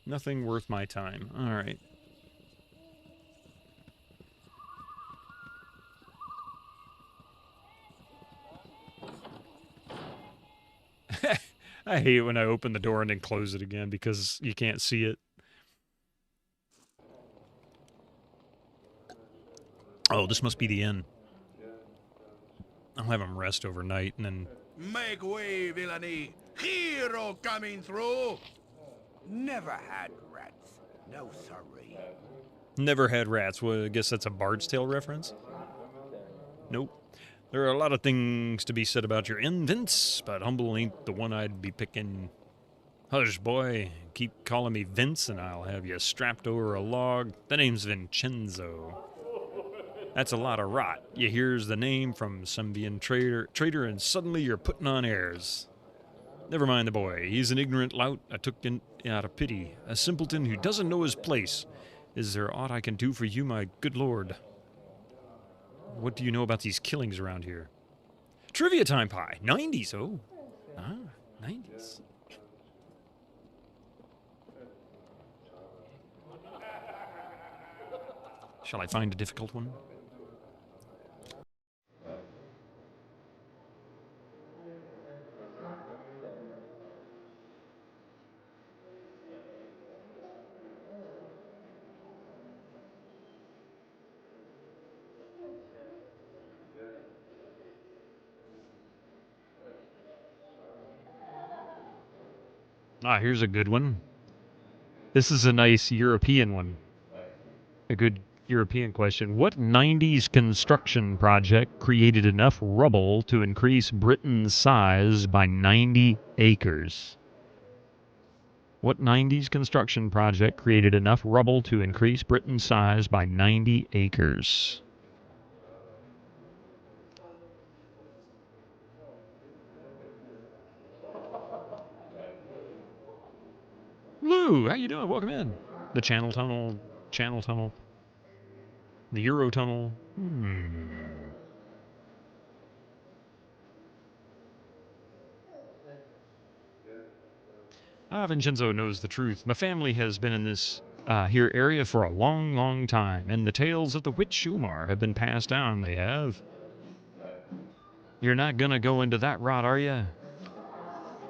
Nothing worth my time. All right. I hate when I open the door and then close it again because you can't see it. Oh, this must be the inn. I'll have him rest overnight and then... Make way, villainy! Hero coming through! Never had rats. No, sorry. Never had rats. Well, I guess that's a Bard's Tale reference? Nope. There are a lot of things to be said about your inn, Vince, but humble ain't the one I'd be picking. Hush, boy. Keep calling me Vince, and I'll have you strapped over a log. The name's Vincenzo. That's a lot of rot. You hears the name from some trader, and suddenly you're putting on airs. Never mind the boy. He's an ignorant lout I took in out of pity. A simpleton who doesn't know his place. Is there aught I can do for you, my good lord? What do you know about these killings around here? Trivia time, Pie. 90s, oh. Ah, 90s. Shall I find a difficult one? Ah, here's a good one. This is a nice European one. A good European question. What 90s construction project created enough rubble to increase Britain's size by 90 acres? What 90s construction project created enough rubble to increase Britain's size by 90 acres? Lou, how you doing? Welcome in. The channel tunnel, the Euro tunnel. Ah, Vincenzo knows the truth. My family has been in this here area for a long, long time, and the tales of the witch Umar have been passed down, they have. You're not gonna go into that rot, are you?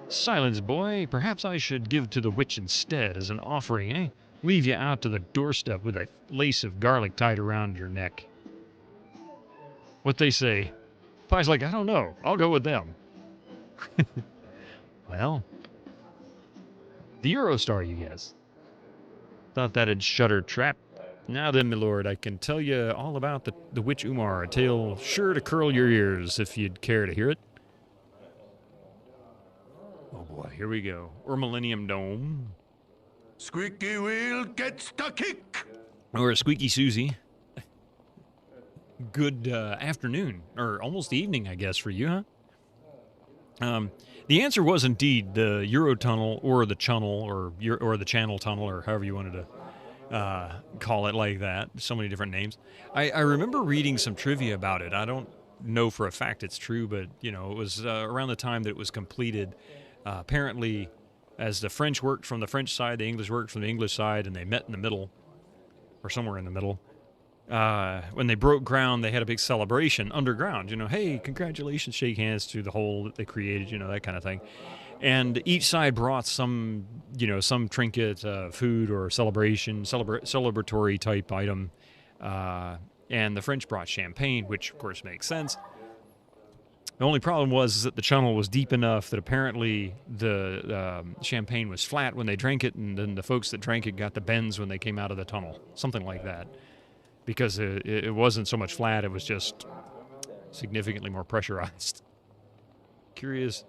Silence, boy. Perhaps I should give to the witch instead as an offering, eh? Leave you out to the doorstep with a lace of garlic tied around your neck. What they say? Pie's like, I don't know. I'll go with them. Well, the Eurostar, you guess. Thought that'd shut her trap. Now then, my lord, I can tell you all about the Witch Umar, a tale sure to curl your ears if you'd care to hear it. Oh boy, here we go. Or Millennium Dome. Squeaky wheel gets the kick. Or Squeaky Susie. Good afternoon, or almost evening, I guess, for you, huh? The answer was indeed the Eurotunnel, or the Chunnel, or the Channel Tunnel, or however you wanted to call it like that. So many different names. I remember reading some trivia about it. I don't know for a fact it's true, but, you know, it was around the time that it was completed. Apparently, as the French worked from the French side, the English worked from the English side, and they met in the middle, or somewhere in the middle. When they broke ground, they had a big celebration underground. You know, hey, congratulations, shake hands to the hole that they created, you know, that kind of thing. And each side brought some, you know, some trinket, food or celebration, celebratory type item. And the French brought champagne, which of course makes sense. The only problem was that the channel was deep enough that apparently the champagne was flat when they drank it, and then the folks that drank it got the bends when they came out of the tunnel. Something like that. Because it wasn't so much flat, it was just significantly more pressurized. Curious?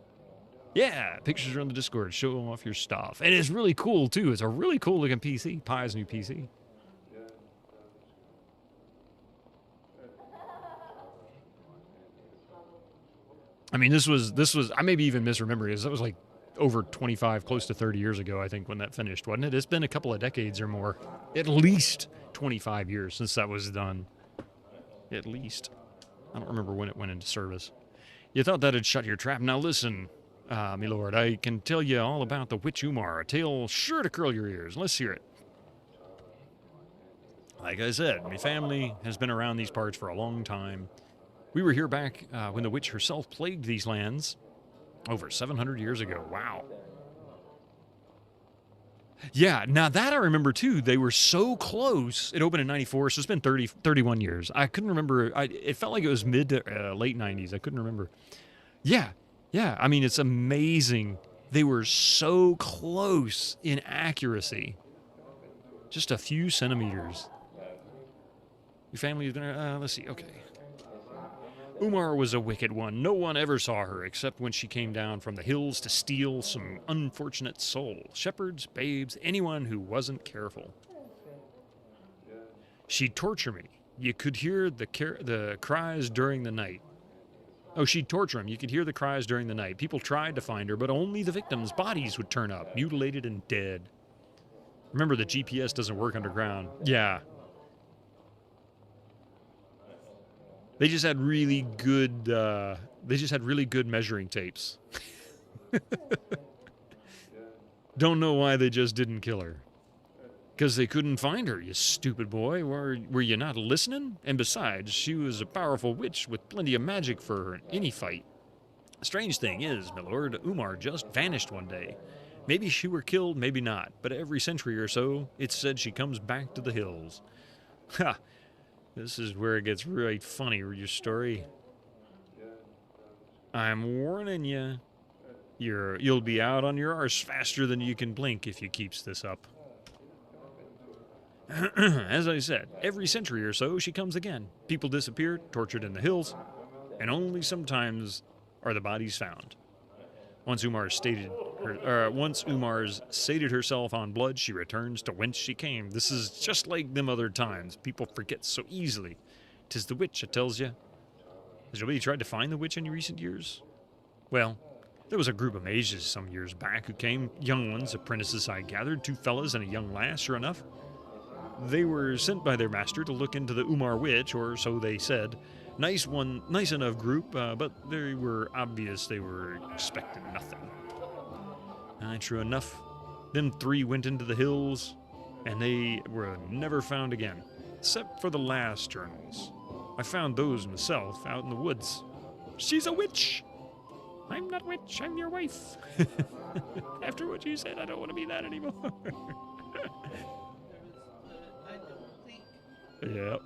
Yeah, pictures are on the Discord. Show off your stuff. And it's really cool, too. It's a really cool looking PC. Pi's new PC. I mean, this was, I maybe even misremembering this. That was like over 25, close to 30 years ago, I think, when that finished, wasn't it? It's been a couple of decades or more. At least 25 years since that was done. At least. I don't remember when it went into service. You thought that'd shut your trap. Now listen, my lord, I can tell you all about the Witch Umar, a tale sure to curl your ears. Let's hear it. Like I said, my family has been around these parts for a long time. We were here back when the witch herself plagued these lands over 700 years ago. Wow. Yeah, now that I remember too. They were so close. It opened in 94, so it's been 31 years. I couldn't remember. It felt like it was mid to late 90s. I couldn't remember. Yeah. I mean, it's amazing. They were so close in accuracy. Just a few centimeters. Your family is gonna, let's see, okay. Umar was a wicked one. No one ever saw her except when she came down from the hills to steal some unfortunate soul. Shepherds, babes, anyone who wasn't careful. She'd torture me. You could hear the cries during the night. Oh, she'd torture him. You could hear the cries during the night. People tried to find her, but only the victims' bodies would turn up, mutilated and dead. Remember, the GPS doesn't work underground. Yeah. They just had really good, measuring tapes. Don't know why they just didn't kill her. Because they couldn't find her, you stupid boy. Were you not listening? And besides, she was a powerful witch with plenty of magic for any fight. Strange thing is, my lord, Umar just vanished one day. Maybe she were killed, maybe not. But every century or so, it's said she comes back to the hills. Ha! This is where it gets right funny, your story. I'm warning you. You'll be out on your arse faster than you can blink if you keeps this up. As I said, every century or so she comes again. People disappear, tortured in the hills, and only sometimes are the bodies found. Once Umar's sated herself on blood, she returns to whence she came. This is just like them other times. People forget so easily. 'Tis the witch, I tells you. Has nobody tried to find the witch in recent years? Well, there was a group of mages some years back who came. Young ones, apprentices I gathered, 2 fellas and a young lass, sure enough. They were sent by their master to look into the Umar witch, or so they said. Nice enough group, but they were obvious they were expecting nothing. True enough, them 3 went into the hills, and they were never found again, except for the last journals. I found those myself out in the woods. She's a witch! I'm not a witch, I'm your wife. After what you said, I don't want to be that anymore. Yeah.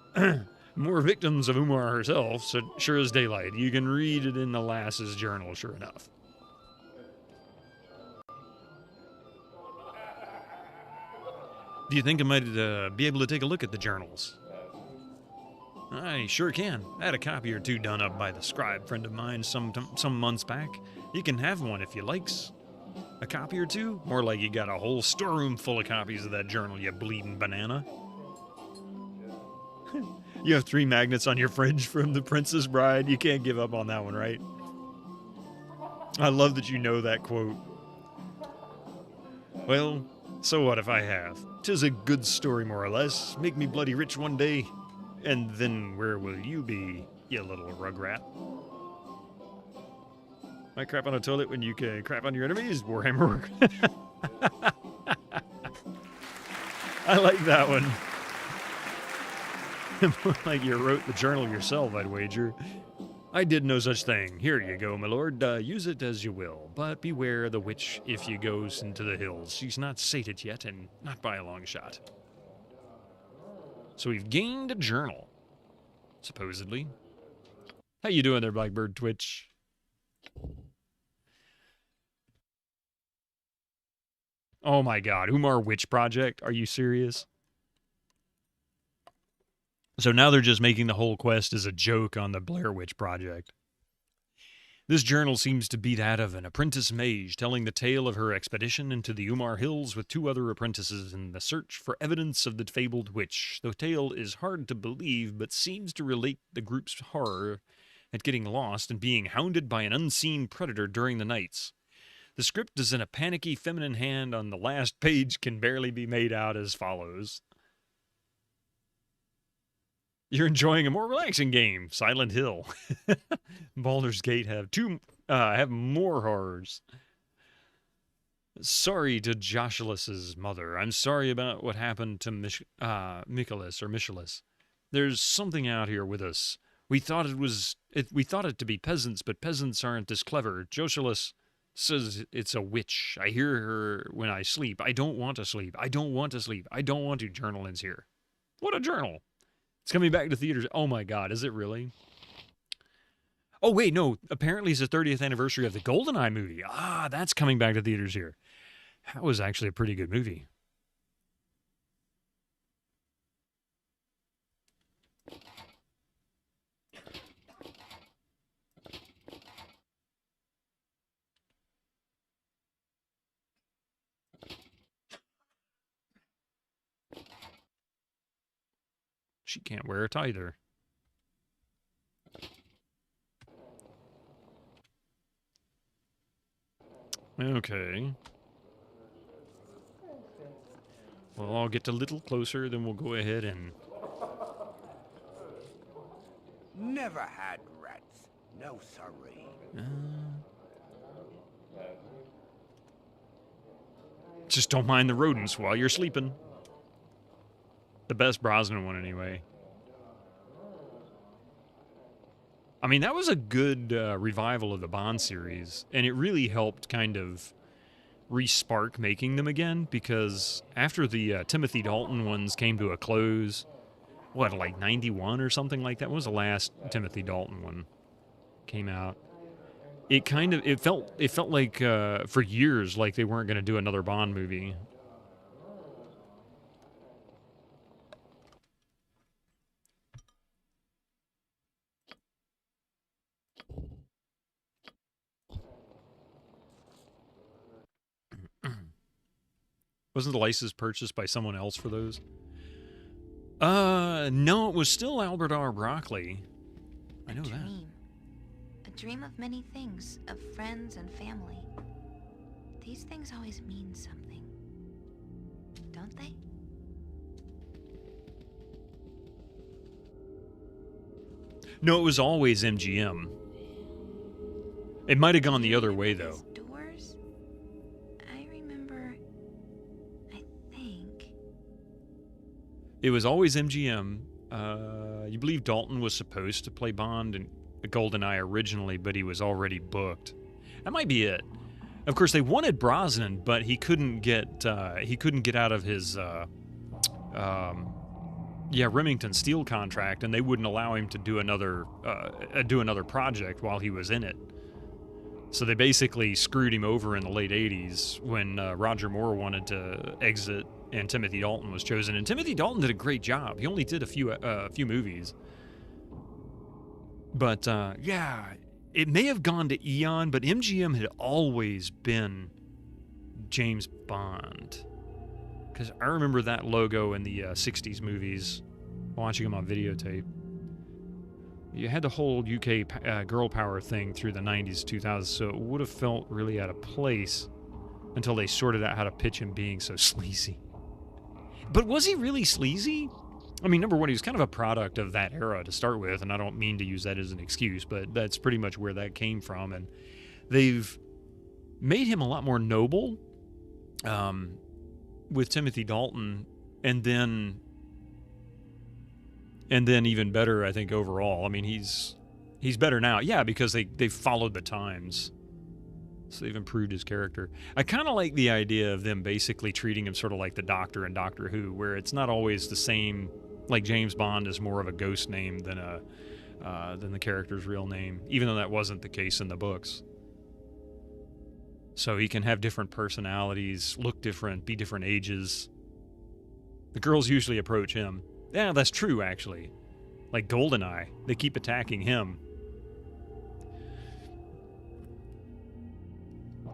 More victims of Umar herself, so sure as daylight. You can read it in the lass's journal, sure enough. Do you think I might be able to take a look at the journals? I sure can. I had a copy or two done up by the scribe friend of mine some months back. You can have one if you likes. A copy or two? More like you got a whole storeroom full of copies of that journal, you bleeding banana. You have 3 magnets on your fridge from The Princess Bride. You can't give up on that one, right? I love that you know that quote. Well, so what if I have? 'Tis a good story, more or less. Make me bloody rich one day. And then where will you be, you little rugrat? I crap on a toilet when you can crap on your enemies, Warhammer. I like that one. More like you wrote the journal yourself, I'd wager. I did no such thing. Here you go, my lord. Use it as you will. But beware the witch if you goes into the hills. She's not sated yet, and not by a long shot. So we've gained a journal, supposedly. How you doing there, Blackbird Twitch? Oh my god, Umar Witch Project? Are you serious? So now they're just making the whole quest as a joke on the Blair Witch Project. This journal seems to be that of an apprentice mage telling the tale of her expedition into the Umar Hills with 2 other apprentices in the search for evidence of the fabled witch. The tale is hard to believe, but seems to relate the group's horror at getting lost and being hounded by an unseen predator during the nights. The script is in a panicky feminine hand on the last page can barely be made out as follows. You're enjoying a more relaxing game, Silent Hill. Baldur's Gate have more horrors. Sorry to Joshulus's mother. I'm sorry about what happened to Michaelis. There's something out here with us. We thought it to be peasants, but peasants aren't this clever. Joshulus says it's a witch. I hear her when I sleep. I don't want to sleep. I don't want to sleep. I don't want to. Journal ends here. What a journal. It's coming back to theaters. Oh my god, is it really? Oh wait, no. Apparently it's the 30th anniversary of the GoldenEye movie. Ah, that's coming back to theaters here. That was actually a pretty good movie. She can't wear it either. Okay. Well, I'll get a little closer, then we'll go ahead and... Never had rats. No sorry. Just don't mind the rodents while you're sleeping. The best Brosnan one, anyway. I mean, that was a good revival of the Bond series, and it really helped kind of re-spark making them again, because after the Timothy Dalton ones came to a close, what, like 91 or something like that? When was the last Timothy Dalton one came out? It felt like for years like they weren't going to do another Bond movie. Wasn't the license purchased by someone else for those? No, it was still Albert R. Broccoli. I know that. A dream of many things, of friends and family. These things always mean something, don't they? No, it was always MGM. It might have gone the other way, though. It was always MGM. You believe Dalton was supposed to play Bond in GoldenEye originally, but he was already booked. That might be it. Of course, they wanted Brosnan, but he couldn't get out of his yeah, Remington Steele contract, and they wouldn't allow him to do another project while he was in it. So they basically screwed him over in the late 80s when Roger Moore wanted to exit and Timothy Dalton was chosen. And Timothy Dalton did a great job. He only did a few movies. But, yeah, it may have gone to Eon, but MGM had always been James Bond. Because I remember that logo in the 60s movies, watching them on videotape. You had the whole UK girl power thing through the 90s, 2000s, so it would have felt really out of place until they sorted out how to pitch him being so sleazy. But was he really sleazy? I mean, number one, he was kind of a product of that era to start with, and I don't mean to use that as an excuse, but that's pretty much where that came from. And they've made him a lot more noble with Timothy Dalton, and then even better, I think, overall. I mean, he's better now. Yeah, because they've followed the times. So they've improved his character. I kind of like the idea of them basically treating him sort of like the Doctor in Doctor Who, where it's not always the same. Like James Bond is more of a ghost name than the character's real name, even though that wasn't the case in the books. So he can have different personalities, look different, be different ages. The girls usually approach him. Yeah, that's true, actually. Like GoldenEye, they keep attacking him.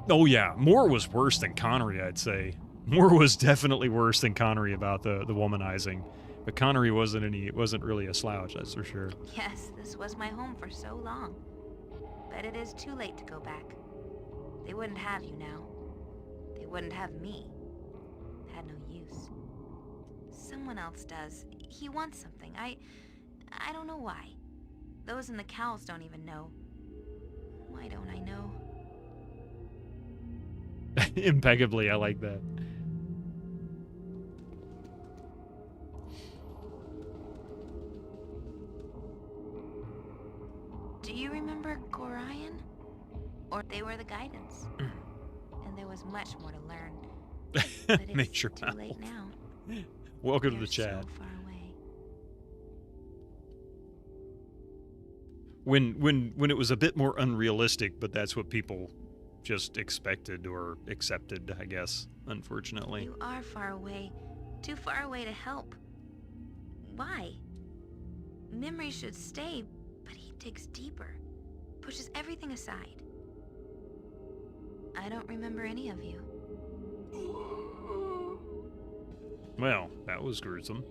Oh yeah, Moore was worse than Connery, I'd say. Moore was definitely worse than Connery about the womanizing. But Connery wasn't really a slouch, that's for sure. Yes, this was my home for so long. But it is too late to go back. They wouldn't have you now. They wouldn't have me. It had no use. Someone else does. He wants something. I don't know why. Those in the cows don't even know. Why don't I know? Impeccably, I like that. Do you remember Gorion? Or they were the guidance? And there was much more to learn. But it's Make your too mouth. late now. Welcome to They're the chat. so far away. When it was a bit more unrealistic, but that's what people just expected or accepted, I guess, unfortunately. You are far away. Too far away to help. Why? Memory should stay, but he digs deeper. Pushes everything aside. I don't remember any of you. Well, that was gruesome.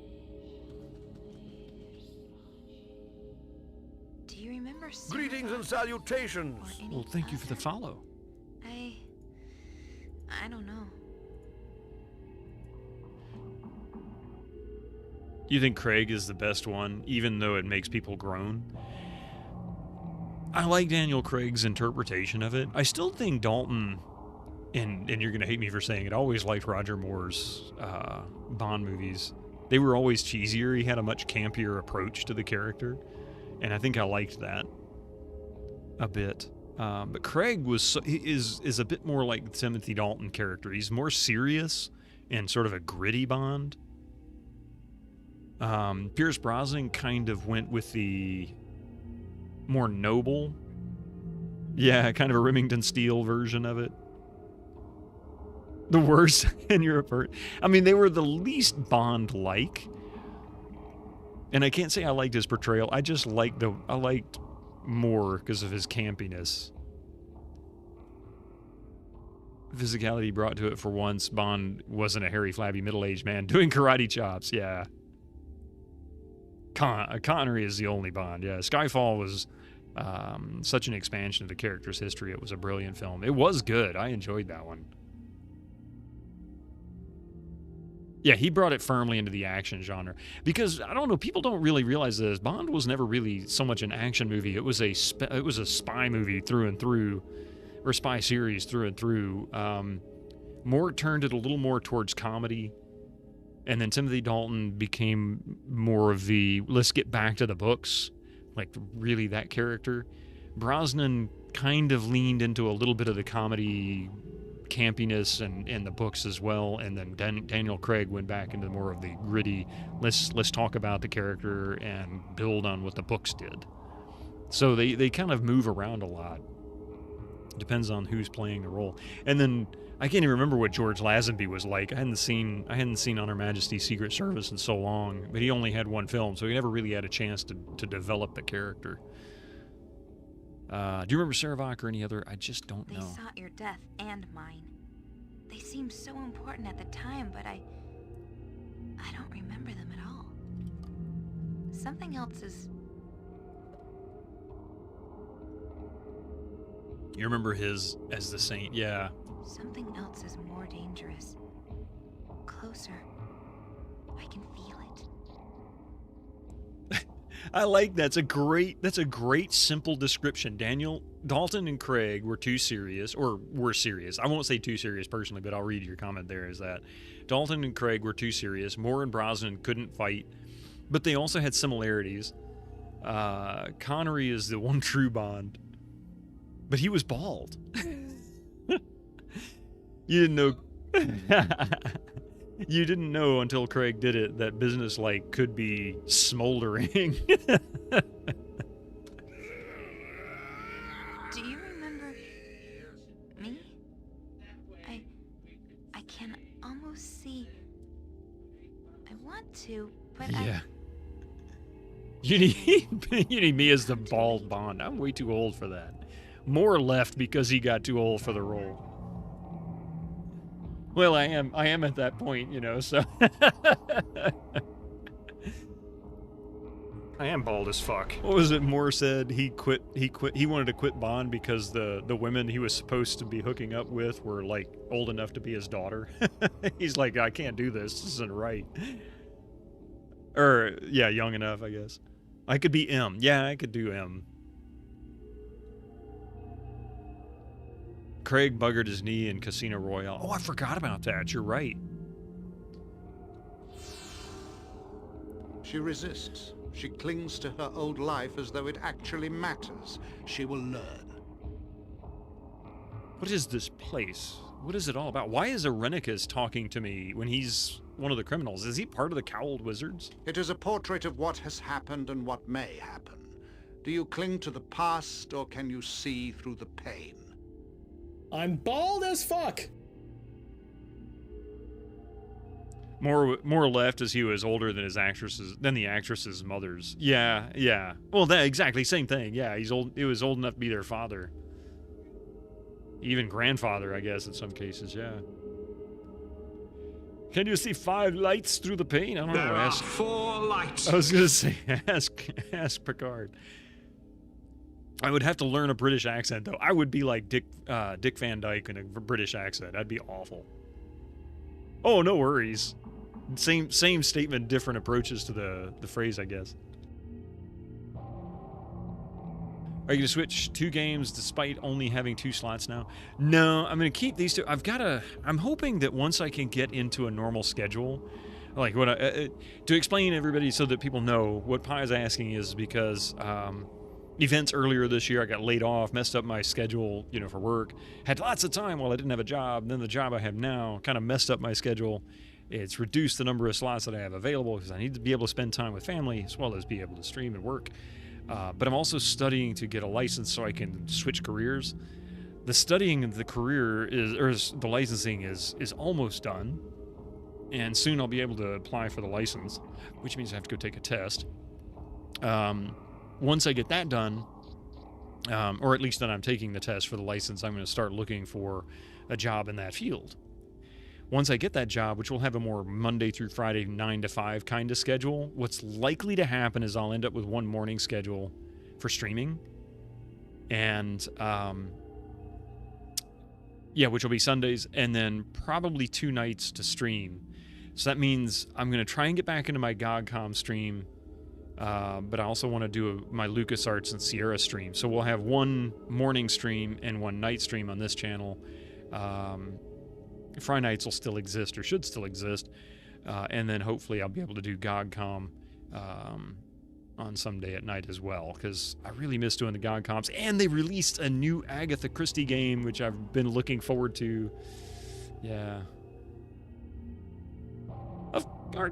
Do you remember Greetings and salutations. Well, thank you for the follow. I don't know. You think Craig is the best one, even though it makes people groan? I like Daniel Craig's interpretation of it. I still think Dalton, and you're going to hate me for saying it, I always liked Roger Moore's Bond movies. They were always cheesier. He had a much campier approach to the character, and I think I liked that a bit. But Craig is a bit more like the Timothy Dalton character. He's more serious and sort of a gritty Bond. Pierce Brosnan kind of went with the more noble, kind of a Remington Steele version of it. The worst in Europe. I mean, they were the least Bond-like, and I can't say I liked his portrayal. I just liked Moore because of his campiness. Physicality brought to it for once. Bond wasn't a hairy, flabby, middle-aged man doing karate chops. Yeah. Connery is the only Bond. Yeah. Skyfall was such an expansion of the character's history. It was a brilliant film. It was good. I enjoyed that one. Yeah, he brought it firmly into the action genre. Because, I don't know, people don't really realize this. Bond was never really so much an action movie. It was a spy movie through and through, or spy series through and through. Moore turned it a little more towards comedy, and then Timothy Dalton became more of the, let's get back to the books, like really that character. Brosnan kind of leaned into a little bit of the comedy campiness and the books as well, and then Daniel Craig went back into more of the gritty, let's talk about the character and build on what the books did. So they kind of move around a lot. Depends on who's playing the role. And then I can't even remember what George Lazenby was like. I hadn't seen On Her Majesty's Secret Service in so long, but he only had one film, so he never really had a chance to develop the character. Do you remember Saravak or any other? I just don't know. They sought your death and mine. They seemed so important at the time, but I don't remember them at all. Something else is... You remember his as the saint, yeah. Something else is more dangerous. Closer. I can feel it. I like that's a great simple description. Dalton and Craig were too serious, or were serious. I won't say too serious personally, but I'll read your comment there is that Dalton and Craig were too serious. Moore and Brosnan couldn't fight, but they also had similarities. Connery is the one true Bond, but he was bald. You didn't know. You didn't know until Craig did it that business could be smoldering. Do you remember me? I can almost see. I want to, but yeah. You need me as the bald Bond. I'm way too old for that. Moore left because he got too old for the role. Well, I am at that point, so. I am bald as fuck. What was it Moore said? He wanted to quit Bond because the women he was supposed to be hooking up with were, old enough to be his daughter. He's like, I can't do this. This isn't right. Or, yeah, young enough, I guess. I could be M. Yeah, I could do M. Craig buggered his knee in Casino Royale. Oh, I forgot about that. You're right. She resists. She clings to her old life as though it actually matters. She will learn. What is this place? What is it all about? Why is Irenicus talking to me when he's one of the criminals? Is he part of the Cowled Wizards? It is a portrait of what has happened and what may happen. Do you cling to the past, or can you see through the pain? I'm bald as fuck. More left as he was older than the actress's mothers. Yeah. Well, that exactly same thing. Yeah, he's old. He was old enough to be their father, even grandfather, I guess, in some cases. Yeah. Can you see 5 lights through the pain? I don't know. There are 4 lights. I was gonna say, ask Picard. I would have to learn a British accent, though. I would be like Dick Van Dyke in a British accent. That'd be awful. Oh, no worries. Same statement, different approaches to the phrase, I guess. Are you going to switch 2 games despite only having 2 slots now? No, I'm going to keep these 2. I'm hoping that once I can get into a normal schedule, to explain to everybody so that people know, what Pi is asking is because... events earlier this year, I got laid off, messed up my schedule, for work. Had lots of time while I didn't have a job. Then the job I have now kind of messed up my schedule. It's reduced the number of slots that I have available because I need to be able to spend time with family as well as be able to stream and work. But I'm also studying to get a license so I can switch careers. The studying of the career the licensing is almost done. And soon I'll be able to apply for the license, which means I have to go take a test. Once I get that done, or at least that I'm taking the test for the license, I'm going to start looking for a job in that field. Once I get that job, which will have a more Monday through Friday 9 to 5 kind of schedule, what's likely to happen is I'll end up with one morning schedule for streaming. And, which will be Sundays, and then probably 2 nights to stream. So that means I'm going to try and get back into my GOGcom stream. But I also want to do my LucasArts and Sierra stream. So we'll have one morning stream and one night stream on this channel. Friday nights will still exist, or should still exist. And then hopefully I'll be able to do GOGcom on on some day at night as well, because I really miss doing the GOGcoms. And they released a new Agatha Christie game, which I've been looking forward to. Yeah.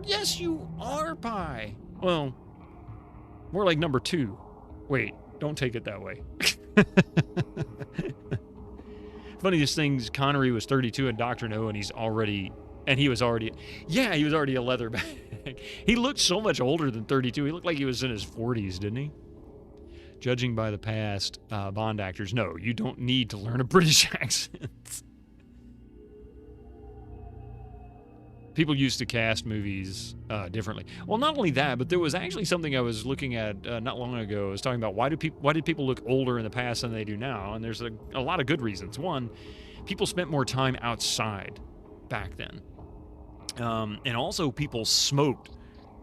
Yes, you are, Pi. Well, more like number 2. Wait, don't take it that way. Funniest things, Connery was 32 in Dr. No, and he was already a leatherback. He looked so much older than 32. He looked like he was in his 40s, didn't he? Judging by the past Bond actors, no, you don't need to learn a British accent. People used to cast movies differently. Well, not only that, but there was actually something I was looking at not long ago. I was talking about why did people look older in the past than they do now? And there's a lot of good reasons. One, people spent more time outside back then. And also people smoked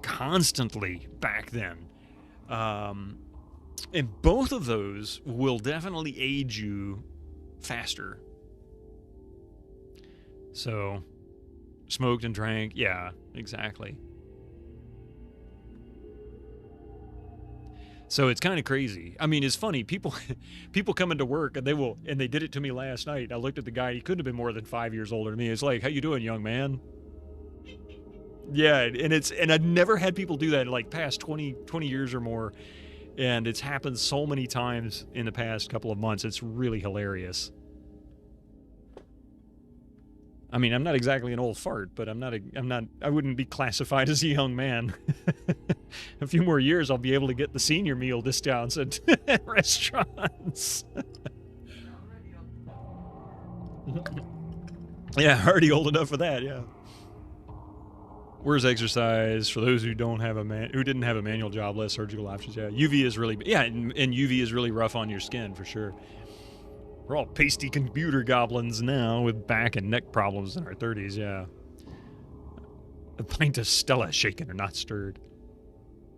constantly back then. And both of those will definitely age you faster. So, smoked and drank, yeah, exactly. So it's kind of crazy. I mean, it's funny. People come into work and they did it to me last night. I looked at the guy. He couldn't have been more than 5 years older than me. It's like, how you doing, young man? Yeah, and I've never had people do that in like past 20 years or more. And it's happened so many times in the past couple of months. It's really hilarious. I mean, I'm not exactly an old fart, but I wouldn't be classified as a young man. A few more years, I'll be able to get the senior meal discounts at restaurants. Yeah, already old enough for that, yeah. Where's exercise for those who didn't have a manual job, less surgical options? Yeah, UV is really, and UV is really rough on your skin for sure. We're all pasty computer goblins now with back and neck problems in our 30s, yeah. A pint of Stella shaken or not stirred.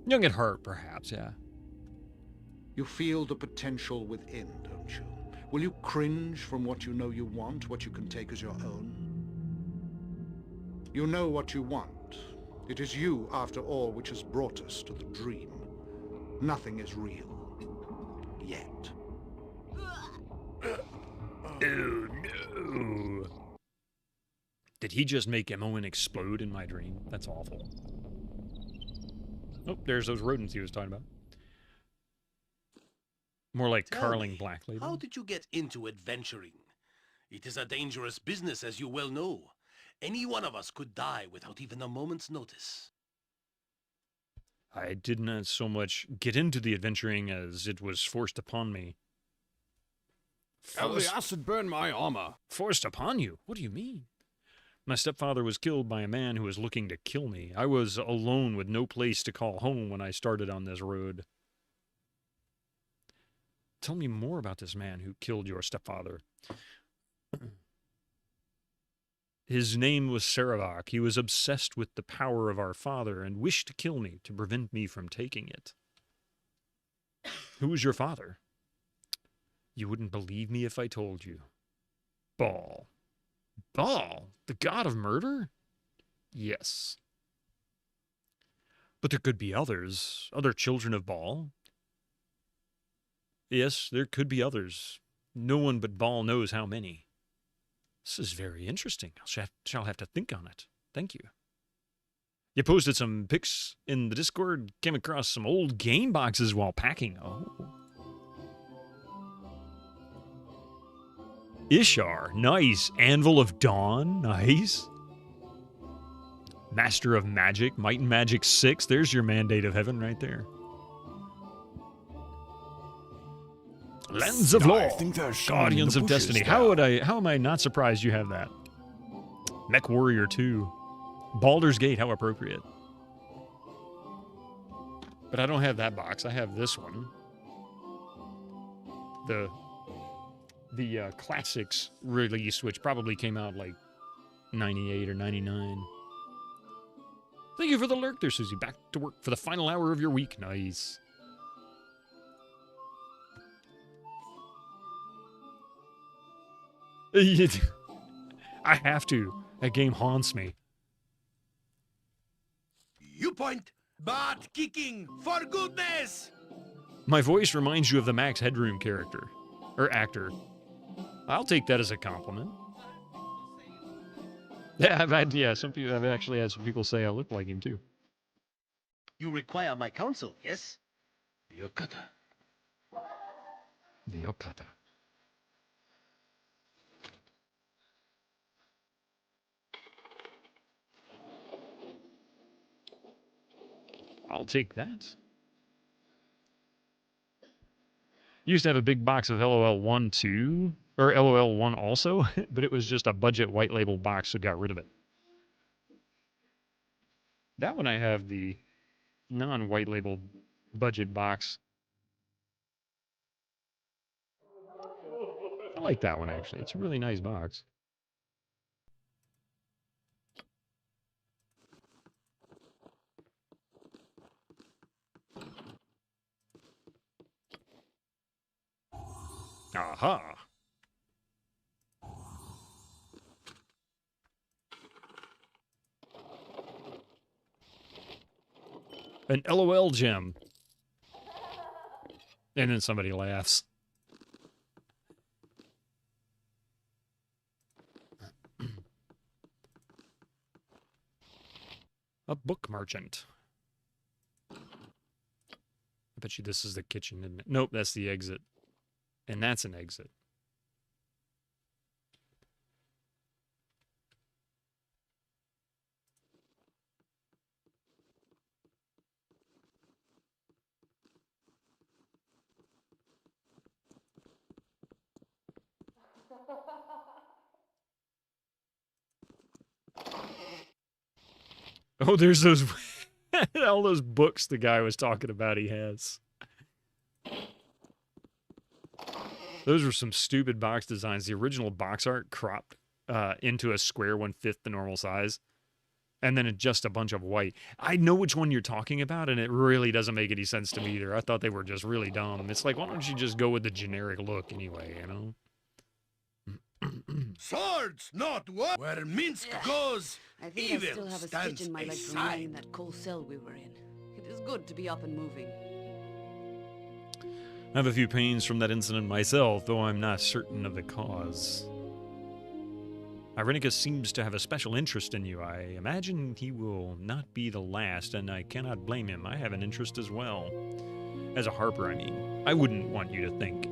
Young at heart, perhaps, yeah. You feel the potential within, don't you? Will you cringe from what you know you want, what you can take as your own? You know what you want. It is you, after all, which has brought us to the dream. Nothing is real. Yet. Oh, no. Did he just make Emoan explode in my dream? That's awful. Oh, there's those rodents he was talking about. More like carling black label. How did you get into adventuring? It is a dangerous business, as you well know. Any one of us could die without even a moment's notice. I did not so much get into the adventuring as it was forced upon me. The acid burned my armor. Forced upon you? What do you mean? My stepfather was killed by a man who was looking to kill me. I was alone with no place to call home when I started on this road. Tell me more about this man who killed your stepfather. His name was Saravak. He was obsessed with the power of our father and wished to kill me to prevent me from taking it. Who was your father? You wouldn't believe me if I told you. Bhaal. Bhaal? The god of murder? Yes. But there could be others. Other children of Bhaal. Yes, there could be others. No one but Bhaal knows how many. This is very interesting. I shall have to think on it. Thank you. You posted some pics in the Discord. Came across some old game boxes while packing. Oh. Ishar. Nice. Anvil of Dawn. Nice. Master of Magic. Might and Magic 6. There's your Mandate of Heaven right there. Lens of Law, Guardians of Destiny. How am I not surprised you have that? Mech Warrior 2. Baldur's Gate, how appropriate. But I don't have that box. I have this one. The Classics release, which probably came out like 98 or 99. Thank you for the lurk there, Susie. Back to work for the final hour of your week. Nice. I have to. That game haunts me. You point, Butt kicking, for goodness! My voice reminds you of the Max Headroom character. Or actor. I'll take that as a compliment. Yeah, I've actually had some people say I look like him too. You require my counsel, yes? Yokata. The Yokata. I'll take that. Used to have a big box of LOL 1 too, or LOL 1 also, but it was just a budget white label box, so got rid of it. That one I have the non-white label budget box. I like that one actually. It's a really nice box. Aha! An LOL gem. And then somebody laughs. A book merchant. I bet you this is the kitchen, isn't it? Nope, that's the exit. And that's an exit. Oh, there's those all those books the guy was talking about he has. Those were some stupid box designs. The original box art cropped into a square 1/5 the normal size. And then just a bunch of white. I know which one you're talking about, and it really doesn't make any sense to me either. I thought they were just really dumb. It's like, why don't you just go with the generic look anyway, you know? Swords, not war. Where Minsk goes, I think evil I still have a stands stitch in my leg from aside. lying in that coal cell we were in. It is good to be up and moving. I have a few pains from that incident myself, though I'm not certain of the cause. Irenicus seems to have a special interest in you. I imagine he will not be the last, and I cannot blame him. I have an interest as well. As a Harper, I mean. I wouldn't want you to think.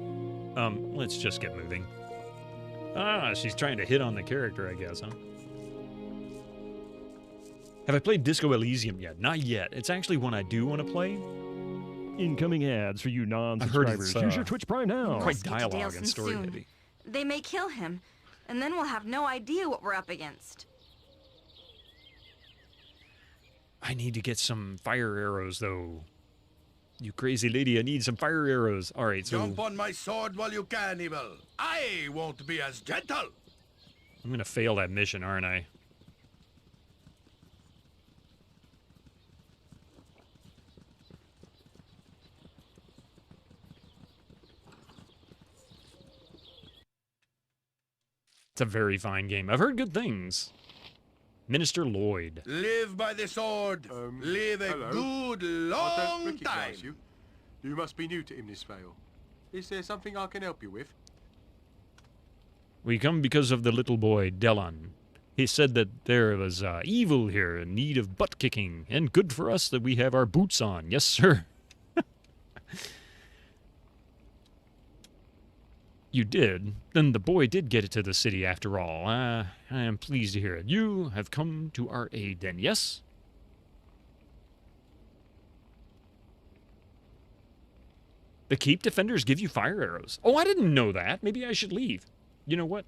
Let's just get moving. Ah, she's trying to hit on the character, I guess, huh? Have I played Disco Elysium yet? Not yet. It's actually one I do want to play. Incoming ads for you non-subscribers. Use your Twitch Prime now. Quite dialogue and story heavy. They may kill him, and then we'll have no idea what we're up against. I need to get some fire arrows, though. You crazy lady, I need some fire arrows. All right, so... Jump on my sword while you can, evil. I won't be as gentle. I'm going to fail that mission, aren't I? It's a very fine game. I've heard good things. Minister Lloyd. Live by the sword. Live a good, long I don't recognize time. you. You must be new to Imnisvale. Is there something I can help you with? We come because of the little boy, Delon. He said that there was evil here in need of butt kicking, and good for us that we have our boots on. Yes, sir. You did? Then the boy did get it to the city after all. I am pleased to hear it. You have come to our aid then, yes? The keep defenders give you fire arrows. Oh, I didn't know that. Maybe I should leave. You know what?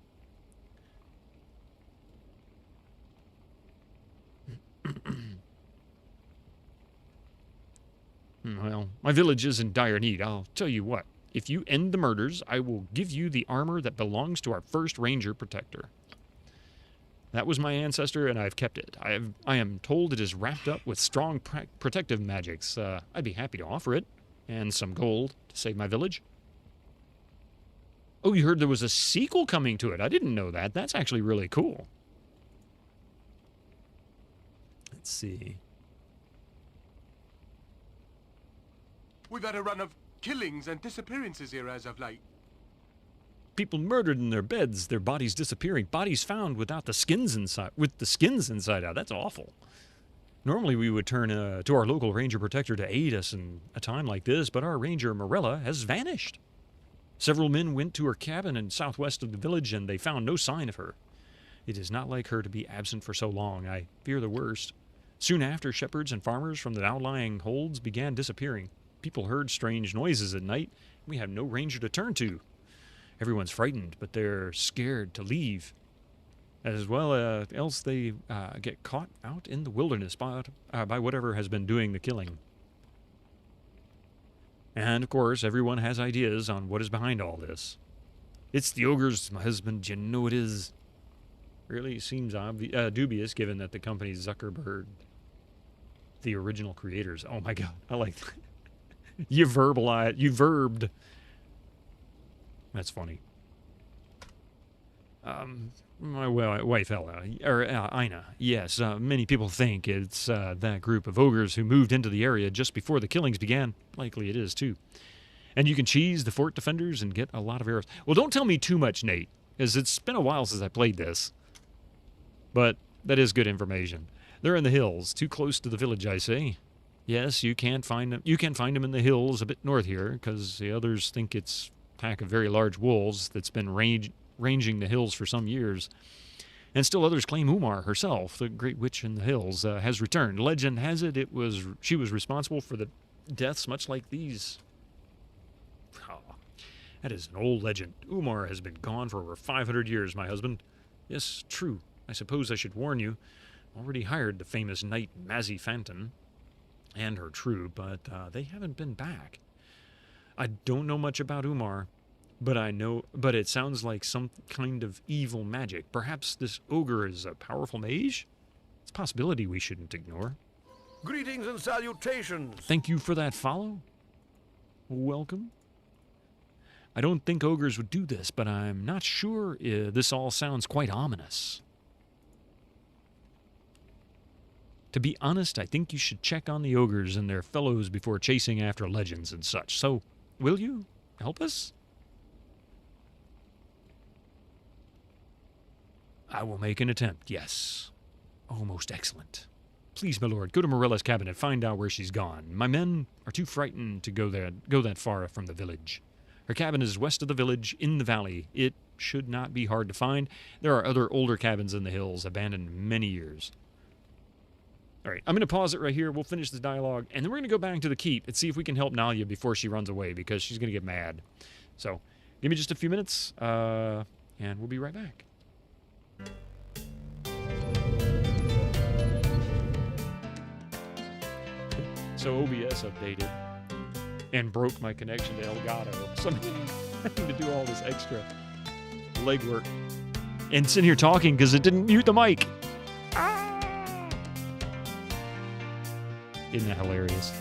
Well, my village is in dire need. I'll tell you what. If you end the murders, I will give you the armor that belongs to our first ranger protector. That was my ancestor, and I've kept it. I am told it is wrapped up with strong protective magics. I'd be happy to offer it, and some gold to save my village. Oh, you heard there was a sequel coming to it. I didn't know that. That's actually really cool. Let's see. We've had a run of killings and disappearances here as of late. People murdered in their beds, their bodies disappearing, bodies found without the skins inside, with the skins inside out. That's awful. Normally we would turn to our local ranger protector to aid us in a time like this, but our ranger Morella has vanished. Several men went to her cabin in southwest of the village and they found no sign of her. It is not like her to be absent for so long. I fear the worst. Soon after, shepherds and farmers from the outlying holds began disappearing. People heard strange noises at night. We have no ranger to turn to. Everyone's frightened, but they're scared to leave. As well, else they get caught out in the wilderness by whatever has been doing the killing. And, of course, everyone has ideas on what is behind all this. It's the ogres, my husband, you know it is. Really seems dubious, given that the company Zuckerberg, the original creators. Oh my god, I like that. You verbed. That's funny. My wife Ella, or Ina, yes, many people think it's that group of ogres who moved into the area just before the killings began. Likely it is, too. And you can cheese the fort defenders and get a lot of arrows. Well, don't tell me too much, Nate, because it's been a while since I played this. But that is good information. They're in the hills, too close to the village, I say. Yes, you can find them. You can find them in the hills a bit north here, because the others think it's a pack of very large wolves that's been ranging the hills for some years. And still others claim Umar herself, the great witch in the hills, has returned. Legend has it she was responsible for the deaths much like these. Oh, that is an old legend. Umar has been gone for over 500 years, my husband. Yes, true. I suppose I should warn you. Already hired the famous knight Mazzy Fanton and her troop, but they haven't been back. I don't know much about Umar, but it sounds like some kind of evil magic. Perhaps this ogre is a powerful mage? It's a possibility we shouldn't ignore. Greetings and salutations. Thank you for that follow. Welcome. I don't think ogres would do this, but I'm not sure this all sounds quite ominous. To be honest, I think you should check on the ogres and their fellows before chasing after legends and such. So, will you help us? I will make an attempt, yes. Oh, most excellent. Please, my lord, go to Morella's cabin and find out where she's gone. My men are too frightened to go that far from the village. Her cabin is west of the village, in the valley. It should not be hard to find. There are other older cabins in the hills, abandoned many years. All right, I'm going to pause it right here. We'll finish the dialogue, and then we're going to go back to the keep and see if we can help Nalia before she runs away, because she's going to get mad. So, give me just a few minutes, and we'll be right back. So OBS updated and broke my connection to Elgato. So I'm having to do all this extra legwork and sitting here talking because it didn't mute the mic. Isn't that hilarious?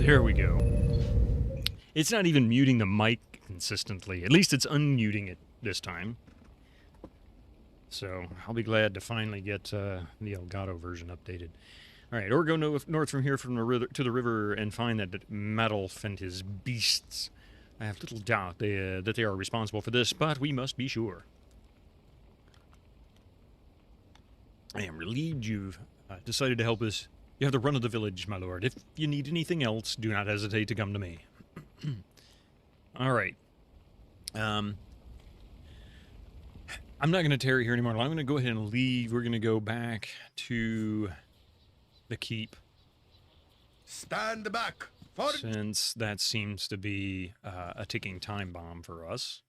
There we go. It's not even muting the mic consistently. At least it's unmuting it this time. So I'll be glad to finally get the Elgato version updated. All right, or go north from here from the river to the river and find that Madolf and his beasts. I have little doubt that they are responsible for this, but we must be sure. I am relieved you've decided to help us. You have the run of the village, my lord. If you need anything else, do not hesitate to come to me. All right. I'm not going to tarry here anymore. I'm going to go ahead and leave. We're going to go back to the keep. Stand back. Since that seems to be a ticking time bomb for us.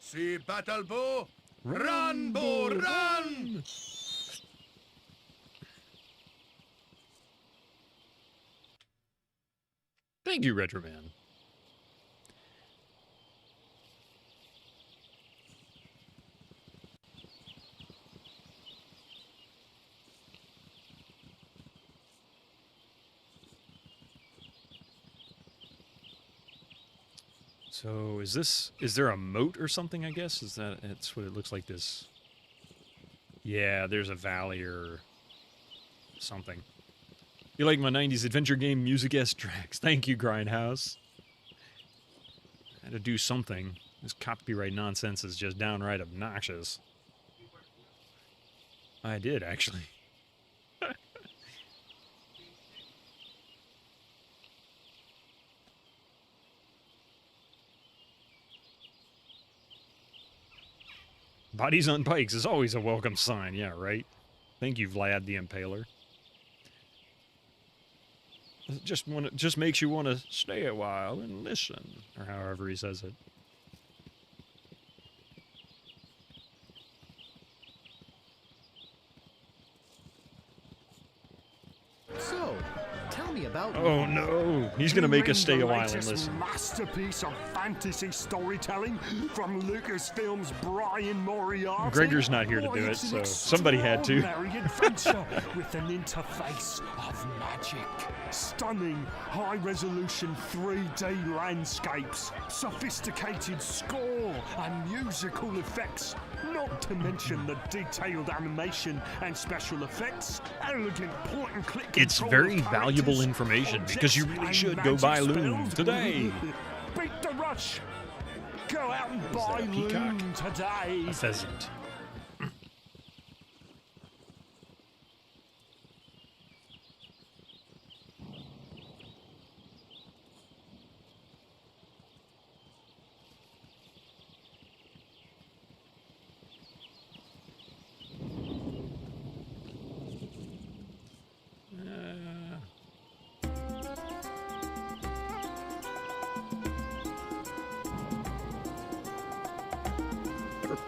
See battle bow. Run, bow, run! Thank you, Retroman. So is there a moat or something, I guess? It's what it looks like this. Yeah, there's a valley or something. You like my 90s adventure game music-esque tracks. Thank you, Grindhouse. I had to do something. This copyright nonsense is just downright obnoxious. I did, actually. Bodies on bikes is always a welcome sign, yeah, right? Thank you, Vlad the Impaler. Just makes you want to stay a while and listen, or however he says it. So, tell me about. Oh no, he's gonna make us stay a while and listen. Masterpiece of fantasy storytelling from Lucasfilm's Brian Moriarty. Gregor's not here to do it, so somebody had to. Adventure with an interface of magic. Stunning, high-resolution 3D landscapes, sophisticated score and musical effects, not to mention the detailed animation and special effects, elegant point-and-click. It's very valuable information because you really should go buy Loom today. Beat the rush. Go out and buy Loom today. A pheasant.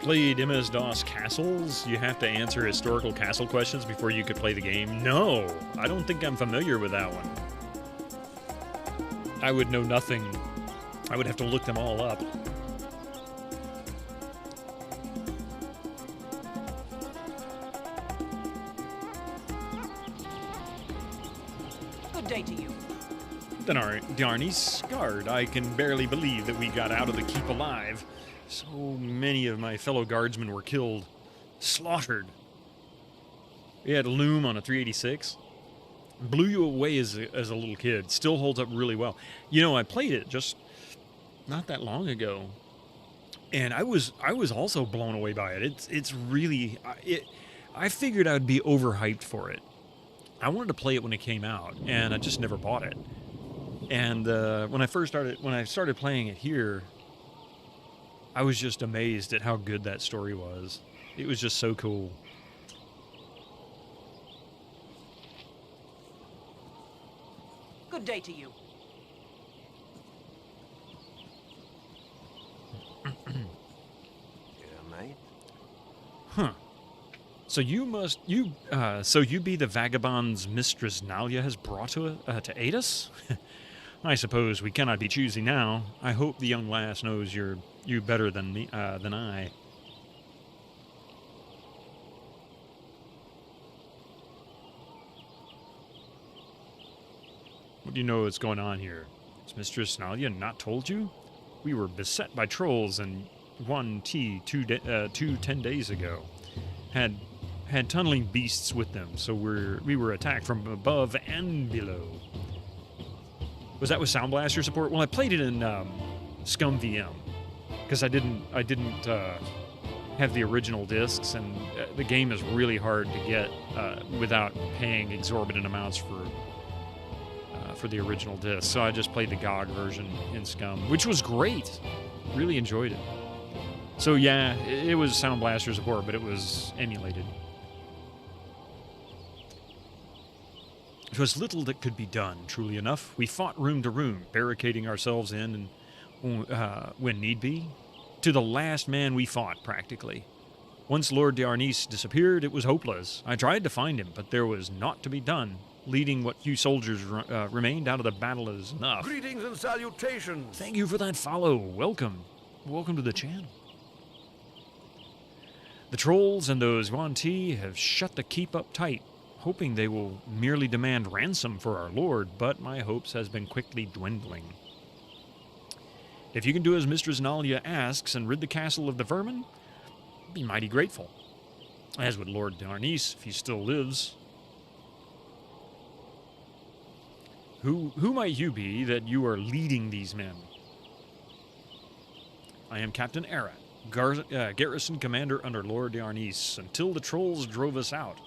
Played MS-DOS Castles? You have to answer historical castle questions before you could play the game? No, I don't think I'm familiar with that one. I would know nothing. I would have to look them all up. Good day to you. Darny scarred. I can barely believe that we got out of the keep alive. So many of my fellow guardsmen were killed, slaughtered. We had Loom on a 386. Blew you away as a little kid. Still holds up really well. You know, I played it just not that long ago, and I was also blown away by it. It's really I figured I'd be overhyped for it. I wanted to play it when it came out, and I just never bought it. And when I started playing it here, I was just amazed at how good that story was. It was just so cool. Good day to you. Yeah, mate. Huh. So you be the vagabond's mistress Nalia has brought to aid us? I suppose we cannot be choosy now. I hope the young lass knows you better than me, than I. What do you know what's going on here? Has Mistress Nalia not told you? We were beset by trolls and 1T 10 days ago. Had tunneling beasts with them, so we were attacked from above and below. Was that with Sound Blaster support? Well, I played it in Scum VM because I didn't have the original discs, and the game is really hard to get without paying exorbitant amounts for the original disc. So I just played the GOG version in Scum, which was great. Really enjoyed it. So yeah, it was Sound Blaster support, but it was emulated. There was little that could be done, truly enough. We fought room to room, barricading ourselves in and when need be. To the last man we fought, practically. Once Lord D'Arnis disappeared, it was hopeless. I tried to find him, but there was naught to be done. Leading what few soldiers remained out of the battle is enough. Greetings and salutations. Thank you for that follow. Welcome. Welcome to the channel. The trolls and those Yuan Ti have shut the keep up tight, hoping they will merely demand ransom for our lord, but my hopes has been quickly dwindling. If you can do as Mistress Nalia asks and rid the castle of the vermin, I'd be mighty grateful. As would Lord D'Arnis, if he still lives. Who might you be that you are leading these men? I am Captain Arat, garrison commander under Lord D'Arnis, until the trolls drove us out.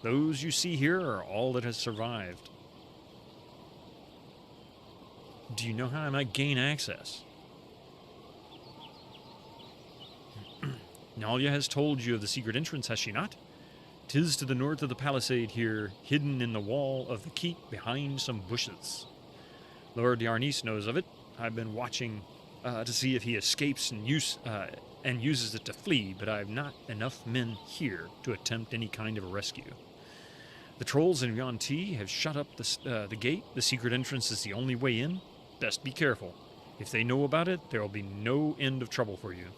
Those you see here are all that has survived. Do you know how I might gain access? Nalia has told you of the secret entrance, has she not? 'Tis to the north of the palisade here, hidden in the wall of the keep behind some bushes. Lord D'Arnis knows of it. I've been watching to see if he escapes and uses it to flee, but I've not enough men here to attempt any kind of a rescue. The trolls in Yuan Ti have shut up the gate. The secret entrance is the only way in. Best be careful. If they know about it, there will be no end of trouble for you.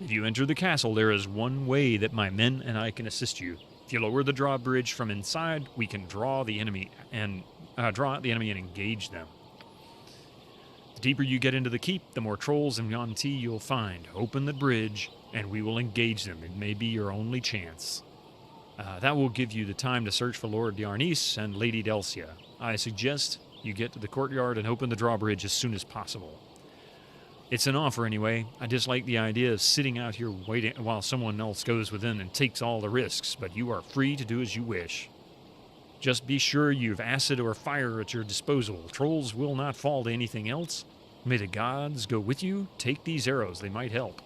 If you enter the castle, there is one way that my men and I can assist you. If you lower the drawbridge from inside, we can draw the enemy and engage them. The deeper you get into the keep, the more trolls and Yuan Ti you'll find. Open the bridge, and we will engage them. It may be your only chance. That will give you the time to search for Lord D'Arnis and Lady Delcia. I suggest you get to the courtyard and open the drawbridge as soon as possible. It's an offer anyway. I dislike the idea of sitting out here waiting while someone else goes within and takes all the risks, but you are free to do as you wish. Just be sure you've acid or fire at your disposal. Trolls will not fall to anything else. May the gods go with you. Take these arrows, they might help.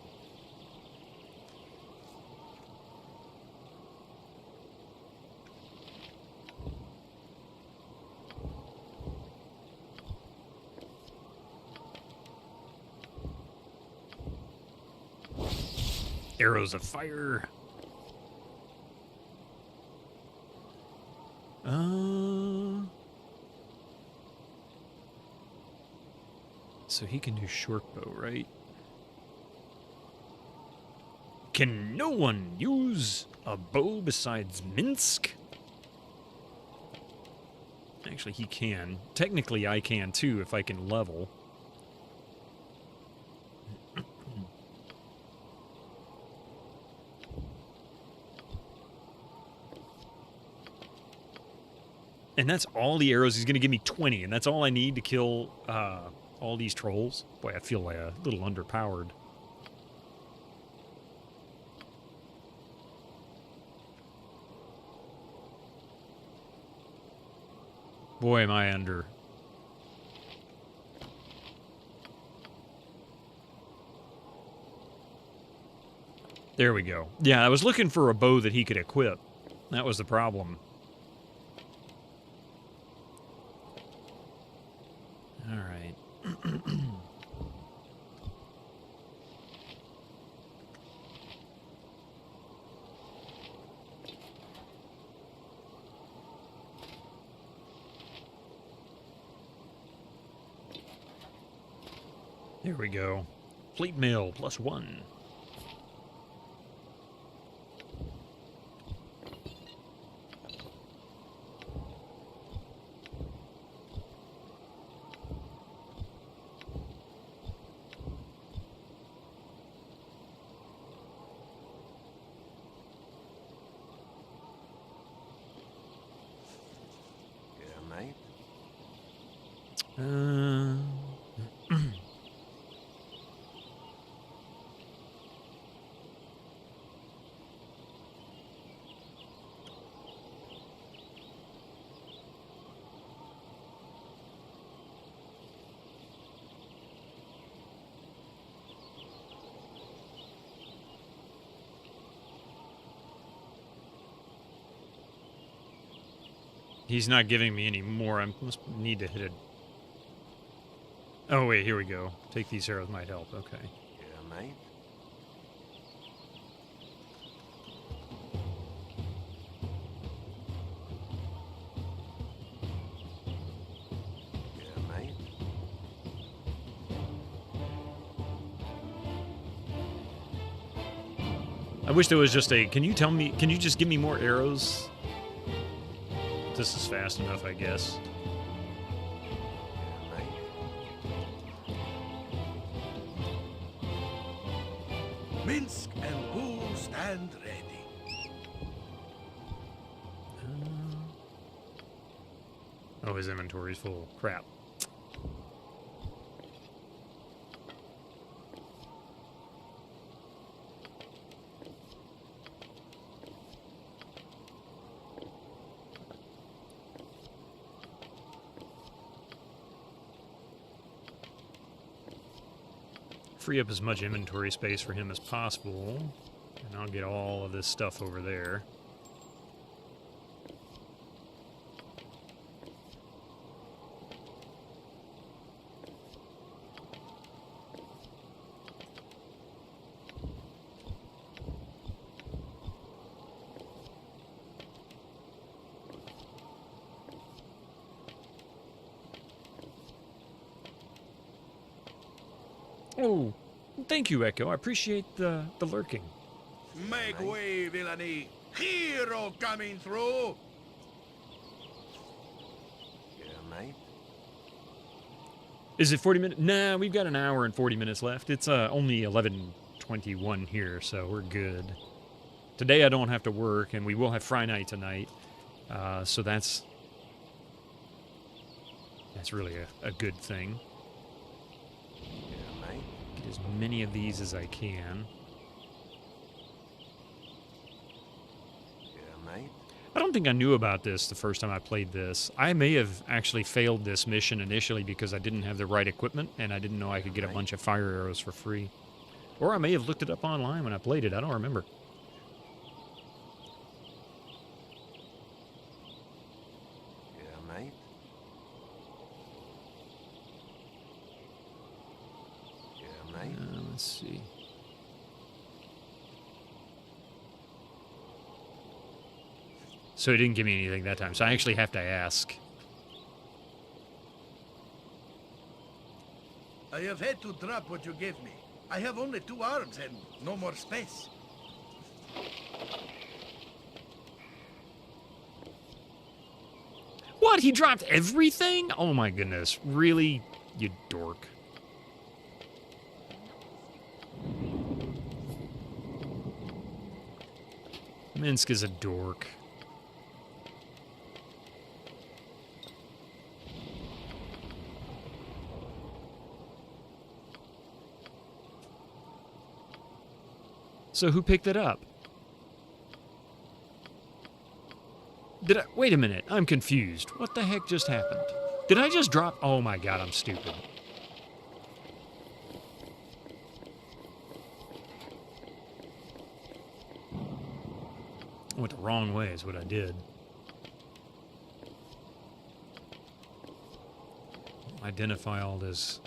Arrows of fire. So he can do short bow, right? Can no one use a bow besides Minsk? Actually, he can. Technically, I can too if I can level. And that's all the arrows. He's going to give me 20, and that's all I need to kill all these trolls. Boy, I feel like a little underpowered. Boy, am I under. There we go. Yeah, I was looking for a bow that he could equip. That was the problem. All right. There we go. Fleet mail +1. He's not giving me any more. I must need to hit it. Oh, wait, here we go. Take these arrows might help. Okay. Yeah, mate. Yeah, mate. I wish there was just a... Can you just give me more arrows? This is fast enough, I guess. Minsk and Bhaal stand ready. Oh, his inventory's full. Crap. Free up as much inventory space for him as possible, and I'll get all of this stuff over there. Oh, thank you, Echo. I appreciate the lurking. Make way, villainy! Hero coming through! Yeah, mate. Is it 40 minutes? Nah, we've got an hour and 40 minutes left. It's only 11:21 here, so we're good. Today I don't have to work, and we will have Friday night tonight, so that's really a good thing. Get as many of these as I can. Yeah, mate. I don't think I knew about this the first time I played this. I may have actually failed this mission initially because I didn't have the right equipment and I didn't know I could get a bunch of fire arrows for free. Or I may have looked it up online when I played it. I don't remember. Yeah, mate. Yeah, mate. Let's see. So he didn't give me anything that time, so I actually have to ask. I have had to drop what you gave me. I have only 2 arms and no more space. What? He dropped everything? Oh my goodness. Really? You dork. Minsk is a dork. So who picked it up? Did I... Wait a minute. I'm confused. What the heck just happened? Did I just drop... Oh my god, I'm stupid. I went the wrong way is what I did. Identify all this...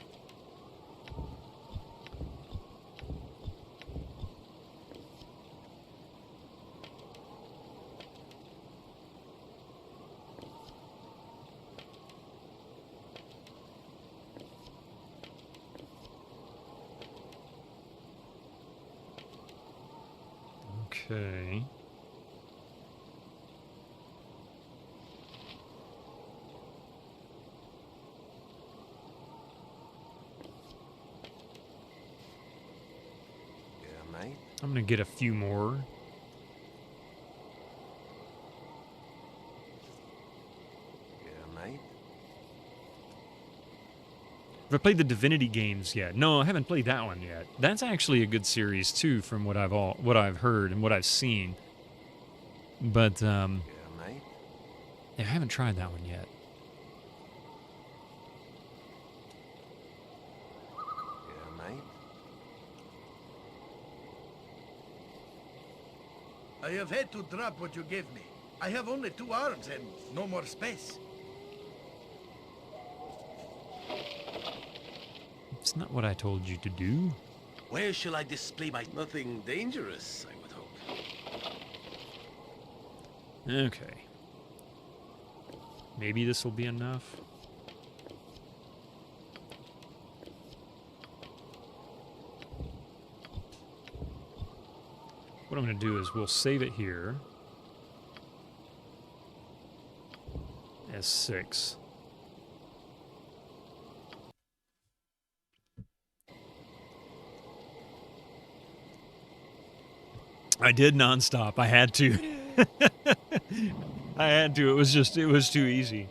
Okay. Yeah, mate. I'm gonna get a few more. Yeah, mate. Have I played the Divinity games yet? No, I haven't played that one yet. That's actually a good series too, from what I've heard and what I've seen. But yeah, I haven't tried that one yet. I have had to drop what you gave me. I have only 2 arms and no more space. It's not what I told you to do. Where shall I display my... Nothing dangerous, I would hope. Okay. Maybe this will be enough. What I'm going to do is we'll save it here as 6. I did nonstop. I had to. I had to. It was too easy.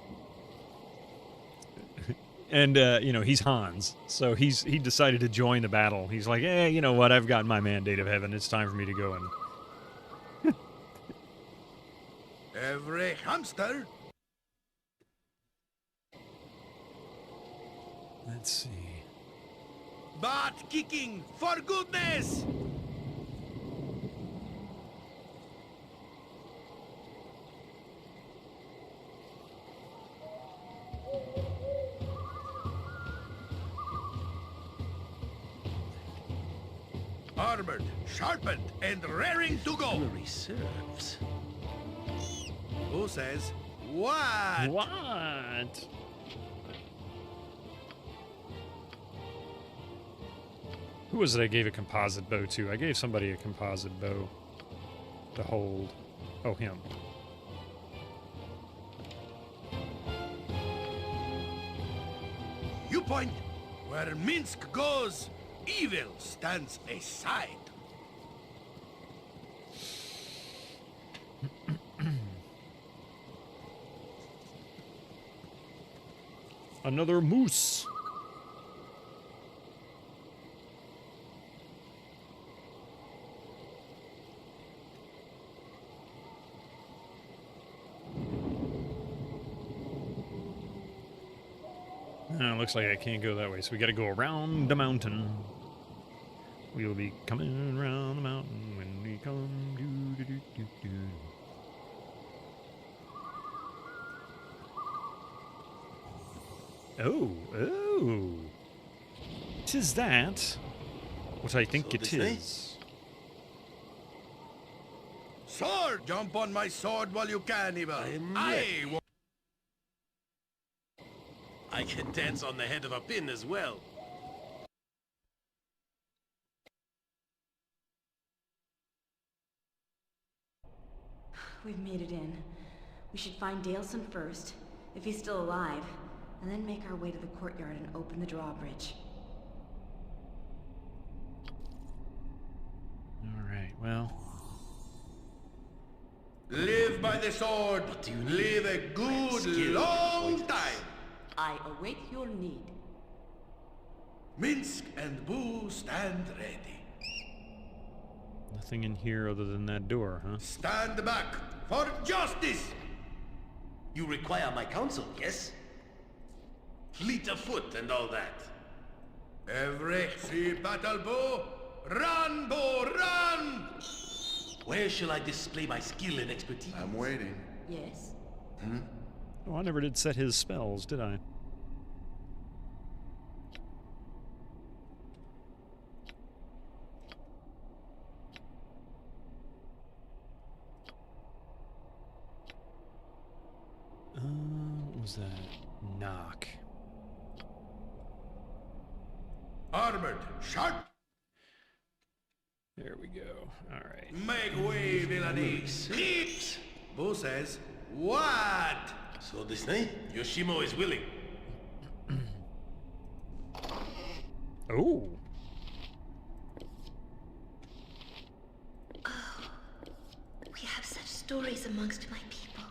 And you know, he's Hans, so he decided to join the battle. He's like, "Hey, you know what? I've gotten my mandate of heaven. It's time for me to go in." Every hamster. Let's see. Butt kicking, for goodness! Armored, sharpened, and raring to go. Serves. Who says what? What? Who was it I gave a composite bow to? I gave somebody a composite bow to hold. Oh, him. You point. Where Minsk goes, evil stands aside. Another moose. Looks like I can't go that way, so we gotta go around the mountain. We will be coming around the mountain when we come. Do, do, do, do, do. Oh. 'Tis that. What I think it is. Sword! Jump on my sword while you can, Eva. I can dance on the head of a pin as well. We've made it in. We should find Daleson first, if he's still alive, and then make our way to the courtyard and open the drawbridge. Alright, well. Live by the sword. Live a good long time. I await your need. Minsk and Boo stand ready. Nothing in here other than that door, huh? Stand back for justice! You require my counsel, yes? Fleet of foot and all that. Every see battle bow, run, bow, run! Where shall I display my skill and expertise? I'm waiting. Yes. Oh, I never did set his spells, did I? What was that? Knock. Armored, sharp. There we go. All right. Make way, villainy. Creeps. Boo says, what? So this night, Yoshimo is willing. Oh. We have such stories amongst my people.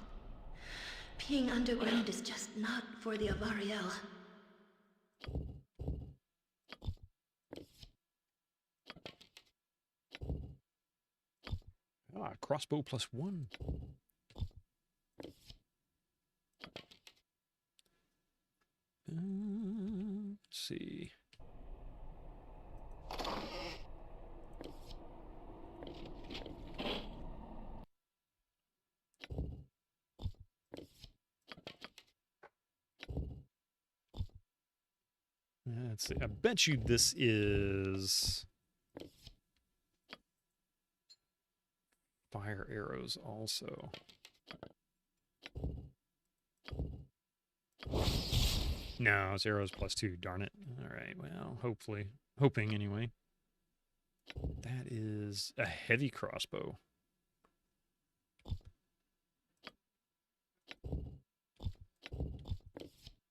Being underground is just not for the Avariel. Ah, crossbow +1. Let's see. Let's see. I bet you this is fire arrows also. No, it's arrows +2. Darn it. All right. Well, hoping anyway. That is a heavy crossbow.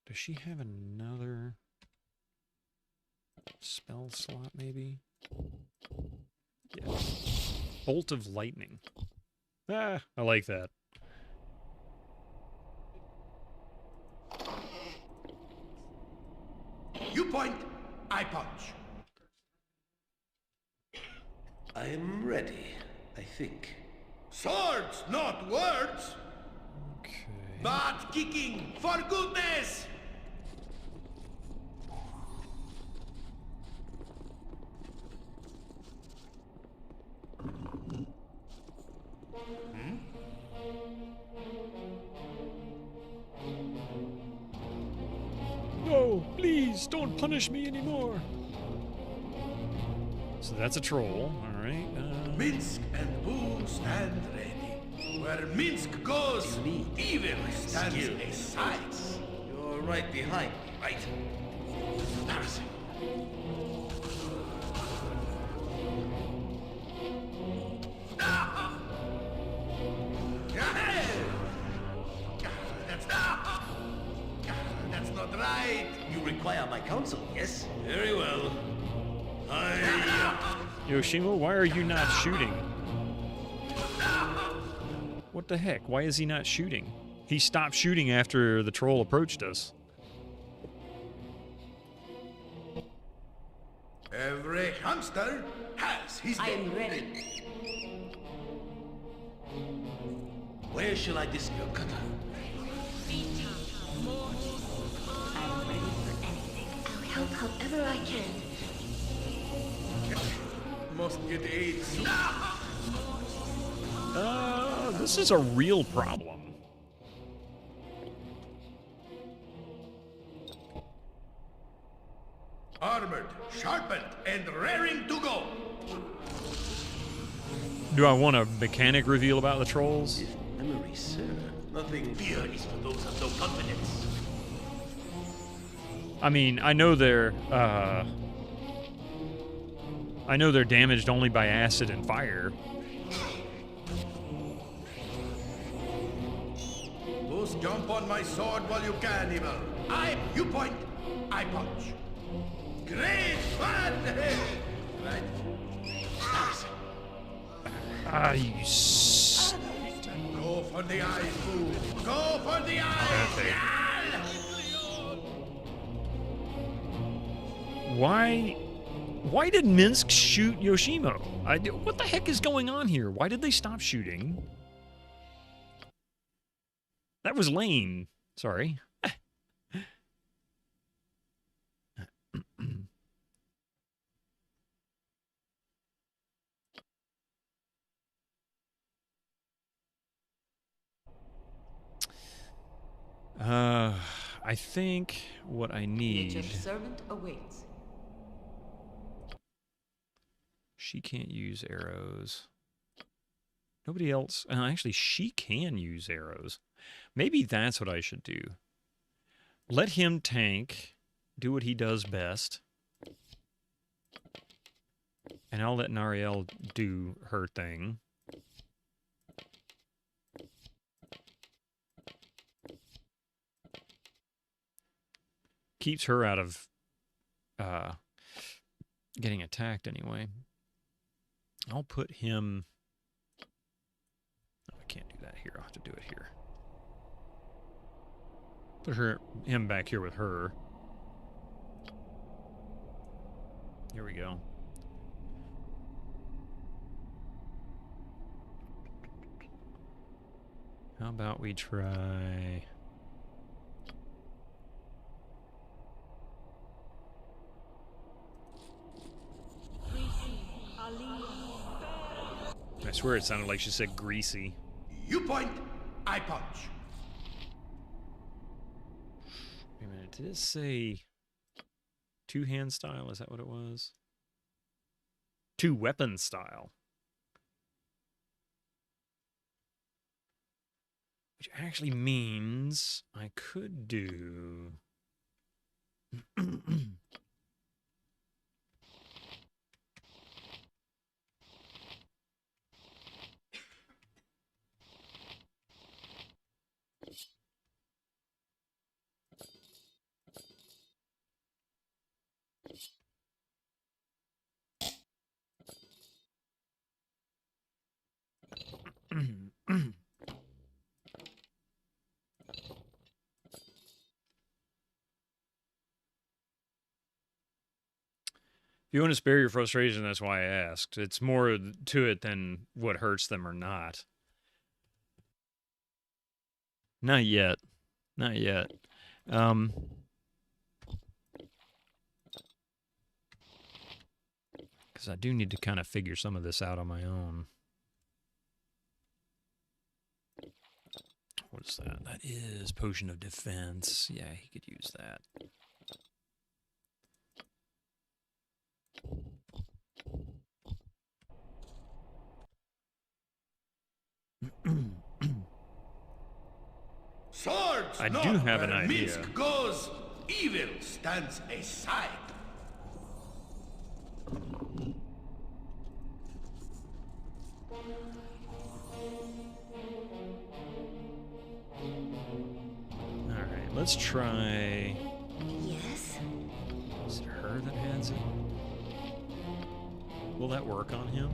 Does she have another spell slot, maybe? Yes. Bolt of lightning. Ah, I like that. You point, I punch. I am ready, I think. Swords, not words. Okay. Butt kicking, for goodness! No, please, don't punish me anymore. So that's a troll, all right. Minsk and Boo stand ready. Where Minsk goes, evil stands aside. You're right behind me, right? Embarrassing. That's not right. You require my counsel, yes? Very well. Yoshimo, why are you not shooting? What the heck? Why is he not shooting? He stopped shooting after the troll approached us. Every hamster has his day. I am ready. Where shall I disc your cutter? I'm ready for anything. I'll help however I can. Must get aid soon. This is a real problem. Armored, sharpened, and raring to go. Do I want a mechanic reveal about the trolls? If memory serves, nothing fear is for those of no confidence. I mean, I know they're damaged only by acid and fire. Just jump on my sword while you can, evil. You point, I punch. Great fun! Right? You Go for the eyes, Boo. Go for the eyes! Okay. Why did Minsk shoot Yoshimo? What the heck is going on here? Why did they stop shooting? That was lame. Sorry. I think what I need... Nature's servant awaits. She can't use arrows. Nobody else... actually, she can use arrows. Maybe that's what I should do. Let him tank, do what he does best. And I'll let Nariel do her thing. Keeps her out of getting attacked anyway. I'll put him... No, I can't do that here. I'll have to do it here. Put him back here with her. Here we go. How about we try... I swear it sounded like she said greasy. You point, I punch. Wait a minute, did it say two-hand style? Is that what it was? Two-weapon style. Which actually means I could do... If you want to spare your frustration, that's why I asked. It's more to it than what hurts them or not. Not yet. Not yet. Because I do need to kind of figure some of this out on my own. What is that? That is Potion of Defense. Yeah, he could use that. Swords I not do have an where idea. Minsk goes, evil stands aside. Alright, let's try... Yes? Is it her that has it? Will that work on him?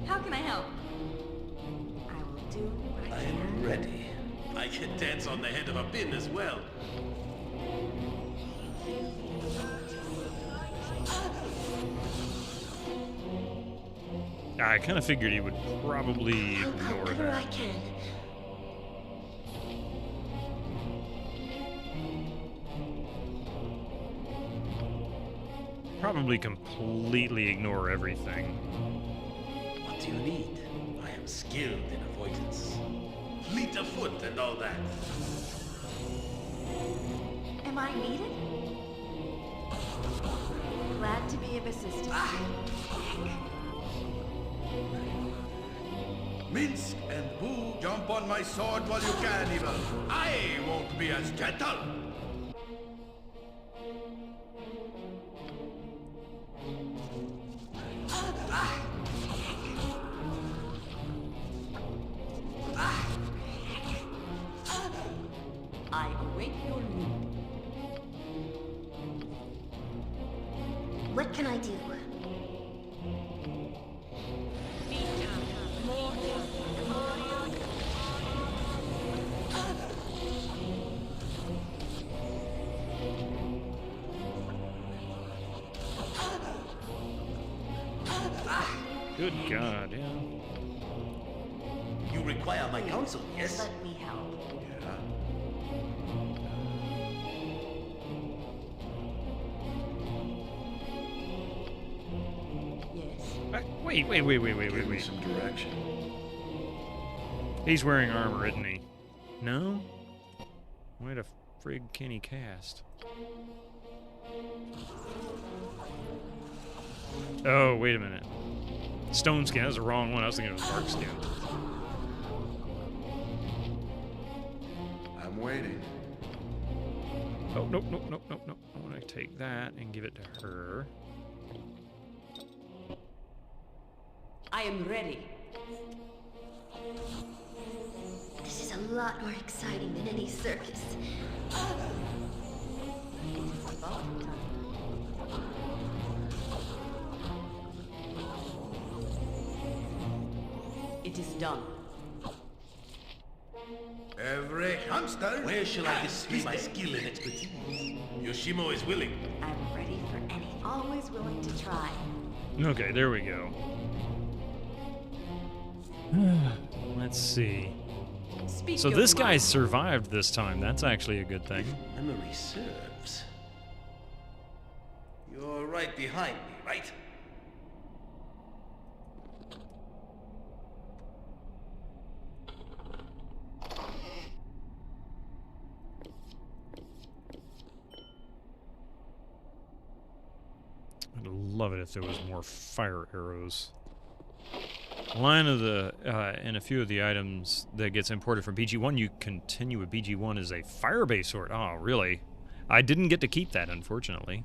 How can I help? I will do what I can. I'm ready. I can dance on the head of a pin as well. I kind of figured he would probably ignore However I that. can. Probably completely ignore everything. What do you need? I am skilled in avoidance. Fleet of foot and all that. Am I needed? Glad to be of assistance. Minsk and Boo, jump on my sword while you can, evil. I won't be as gentle. I await your need. What can I do? Good God, yeah. You require my counsel, yes? Let me help. Yeah. Yes. Wait. Some direction. He's wearing armor, isn't he? No? Where the frig can he cast? Oh, wait a minute. Stone skin, that's the wrong one. I was thinking it was bark skin. I'm waiting. Oh, nope. I want to take that and give it to her. I am ready. This is a lot more exciting than any circus. It is done. Every hamster. Where shall I display my skill and expertise? Yoshimo is willing. I'm ready for anything. Always willing to try. Okay, there we go. Let's see. Speak So your this guy mind. survived this time. That's actually a good thing. Memory serves. You're right behind me, right? I'd love it if there was more fire arrows. Line of the and a few of the items that gets imported from BG1, you continue with BG1 is a fire-based sword. Oh, really? I didn't get to keep that, unfortunately.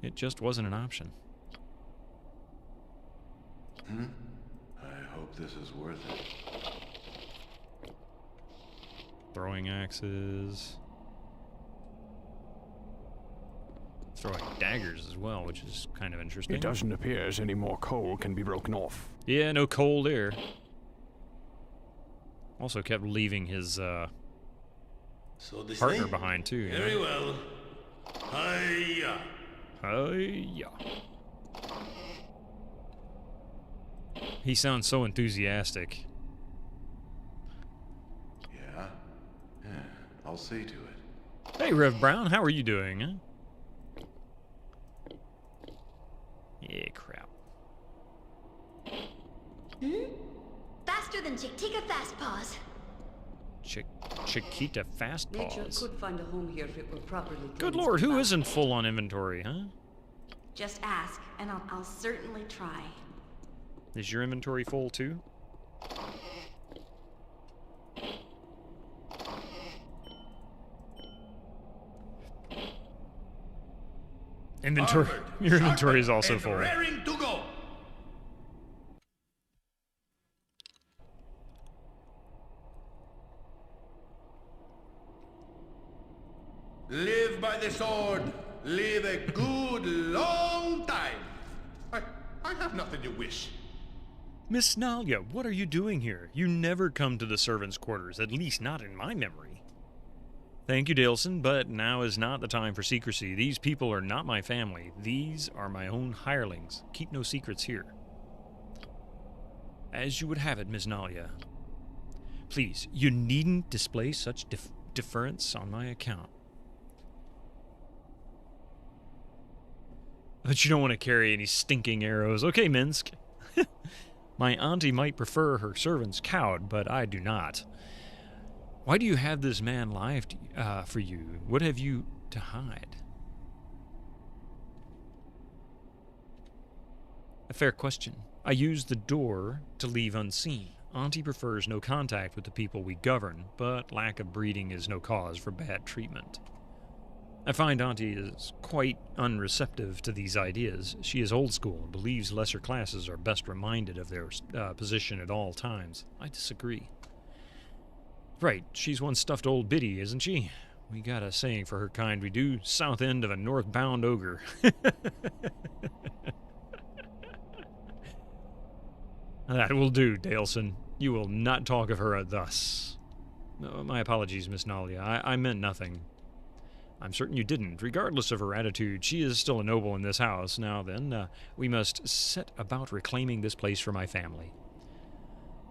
It just wasn't an option. I hope this is worth it. Throwing axes. Throwing daggers as well, which is kind of interesting. It doesn't appear as any more coal can be broken off. Yeah, no coal there. Also kept leaving his partner behind too. You Very know? well. Hiya. Hiya. He sounds so enthusiastic. Yeah? Yeah, I'll see to it. Hey, Rev Brown, how are you doing? Huh? Yeah, crap. Faster than Chiquita Fast Paws. Chiquita Fast Nature Paws. could find a home here if it were properly Good cleansed lord, and who found. isn't full on inventory, huh? Just ask, and I'll certainly try. Is your inventory full too? Inventory. Your inventory is also full. Raring to go. Live by the sword. Live a good long time. I have nothing you wish. Miss Nalia, what are you doing here? You never come to the servants' quarters, at least not in my memory. Thank you, Daleson, but now is not the time for secrecy. These people are not my family. These are my own hirelings. Keep no secrets here. As you would have it, Miss Nalia. Please, you needn't display such deference on my account. But you don't want to carry any stinking arrows. Okay, Minsk. My auntie might prefer her servants cowed, but I do not. Why do you have this man live for you? What have you to hide? A fair question. I use the door to leave unseen. Auntie prefers no contact with the people we govern, but lack of breeding is no cause for bad treatment. I find Auntie is quite unreceptive to these ideas. She is old school and believes lesser classes are best reminded of their position at all times. I disagree. Right, she's one stuffed old biddy, isn't she? We got a saying for her kind. We do south end of a northbound ogre. That will do, Daleson. You will not talk of her thus. No, my apologies, Miss Nalia. I meant nothing. I'm certain you didn't. Regardless of her attitude, she is still a noble in this house. Now then, we must set about reclaiming this place for my family.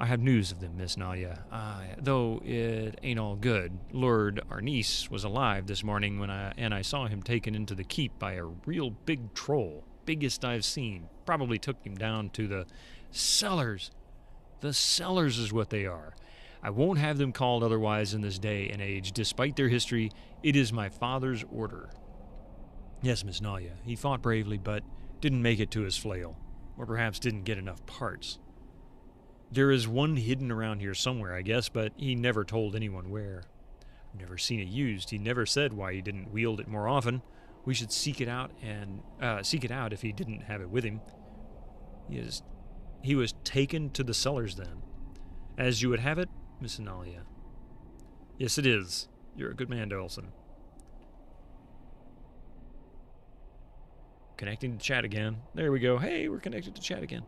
I have news of them, Miss Nalia. Though it ain't all good. Lord Arnis was alive this morning when I saw him taken into the keep by a real big troll. Biggest I've seen. Probably took him down to the cellars. The cellars is what they are. I won't have them called otherwise in this day and age. Despite their history, it is my father's order. Yes, Miss Nalia, he fought bravely, but didn't make it to his flail. Or perhaps didn't get enough parts. There is one hidden around here somewhere, I guess, but he never told anyone where. I've never seen it used. He never said why he didn't wield it more often. We should seek it out if he didn't have it with him. He was taken to the cellars then. As you would have it, Miss Analia. Yes, it is. You're a good man, Daleson. Connecting to chat again. There we go. Hey, we're connected to chat again.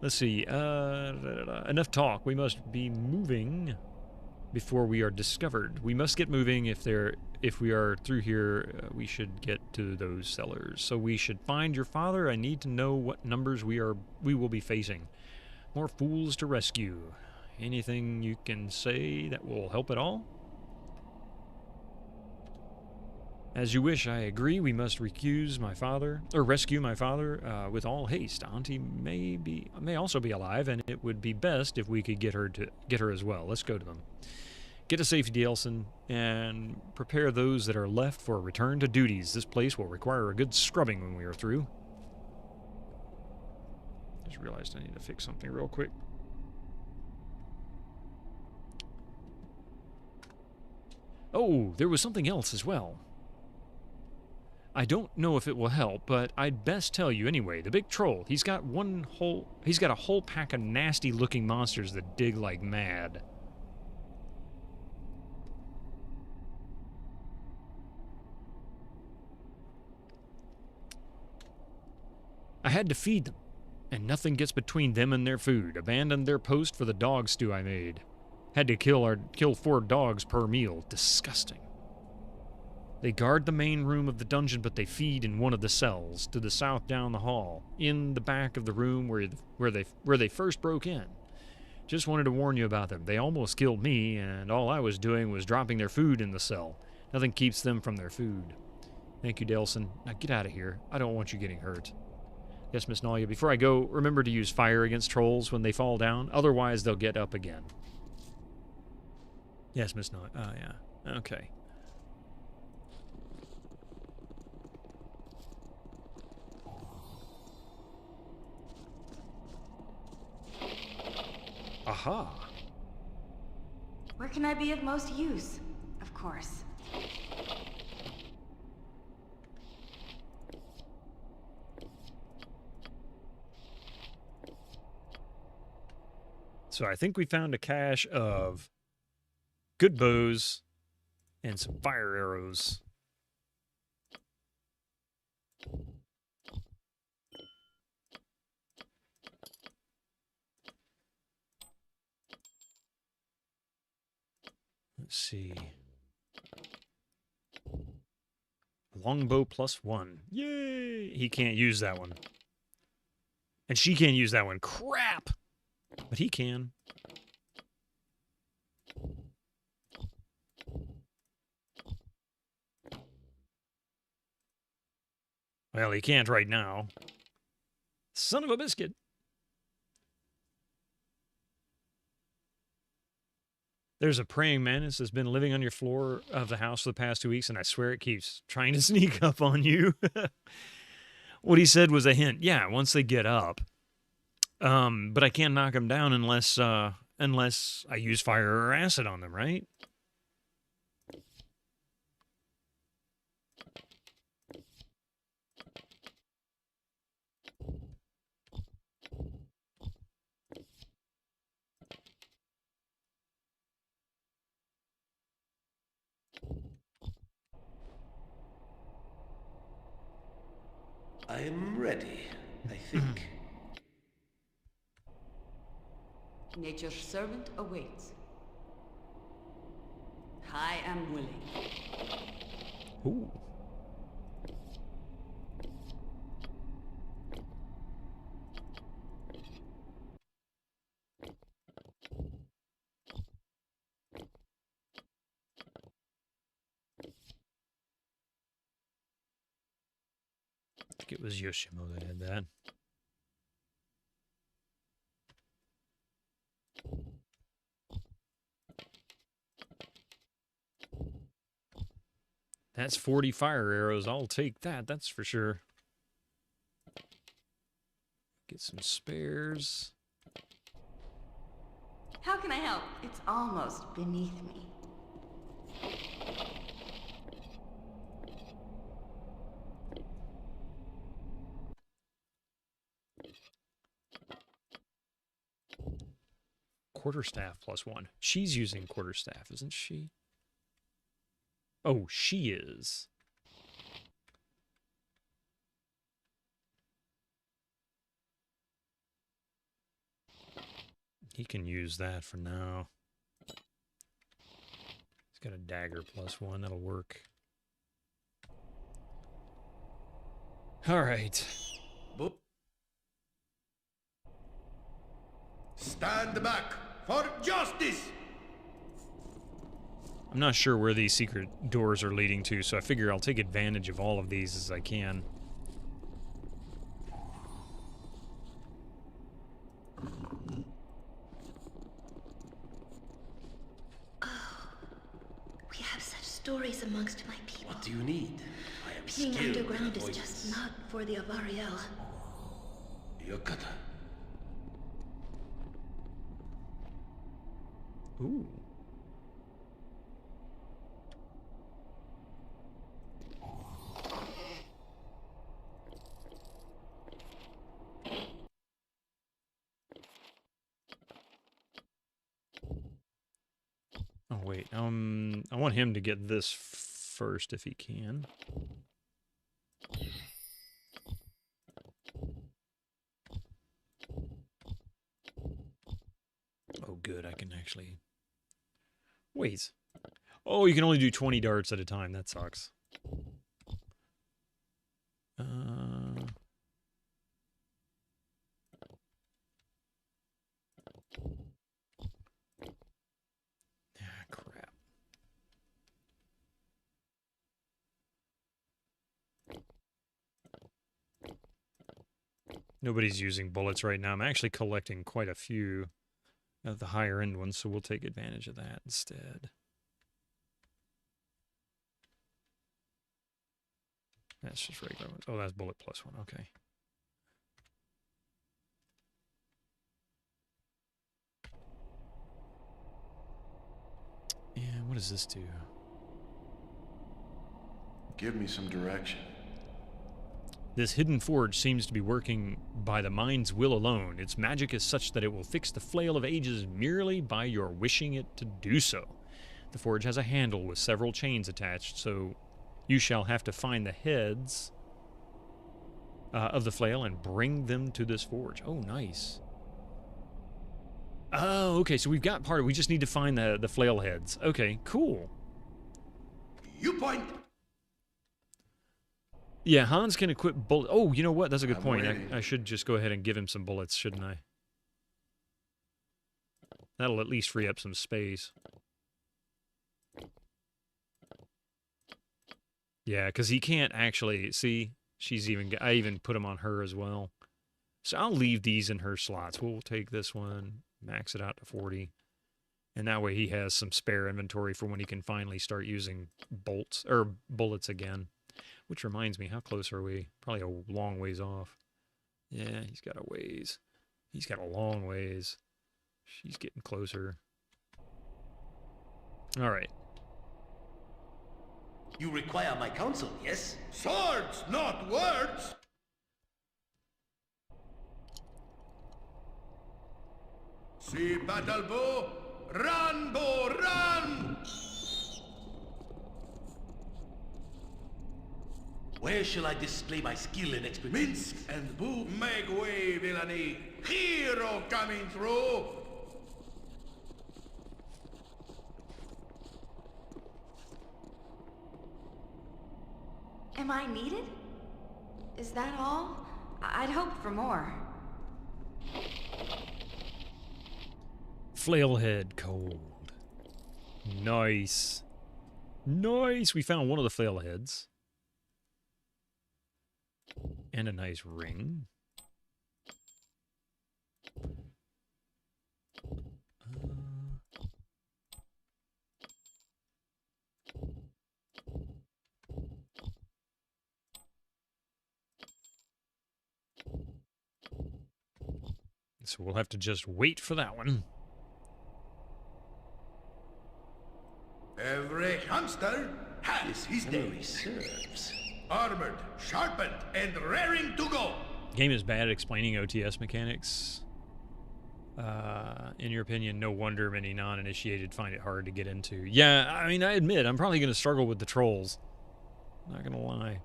Let's see. Enough talk. We must be moving before we are discovered. We must get moving. If we are through here, we should get to those cellars. So we should find your father. I need to know what numbers we will be facing. More fools to rescue. Anything you can say that will help at all? As you wish, I agree. We must rescue my father with all haste. Auntie may also be alive, and it would be best if we could get her as well. Let's go to them. Get to safety, Delson, and prepare those that are left for a return to duties. This place will require a good scrubbing when we are through. Just realized I need to fix something real quick. Oh, there was something else as well. I don't know if it will help, but I'd best tell you anyway. The big troll, he's got a whole pack of nasty-looking monsters that dig like mad. I had to feed them, and nothing gets between them and their food. Abandoned their post for the dog stew I made. Had to kill 4 dogs per meal. Disgusting. They guard the main room of the dungeon, but they feed in one of the cells to the south down the hall, in the back of the room where they first broke in. Just wanted to warn you about them. They almost killed me, and all I was doing was dropping their food in the cell. Nothing keeps them from their food. Thank you, Delson. Now get out of here. I don't want you getting hurt. Yes, Miss Nalia, before I go, remember to use fire against trolls when they fall down. Otherwise, they'll get up again. Yes, Miss Nalia. Oh, yeah. Okay. Aha. Where can I be of most use? Of course. So I think we found a cache of good bows and some fire arrows. Let's see. Longbow +1. Yay! He can't use that one. And she can't use that one. Crap! But he can. Well, he can't right now. Son of a biscuit. There's a praying mantis that's been living on your floor of the house for the past 2 weeks, and I swear it keeps trying to sneak up on you. What he said was a hint. Yeah, once they get up. But I can't knock them down unless I use fire or acid on them, right? I'm ready, I think. Nature's servant awaits. I am willing. Ooh. I think it was Yoshimo that had that. That's 40 fire arrows. I'll take that, that's for sure. Get some spares. How can I help? It's almost beneath me. Quarterstaff +1. She's using quarterstaff, isn't she? Oh, she is. He can use that for now. He's got a dagger +1. That'll work. All right. Stand back, for justice! I'm not sure where these secret doors are leading to, so I figure I'll take advantage of all of these as I can. We have such stories amongst my people. What do you need? I am Being skilled underground in is just avoidance. not for the Avariel. Yokata. Ooh. Oh, wait. I want him to get this first if he can. Oh, good. I can actually... Wait. Oh, you can only do 20 darts at a time. That sucks. Crap. Nobody's using bullets right now. I'm actually collecting quite a few of the higher end ones, so we'll take advantage of that instead. That's just regular ones. Oh, that's bullet plus one. Okay. And what does this do? Give me some direction. This hidden forge seems to be working by the mind's will alone. Its magic is such that it will fix the flail of ages merely by your wishing it to do so. The forge has a handle with several chains attached, so you shall have to find the heads of the flail and bring them to this forge. Oh, nice. Oh, okay, so we've got part of it. We just need to find the flail heads. Okay, cool. You point. Yeah, Hans can equip bullets. Oh, you know what? That's a good I'm point. waiting. I should just go ahead and give him some bullets, shouldn't I? That'll at least free up some space. Yeah, because he can't actually... See, I even put him on her as well. So I'll leave these in her slots. We'll take this one, max it out to 40. And that way he has some spare inventory for when he can finally start using bullets again. Which reminds me, how close are we? Probably a long ways off. Yeah, he's got a ways. He's got a long ways. She's getting closer. All right. You require my counsel, yes? Swords, not words! See battle bow? Run, bow, run! Where shall I display my skill and expertise? Minsk and Boo, make way, villainy! Hero coming through! Am I needed? Is that all? I'd hoped for more. Flailhead cold. Nice. Nice. We found one of the flailheads. And a nice ring. So we'll have to just wait for that one. Every hamster has his day. Serves. Armored, sharpened, and raring to go. Game is bad at explaining OTS mechanics. In your opinion, no wonder many non-initiated find it hard to get into. Yeah, I mean, I admit, I'm probably going to struggle with the trolls. Not going to lie.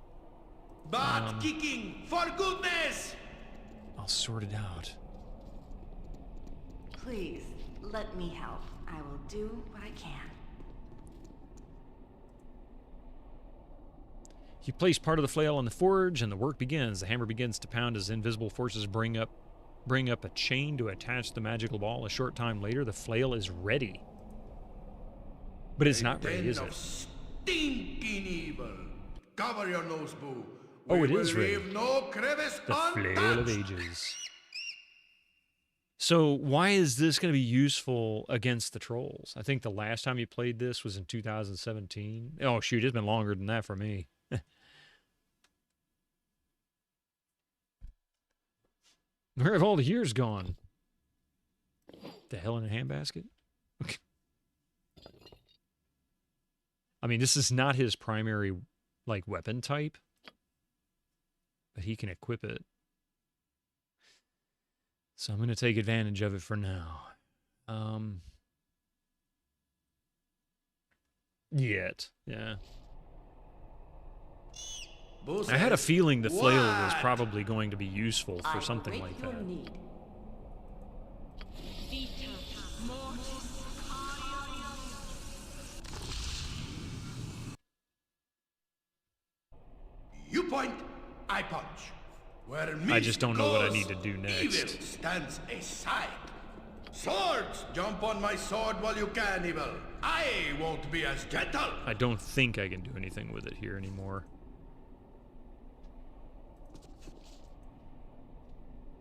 Butt kicking, for goodness! I'll sort it out. Please, let me help. I will do what I can. You place part of the flail on the forge, and the work begins. The hammer begins to pound as invisible forces bring up Bring up a chain to attach the magical ball. A short time later, the flail is ready. But it's not ready, is it? Stinking evil. Cover your nose, boo. Oh, it is ready. Leave no crevice The untouched. Flail of Ages. So why is this going to be useful against the trolls? I think the last time you played this was in 2017. Oh, shoot, it's been longer than that for me. Where have all the years gone? The hell in a handbasket? Okay. I mean, this is not his primary, like, weapon type. But he can equip it. So I'm going to take advantage of it for now. Yeah. I had a feeling the flail was probably going to be useful for something like that. You point, I punch. Where I just don't know what I goes, need to do next. Evil stands aside. Swords, jump on my sword while you can, evil. I won't be as gentle. I don't think I can do anything with it here anymore.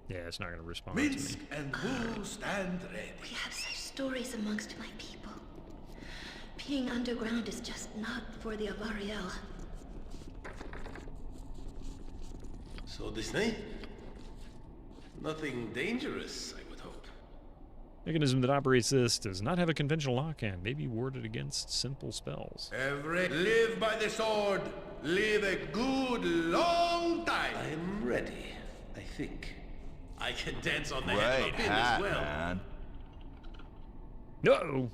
Yeah, it's not going to respond to me. Minsk and Boo stand ready. We have such stories amongst my people. Being underground is just not for the Avariel. So this night? Nothing dangerous, I would hope. Mechanism that operates this does not have a conventional lock-on. May be warded against simple spells. Live by the sword. Live a good long time. I'm ready, I think. I can dance on the head of a pin as well. Man. No.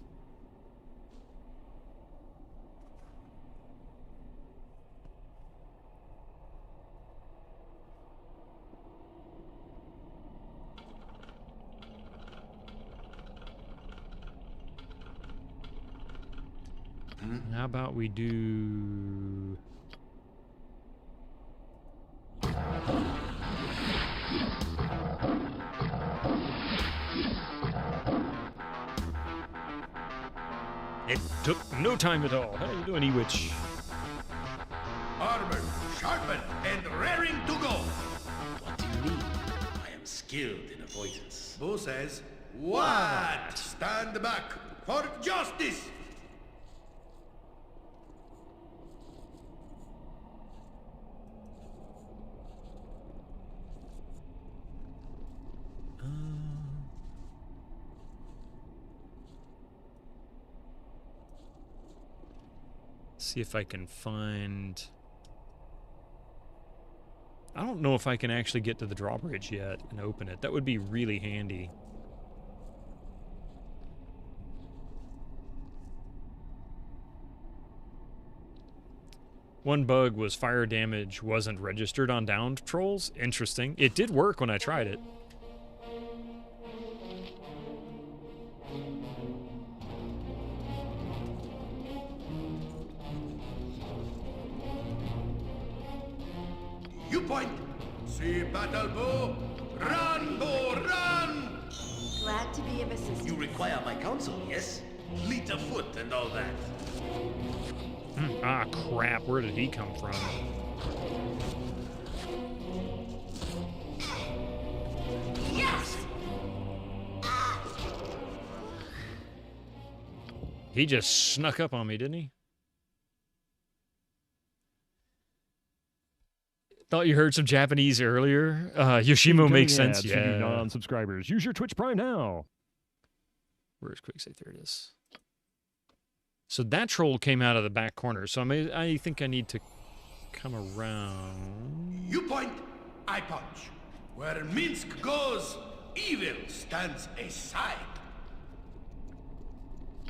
How about we do... It took no time at all. How you doing, Ewitch? Armored, sharpened, and raring to go. What do you need? I am skilled in avoidance. Boo says, what? Stand back for justice. See if I can find... I don't know if I can actually get to the drawbridge yet and open it. That would be really handy. One bug was fire damage wasn't registered on downed trolls. Interesting. It did work when I tried it. You point. See battle, Boo. Run, Boo, run! Glad to be of assistance. You require my counsel, yes? Fleet of foot and all that. Ah, crap. Where did he come from? Yes! He just snuck up on me, didn't he? Thought you heard some Japanese earlier. Yoshimo makes sense. Yeah. For you non-subscribers, use your Twitch Prime now. Where's Quicksave? There it is. So that troll came out of the back corner. So I think I need to come around. You point, I punch. Where Minsk goes, evil stands aside.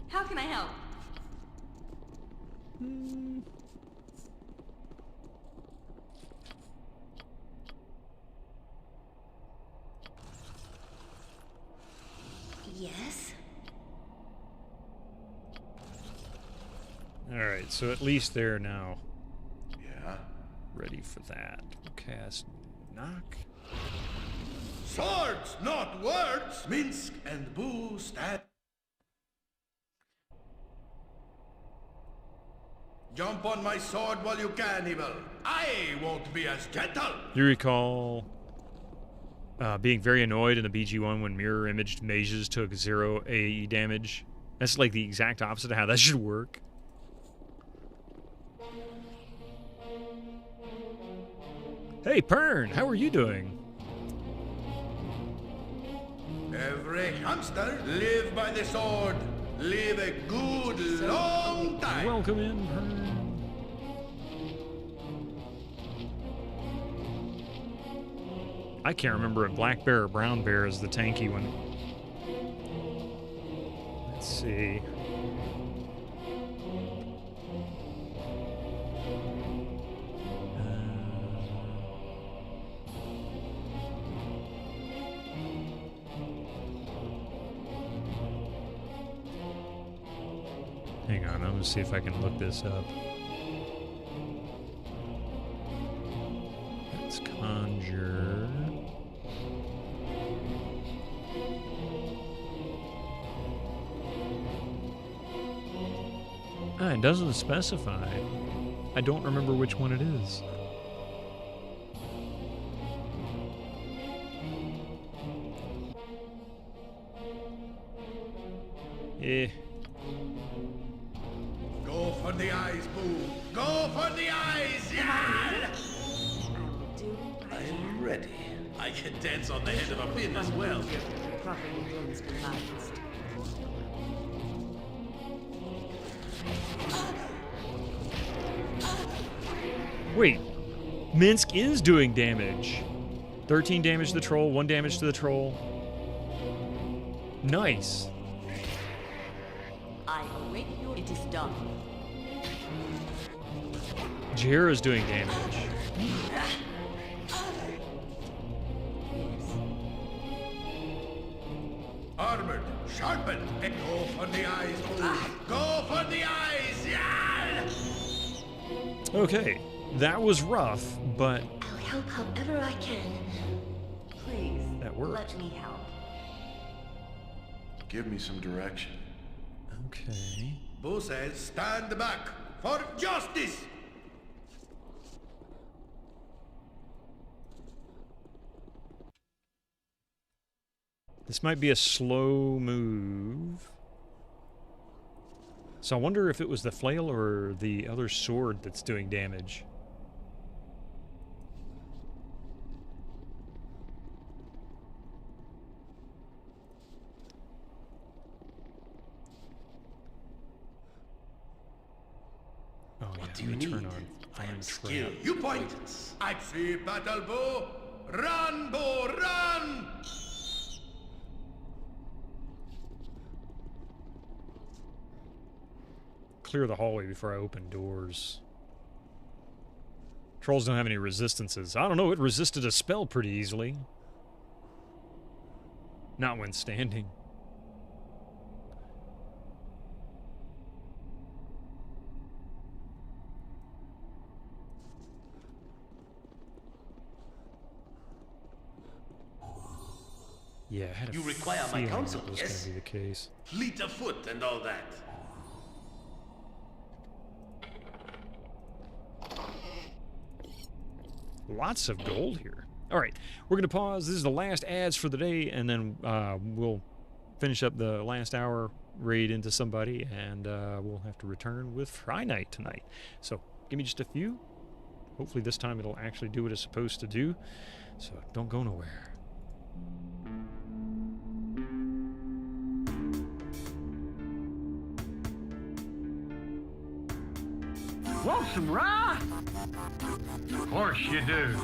How can I help? Yes? Alright, so at least they're now Yeah? ready for that. Cast knock. Swords, not words! Minsk and Boo stand. Jump on my sword while you can, evil. I won't be as gentle. You recall being very annoyed in the BG1 when mirror-imaged mages took 0 AE damage. That's like the exact opposite of how that should work. Hey, Pern, how are you doing? Every hamster live by the sword. Live a good long time. Welcome in, Pern. I can't remember if black bear or brown bear is the tanky one. Let's see. Hang on, I'm gonna see if I can look this up. Let's conjure. Ah, it doesn't specify. I don't remember which one it is. Eh. Go for the eyes, Boo. Go for the eyes, yeah! I'm ready. I can dance on the head of a pin as well. Wait, Minsk is doing damage. 13 damage to the troll, 1 damage to the troll. Nice. I await your... It is done. Jera's doing damage. Armored, sharpened, and go for the eyes, Boo. Go for the eyes, yeah! Okay, that was rough, but I'll help however I can. Please, that worked. let me help. Give me some direction. Okay. Boo says, stand back for justice! This might be a slow move. So I wonder if it was the flail or the other sword that's doing damage. Oh yeah, What do you turn need? on I am Trap. skilled. You point! I see battle, Boo! Run, Boo, run! Clear the hallway before I open doors. Trolls don't have any resistances. I don't know, it resisted a spell pretty easily. Not when standing. Yeah, I had a You require my feeling counsel, that was yes? going to be the case. Fleet of foot and all that. Lots of gold here. All right, we're going to pause. This is the last ads for the day, and then we'll finish up the last hour raid into somebody, and we'll have to return with Fry Night tonight. So give me just a few. Hopefully this time it'll actually do what it's supposed to do. So don't go nowhere. Want some rye? Of course you do.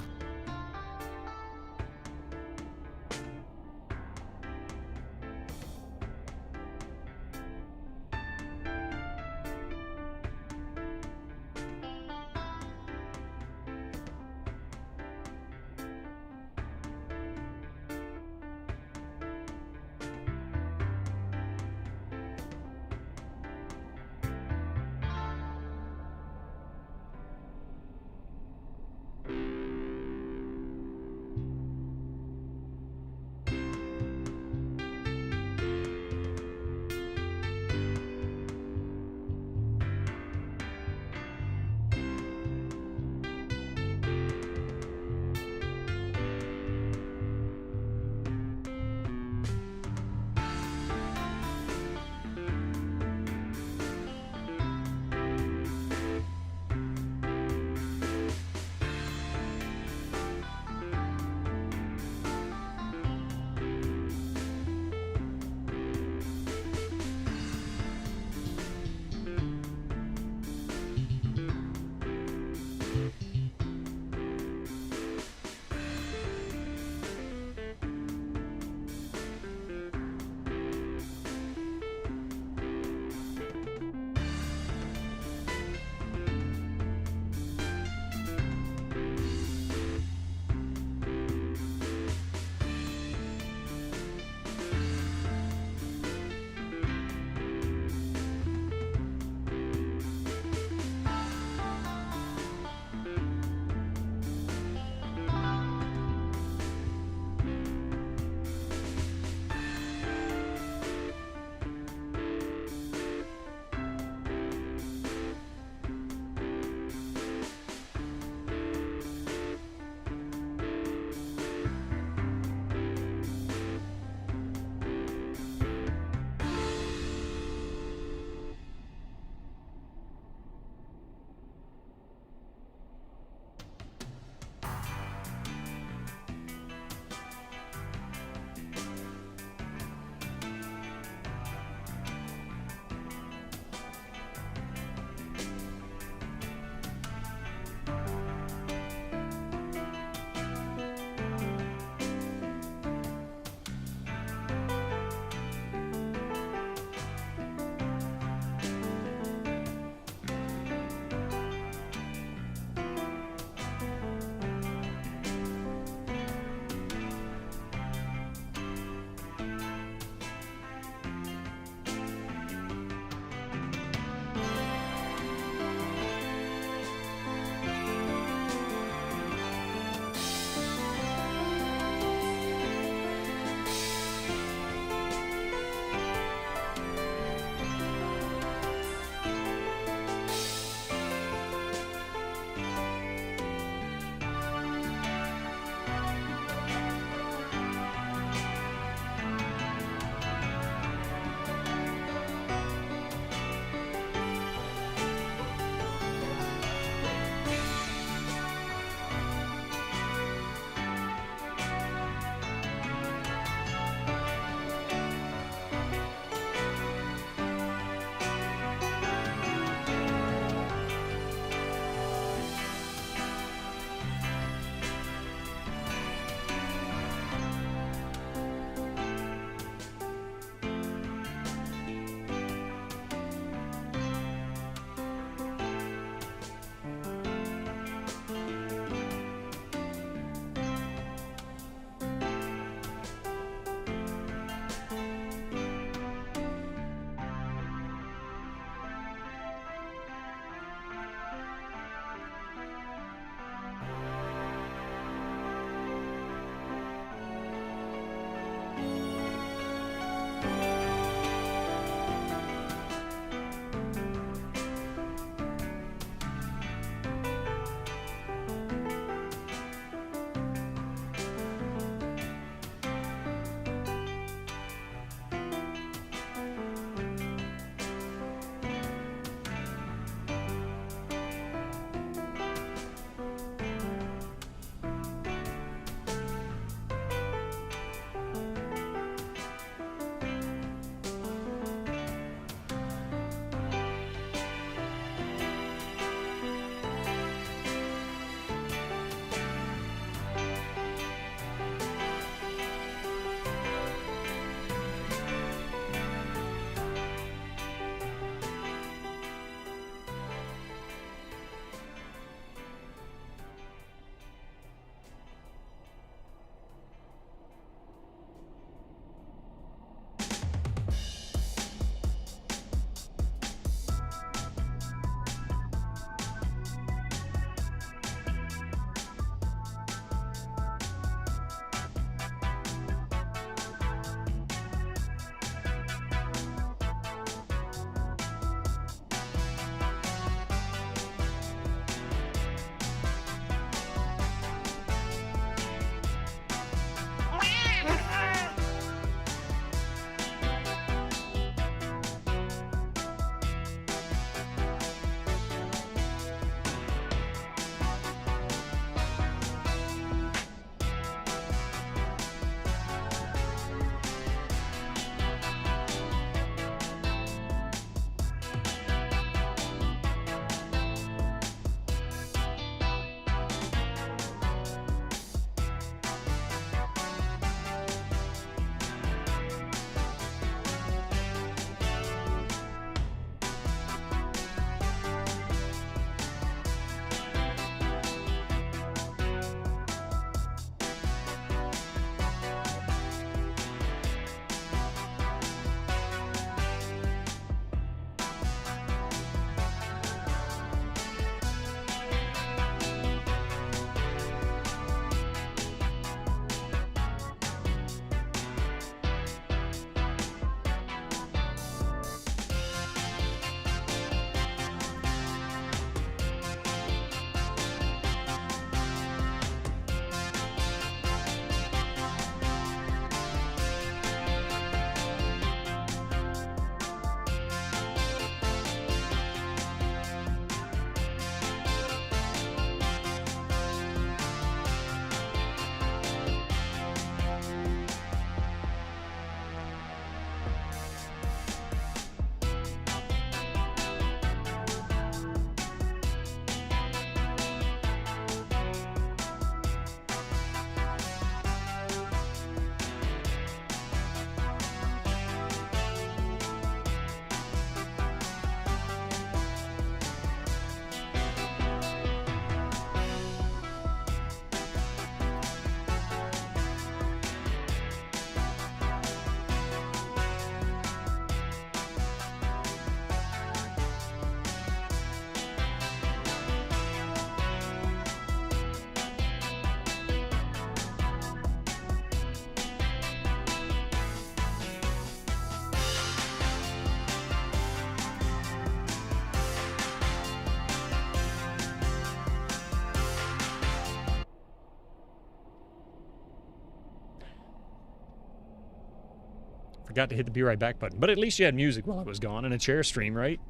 Forgot to hit the be right back button. But at least you had music while I was gone and a chair stream, right?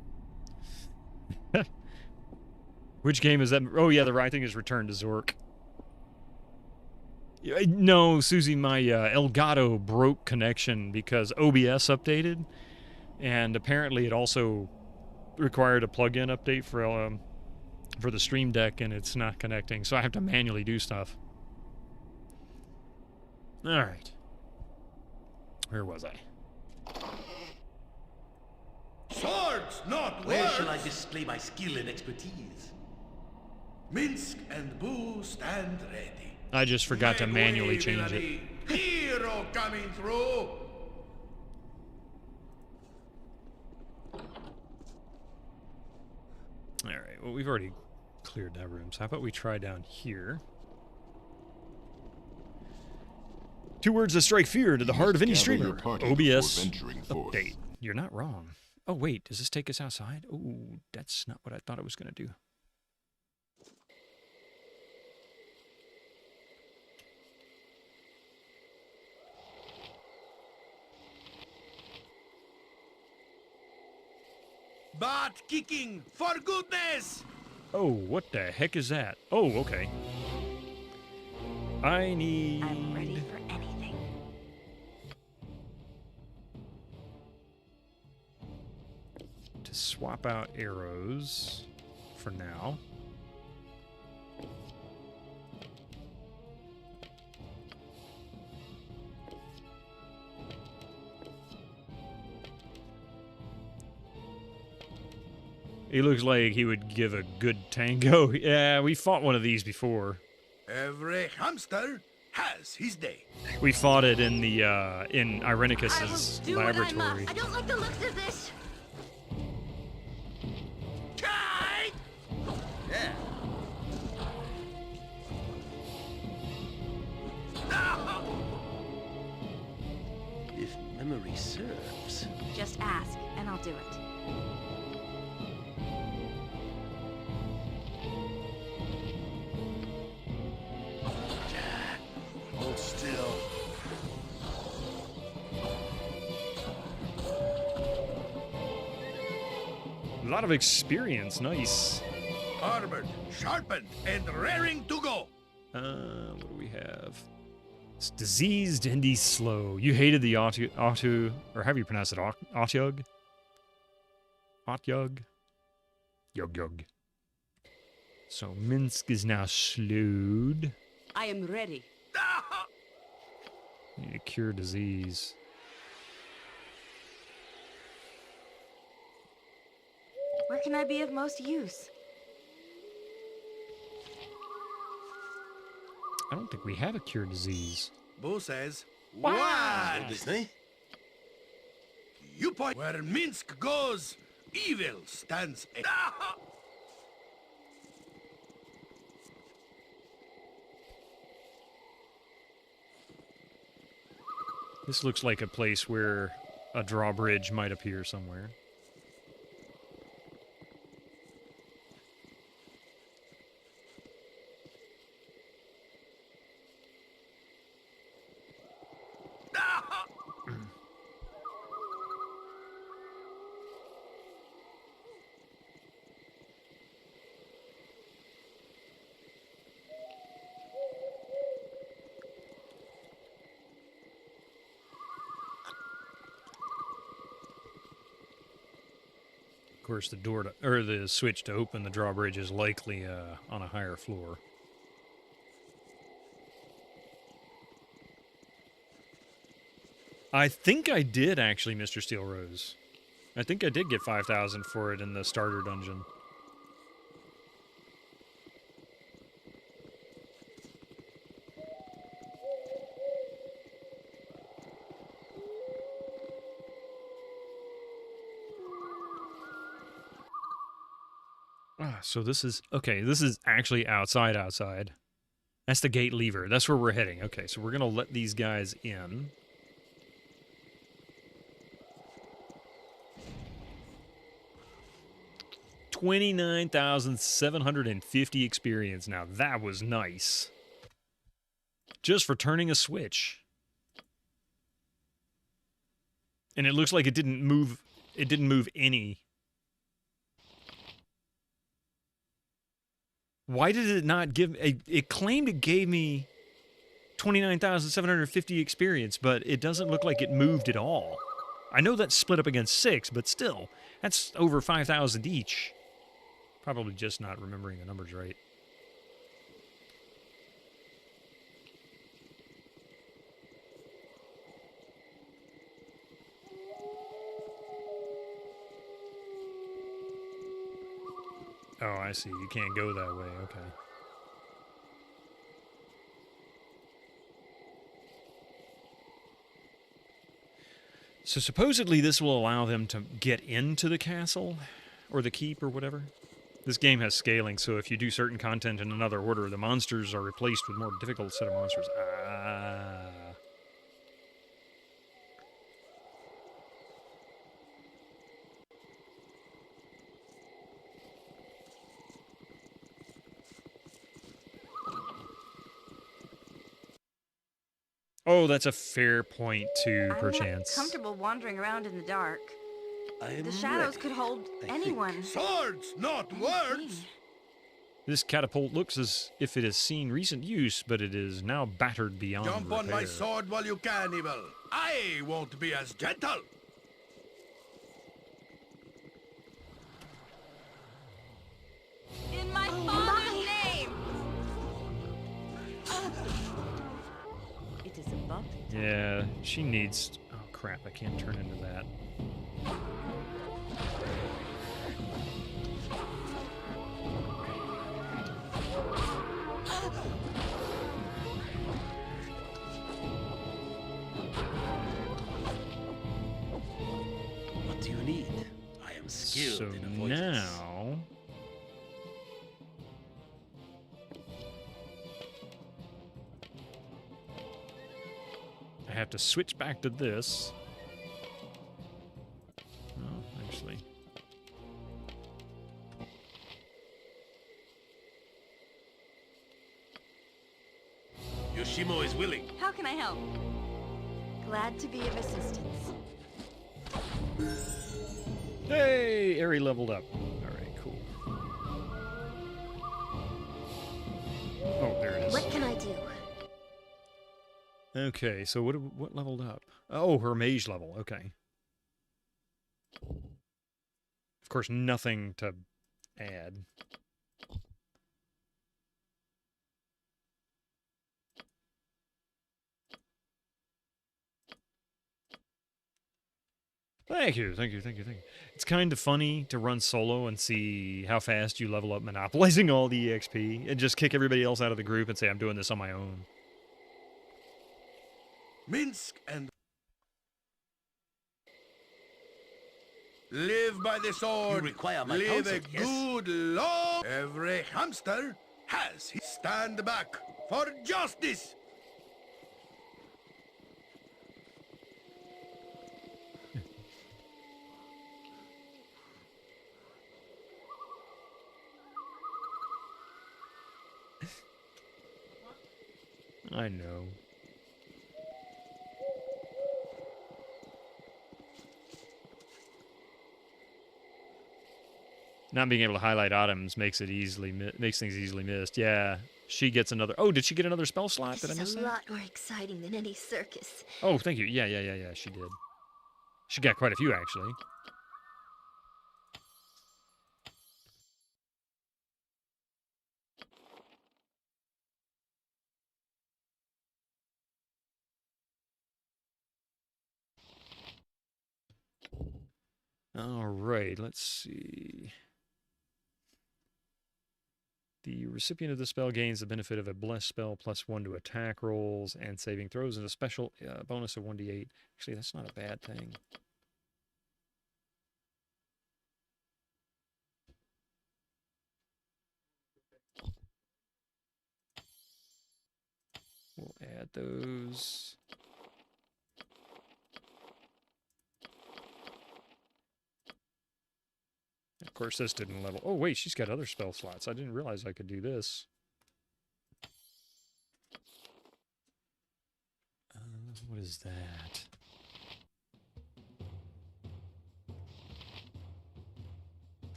Which game is that? Oh, yeah, the right thing is Return to Zork. No, Susie, my Elgato broke connection because OBS updated. And apparently it also required a plug-in update for the Stream Deck, and it's not connecting. So I have to manually do stuff. All right. Where was I? Swords, not Where words. shall I display my skill and expertise? Minsk and Boo stand ready. I just forgot to Make manually way, change it. villainy. Hero coming through. Alright, well, we've already cleared that room, so how about we try down here? 2 words that strike fear to the heart of any streamer. OBS update. You're not wrong. Oh, wait, does this take us outside? Oh, that's not what I thought it was going to do. Butt kicking, for goodness! Oh, what the heck is that? Oh, okay. I'm ready for anything. To swap out arrows for now. He looks like he would give a good tango. Yeah, we fought one of these before. Every hamster has his day. We fought it in the in Irenicus's laboratory. I don't like the looks of this. Yeah. If memory serves. Just ask, and I'll do it. Hold still. A lot of experience, nice. Armored, sharpened, and raring to go. What do we have? It's diseased and he's slow. You hated the auto, or how do you pronounce it? Autyug? Autyug? Yug. So Minsk is now slowed. I am ready. Need to cure disease. Where can I be of most use? I don't think we have a cure disease. Boo says, Wow. what? Disney? You point where Minsk goes, evil stands. This looks like a place where a drawbridge might appear somewhere. Of course, the door to, or the switch to open the drawbridge is likely on a higher floor. I think I did actually, Mr. Steel Rose. I think I did get 5,000 for it in the starter dungeon. So this is, okay, this is actually outside. That's the gate lever. That's where we're heading. Okay, so we're going to let these guys in. $29,750 experience. Now, that was nice. Just for turning a switch. And it looks like it didn't move any. Why did it not give... It claimed it gave me 29,750 experience, but it doesn't look like it moved at all. I know that's split up against 6, but still, that's over 5,000 each. Probably just not remembering the numbers right. Oh, I see. You can't go that way. Okay. So supposedly this will allow them to get into the castle, or the keep, or whatever. This game has scaling, so if you do certain content in another order, the monsters are replaced with more difficult set of monsters. Ah. Oh, that's a fair point, too, perchance. I'm not comfortable wandering around in the dark. The shadows could hold anyone. Swords, not words! This catapult looks as if it has seen recent use, but it is now battered beyond Jump repair. on my sword while you can, evil. I won't be as gentle. In my father's name! It is above. Yeah, she needs... Oh, crap, I can't turn into that. What do you need? I am skilled in avoidance. Now... I have to switch back to this. Oh, actually... Yoshimo is willing. How can I help? Glad to be of assistance. Hey! Eri leveled up. Alright, cool. Oh, there it is. What can I do? Okay, so what leveled up? Oh, her mage level. Okay. Of course, nothing to add. Thank you. It's kind of funny to run solo and see how fast you level up monopolizing all the EXP and just kick everybody else out of the group and say, I'm doing this on my own. Minsk and... Live by the sword. You require my Live counsel, a yes? good long... Every hamster has his stand back for justice. I know. Not being able to highlight items makes it makes things easily missed. Yeah, she gets another. Oh, did she get another spell slot? Did I miss This is that? a lot more exciting than any circus. Oh, thank you. Yeah. She did. She got quite a few actually. All right, let's see. The recipient of the spell gains the benefit of a blessed spell +1 to attack rolls and saving throws and a special bonus of 1d8. Actually, that's not a bad thing. We'll add those. Of course, this didn't level. Oh, wait, she's got other spell slots. I didn't realize I could do this. What is that?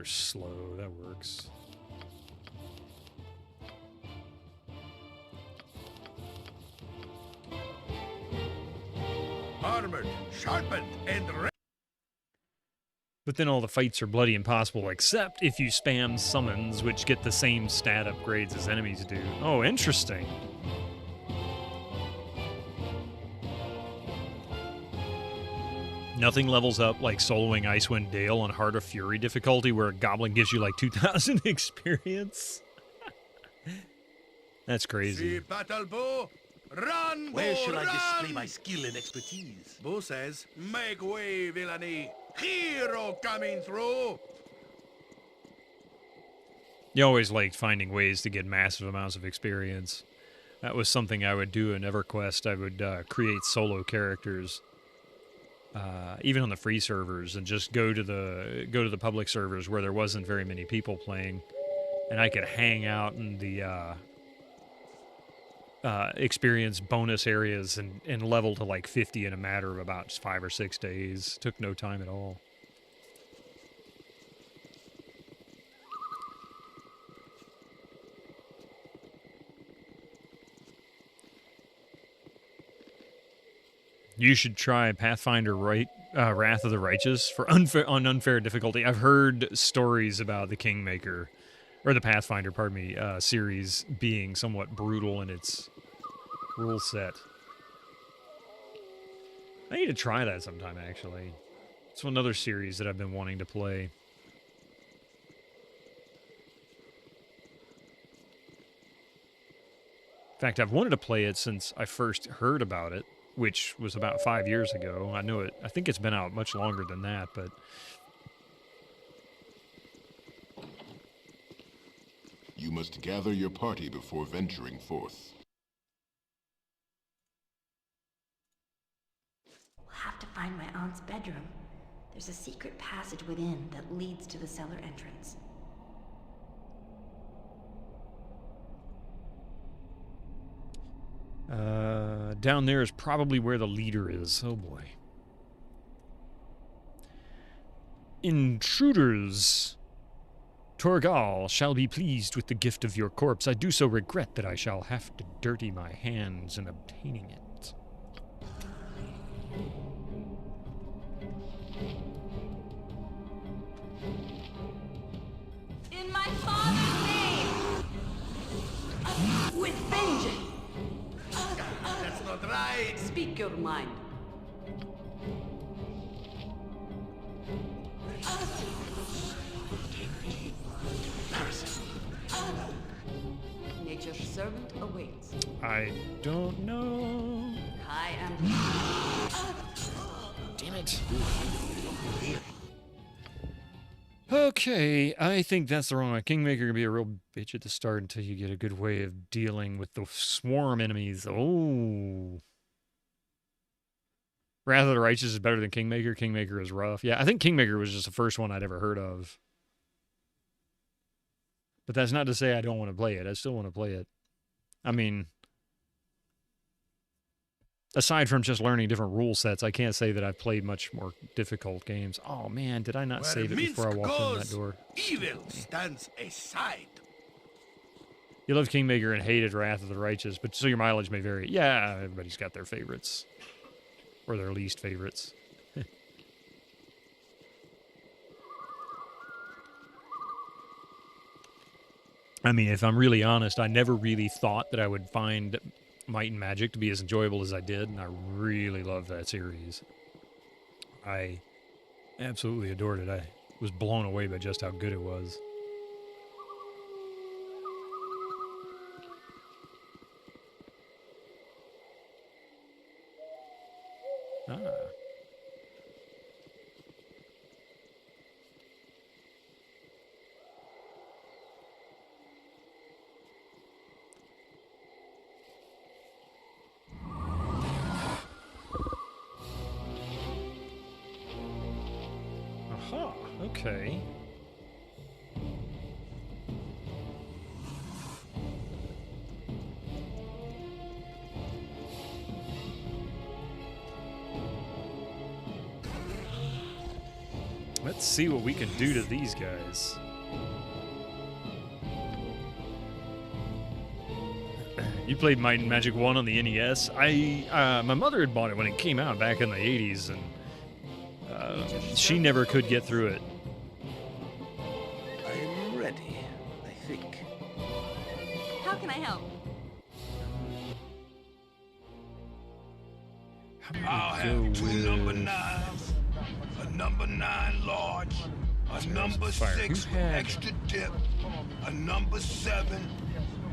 they're slow. That works. Armored, sharpened, and ready. But then all the fights are bloody impossible, except if you spam summons, which get the same stat upgrades as enemies do. Oh, interesting. Nothing levels up like soloing Icewind Dale on Heart of Fury difficulty, where a goblin gives you like 2,000 experience. That's crazy. See battle bow, run, Where bow, shall I display run! my skill and expertise? Bo says, make way, villainy. Hero coming through. You always liked finding ways to get massive amounts of experience. That was something I would do in EverQuest. I would create solo characters, even on the free servers, and just go to the public servers where there wasn't very many people playing, and I could hang out in the experience bonus areas and level to like 50 in a matter of about 5 or 6 days. Took no time at all. You should try Pathfinder Wrath of the Righteous on unfair difficulty. I've heard stories about the Kingmaker, or the Pathfinder, pardon me, series being somewhat brutal in its rule set. I need to try that sometime, actually. It's another series that I've been wanting to play. In fact, I've wanted to play it since I first heard about it, which was about 5 years ago. I know it. I think it's been out much longer than that, but you must gather your party before venturing forth. We'll have to find my aunt's bedroom. There's a secret passage within that leads to the cellar entrance. down there is probably where the leader is. Oh boy. Intruders. Torgal shall be pleased with the gift of your corpse. I do so regret that I shall have to dirty my hands in obtaining it. In my father's name! With vengeance! That's not right! Speak your mind. Nature's servant awaits. I don't know. I am... Damn it. Okay, I think that's the wrong one. Kingmaker can be a real bitch at the start until you get a good way of dealing with the swarm enemies. Oh. Wrath of the Righteous is better than Kingmaker. Kingmaker is rough. Yeah, I think Kingmaker was just the first one I'd ever heard of. But that's not to say I don't want to play it. I still want to play it. I mean, aside from just learning different rule sets, I can't say that I've played much more difficult games. Oh man, did I not save it before I walked in that door? Evil stands aside. You love Kingmaker and hated Wrath of the Righteous, but so your mileage may vary. Yeah, everybody's got their favorites. Or their least favorites. I mean, if I'm really honest, I never really thought that I would find Might and Magic to be as enjoyable as I did, and I really love that series. I absolutely adored it. I was blown away by just how good it was. Ah. Aha, okay. Let's see what we can do to these guys. You played Might and Magic 1 on the NES. My mother had bought it when it came out back in the 80s, and she never could get through it. I'm ready, I think. How can I help? I'll have two number 9s, a number 9 large, a number 6 with extra dip, a number 7,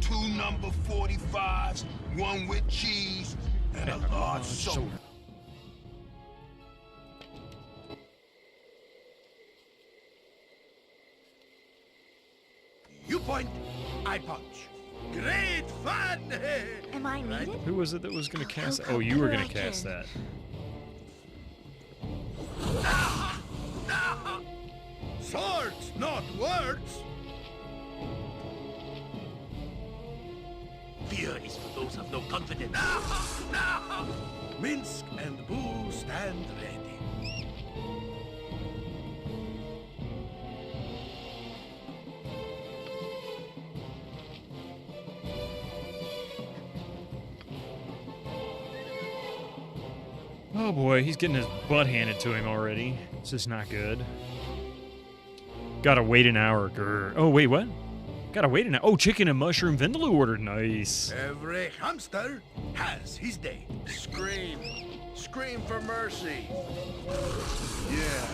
2 number 45s, 1 with cheese, and a large soda. You point, I punch. Great fun! Am I needed? Who was it that was going to cast that? Oh, you were going to cast that. Swords, not words! Fear is for those of no confidence. Minsk and Boo stand ready. Oh boy, he's getting his butt handed to him already. This is not good. Gotta wait an hour. Grr. Oh, wait, what? Gotta wait an hour. Oh, chicken and mushroom vindaloo ordered. Nice. Every hamster has his day. Scream. Scream for mercy. Yeah.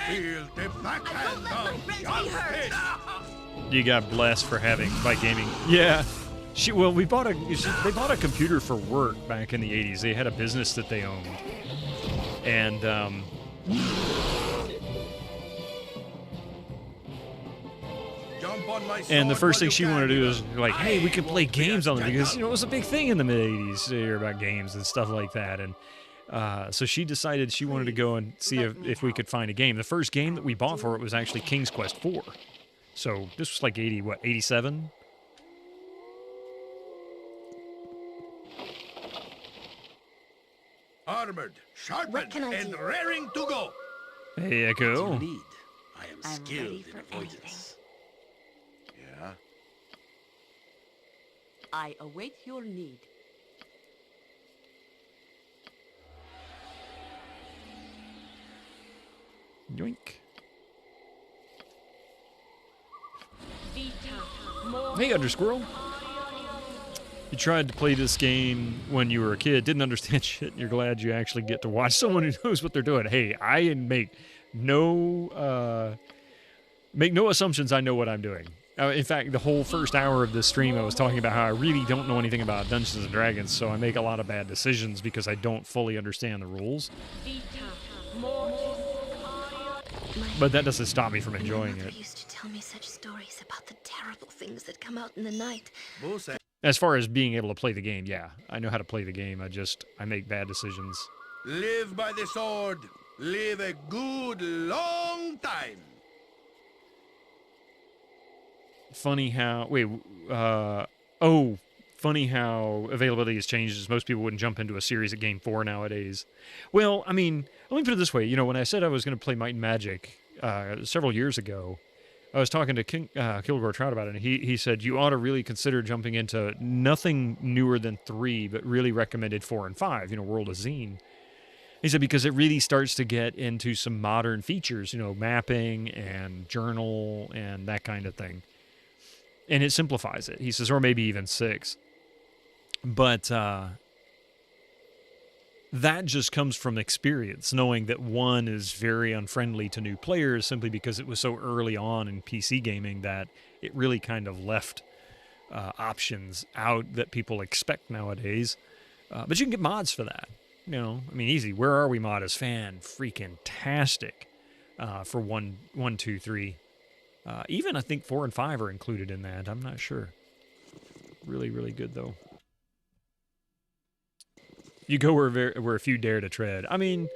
Feel the backhand of justice. You got blessed for having by gaming. Yeah. Well, they bought a computer for work back in the 80s. They had a business that they owned. And the first thing she wanted to do was like, hey, we can play games on it, because, it was a big thing in the mid-80s to hear about games and stuff like that. And so she decided she wanted to go and see if we could find a game. The first game that we bought for it was actually King's Quest IV. So this was like 87? Armored, sharpened, and raring to go. Hey, Echo. What do you need? I am skilled in avoidance. Yeah? I await your need. Yoink. Hey, Undersquirrel. You tried to play this game when you were a kid, didn't understand shit, and you're glad you actually get to watch someone who knows what they're doing. Hey, I make no assumptions I know what I'm doing. In fact, the whole first hour of this stream, I was talking about how I really don't know anything about Dungeons and Dragons, so I make a lot of bad decisions because I don't fully understand the rules. But that doesn't stop me from enjoying it. Used to tell me such stories about the terrible things that come out in the night. As far as being able to play the game, yeah. I know how to play the game. I make bad decisions. Live by the sword. Live a good long time. Funny how... funny how availability has changed. Most people wouldn't jump into a series at Game 4 nowadays. Well, I mean, let me put it this way. When I said I was going to play Might and Magic several years ago, I was talking to Kilgore Trout about it, and he said, you ought to really consider jumping into nothing newer than 3, but really recommended 4 and 5, World of Zine. He said, because it really starts to get into some modern features, mapping and journal and that kind of thing. And it simplifies it. He says, or maybe even 6. But that just comes from experience, knowing that 1 is very unfriendly to new players simply because it was so early on in PC gaming that it really kind of left options out that people expect nowadays. But you can get mods for that. Easy. Where Are We mod is fan-freaking-tastic for 1, 2, 3. Even I think 4 and 5 are included in that. I'm not sure. Really, really good, though. You go where a few dare to tread. I mean,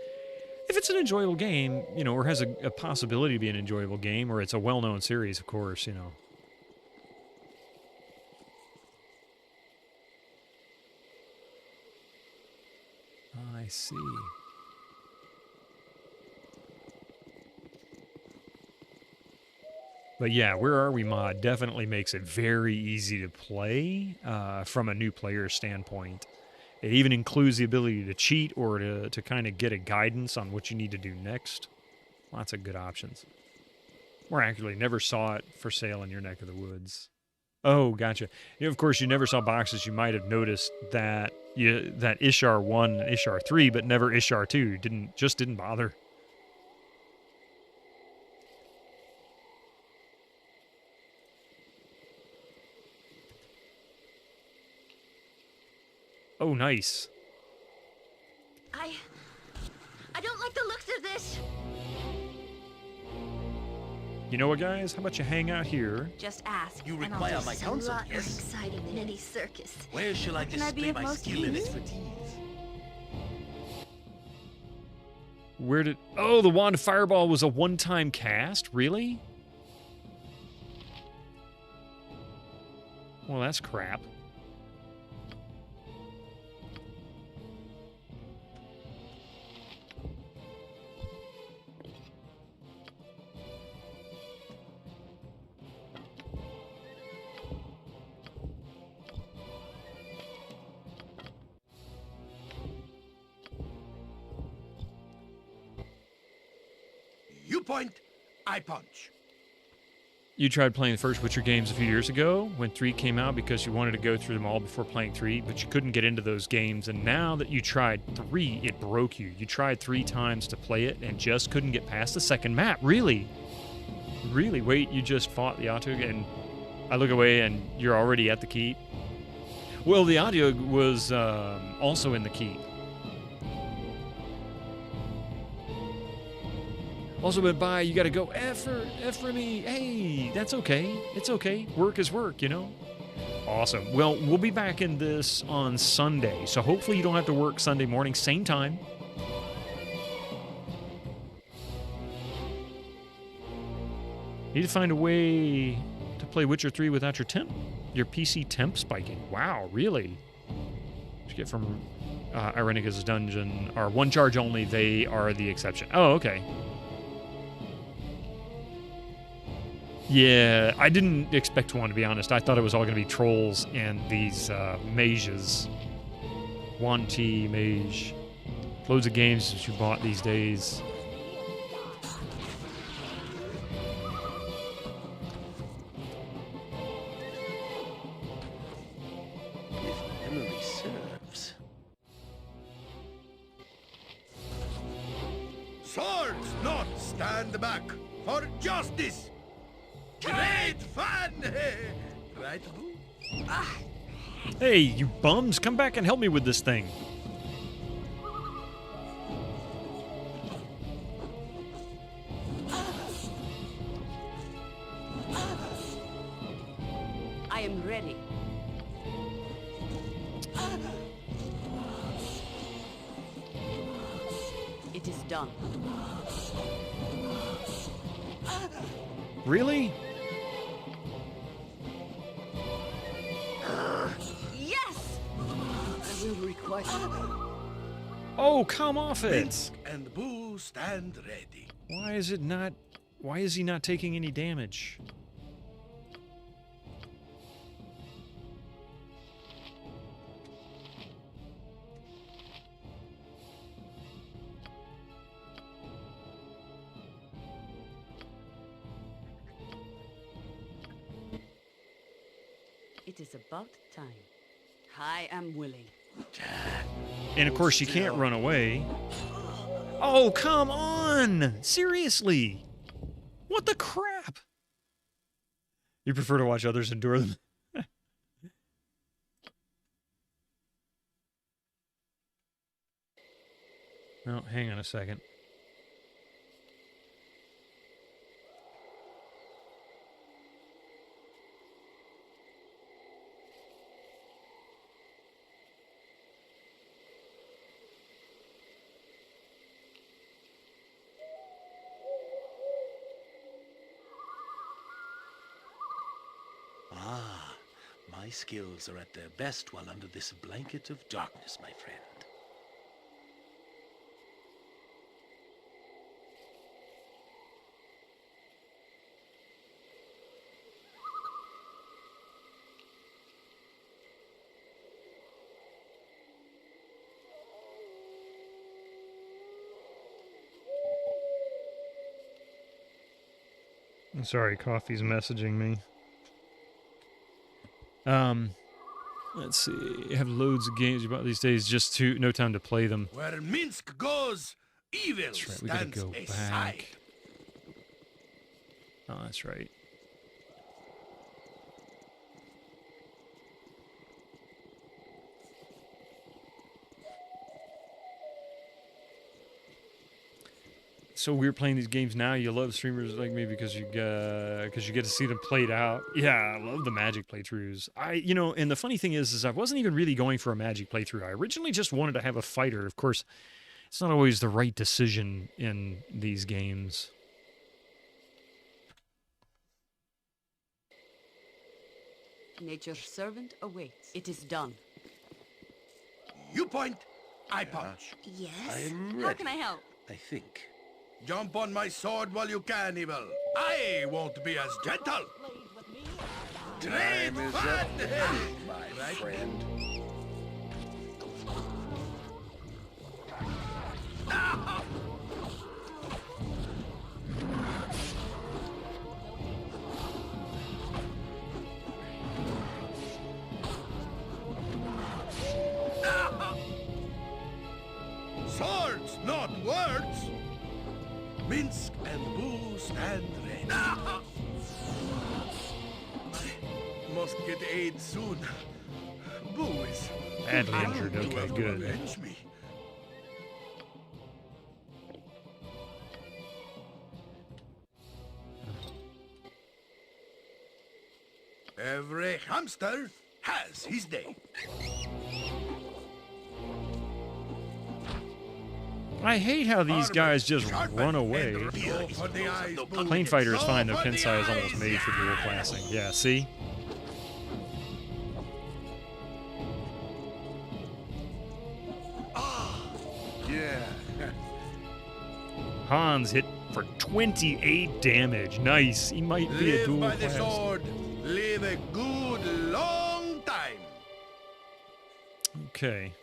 if it's an enjoyable game, or has a possibility to be an enjoyable game, or it's a well-known series, of course, I see. But yeah, Where Are We mod definitely makes it very easy to play from a new player standpoint. It even includes the ability to cheat or to kind of get a guidance on what you need to do next. Lots of good options. Or actually, never saw it for sale in your neck of the woods. Oh, gotcha. You know, of course, you never saw boxes. You might have noticed that that Ishar 1 and Ishar 3, but never Ishar 2. Just didn't bother. Oh, nice. I don't like the looks of this. You know what, guys? How about you hang out here? Just ask. You and I'll require do my so. counsel, A lot more yes? exciting than any circus. Where shall I Can I be display of my most skill and use? expertise? Where did... Oh, the Wand of Fireball was a one-time cast? Really? Well, that's crap. You point, I punch. You tried playing the first Witcher games a few years ago when 3 came out because you wanted to go through them all before playing 3, but you couldn't get into those games. And now that you tried 3, it broke you. You tried 3 times to play it and just couldn't get past the second map. Really? Really? Wait, you just fought the auto and I look away and you're already at the keep? Well, the audio was also in the keep. Also went by, you gotta go, F for me. Hey, that's okay. It's okay. Work is work, you know? Awesome. Well, we'll be back in this on Sunday, so hopefully you don't have to work Sunday morning, same time. Need to find a way to play Witcher 3 without your PC temp spiking. Wow, really? What you get from Irenica's dungeon are one charge only, they are the exception. Oh, okay. Yeah, I didn't expect one, to be honest. I thought it was all going to be trolls and these mages. 1T mage. Loads of games that you bought these days. If memory serves. Swords not stand back for justice. Great fun! Right, Boo? Hey, you bums, come back and help me with this thing. I am ready. It is done. Really? Yes! I will require... Oh, come off it! Minsk and Boo stand ready. Why is he not taking any damage? It is about time. I am willing. And of course, you can't run away. Oh, come on! Seriously! What the crap? You prefer to watch others endure them? No, hang on a second. Ah, my skills are at their best while under this blanket of darkness, my friend. I'm sorry, coffee's messaging me. Let's see. I have loads of games about these days, just no time to play them. Where Minsk goes, evil That's right, we gotta stands go aside. back. Oh, that's right. So we're playing these games now. You love streamers like me because you get to see them played out. Yeah, I love the Magic playthroughs. And the funny thing is I wasn't even really going for a Magic playthrough. I originally just wanted to have a fighter. Of course, it's not always the right decision in these games. Nature's servant awaits. It is done. You point, I punch. Yes? I'm ready. How can I help? I think. Jump on my sword while you can, evil. I won't be as gentle. Time is up, my friend. Swords, not words. Minsk and Boo stand ready. Must get aid soon. Boo is badly injured. Okay, good. Avenge me. Every hamster has his day. I hate how these guys just run away. Plane fighter is fine, though. Kensai is almost made for dual classing. Yeah, see? Yeah. Hans hit for 28 damage. Nice. He might be a dual Live by the class. sword. Live a good long time. Okay.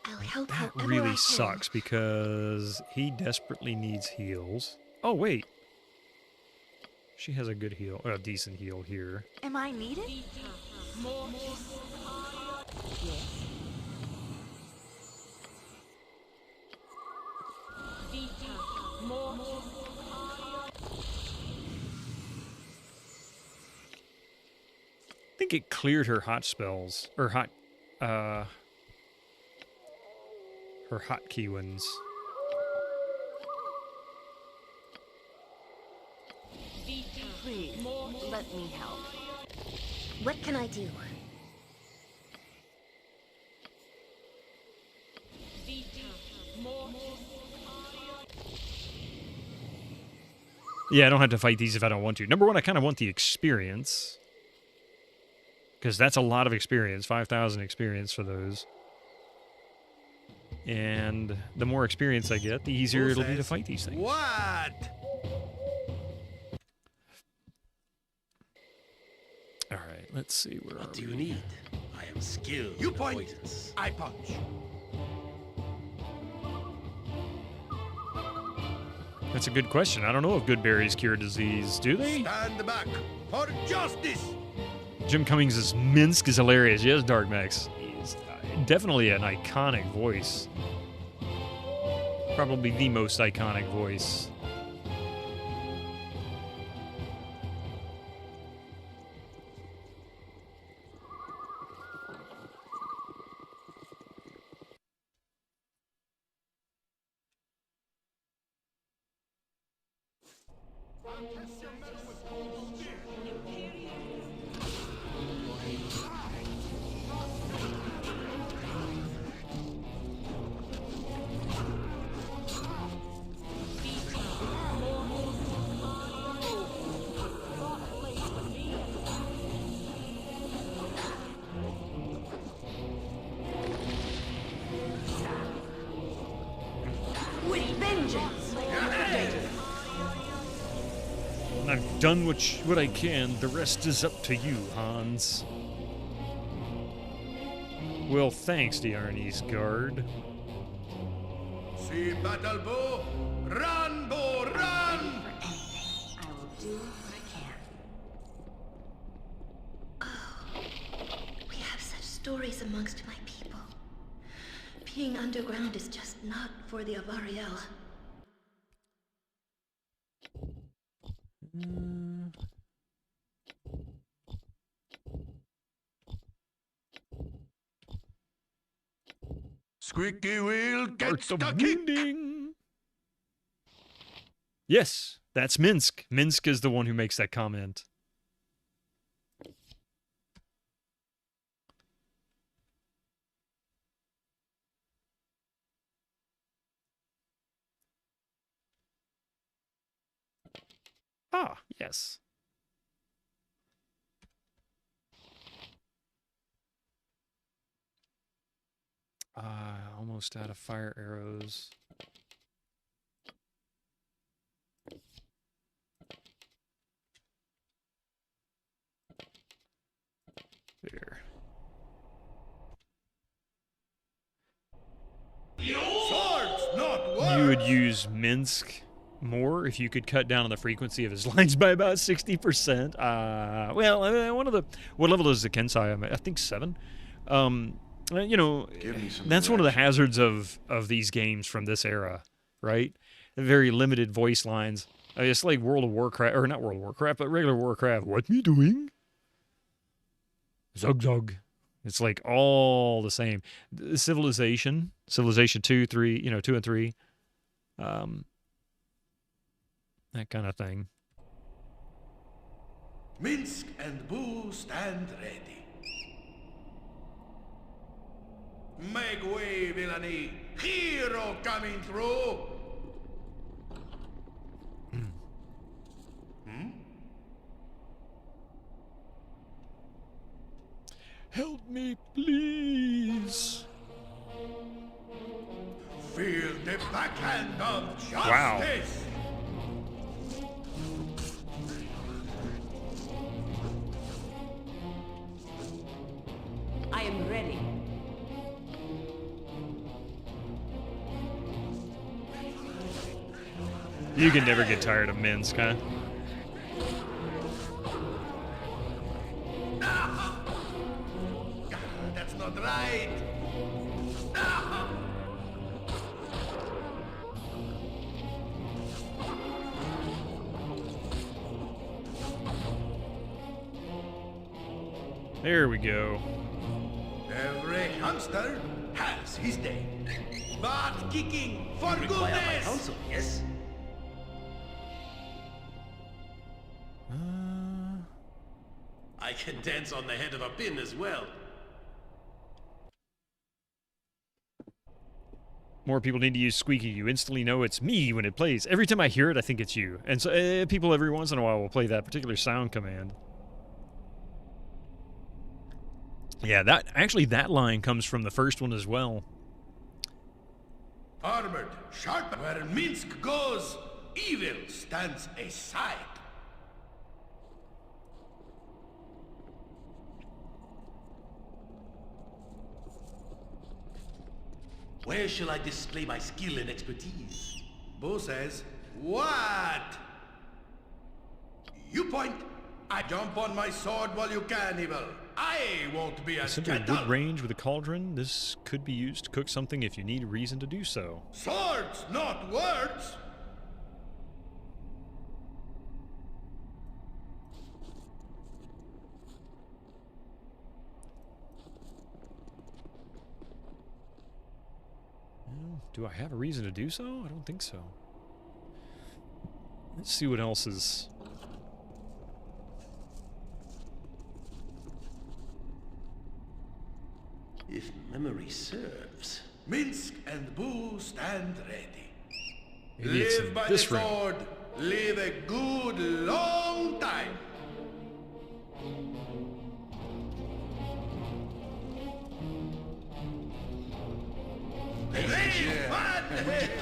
I'll help That however I really can. sucks because he desperately needs heals. Oh, wait. She has a good heal, a decent heal here. Am I needed? I think it cleared her hot spells, or her hotkey ones. Please, let me help. What can I do? Yeah, I don't have to fight these if I don't want to. Number one, I kind of want the experience. Because that's a lot of experience. 5,000 experience for those. And the more experience I get, the easier it'll be to fight these things. What? Alright, let's see. What do you need? I am skilled. You in point, avoidance. I punch. That's a good question. I don't know if good berries cure disease. Do they? Stand back for justice. Jim Cummings' Minsk is hilarious. Yes, Dark Max. He's definitely an iconic voice. Probably the most iconic voice. I've done what I can. The rest is up to you, Hans. Well, thanks, the Arnie's guard. See battle bow, run bow, run! do what I can. Oh, we have such stories amongst my people. Being underground is just not for the Avariel. Squeaky wheel gets the wounding. Yes, that's Minsk. Minsk is the one who makes that comment. Ah, yes. Almost out of fire arrows. There. Swords, not words. You would use Minsk more if you could cut down on the frequency of his lines by about 60%. What level is the Kensai? I think 7. You know, that's one of the hazards of these games from this era, right? Very limited voice lines. It's like World of Warcraft, or not World of Warcraft, but regular Warcraft. What me doing? Zug zug. It's like all the same. Civilization 2, 3, 2 and 3. That kind of thing. Minsk and Boo stand ready. Make way, villainy! Hero coming through! Help me, please! Feel the backhand of justice! Wow. I am ready. You can never get tired of Minsk, huh? That's not right! There we go. Every hamster has his day. But kicking for You require my goodness! counsel, yes? I can dance on the head of a pin as well. More people need to use Squeaky. You instantly know it's me when it plays. Every time I hear it, I think it's you. And so people every once in a while will play that particular sound command. Yeah, that line comes from the first one as well. Armored, sharp, where Minsk goes, evil stands aside. Where shall I display my skill and expertise? Bo says, what? You point, I jump on my sword while you can, evil. I won't be as Simply gentle. good range with a cauldron. This could be used to cook something if you need a reason to do so. Swords, not words! Do I have a reason to do so? I don't think so. Let's see what else is... If memory serves. Minsk and Boo stand ready. Maybe it's Live in by this the room. sword, live a good long time.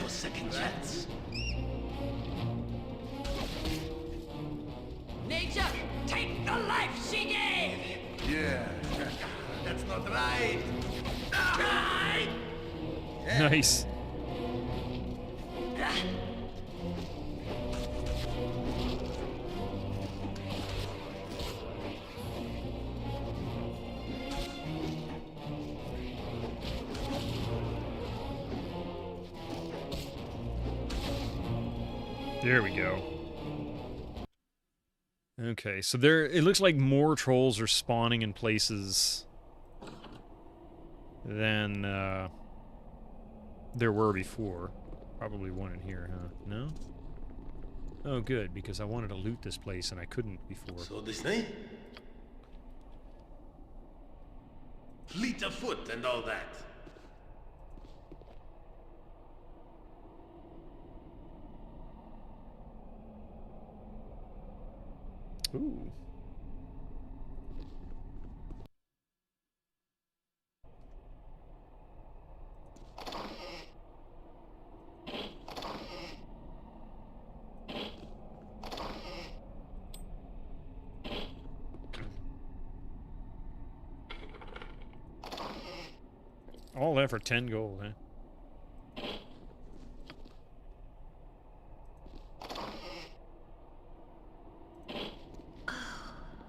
No second chance. Nature, take the life she gave! Yeah. That's not right. Nice. There we go. Okay, so there, it looks like more trolls are spawning in places than there were before. Probably one in here, huh? No? Oh, good, because I wanted to loot this place and I couldn't before. So this night? Fleet of foot and all that. Ooh. All that for 10 gold, huh?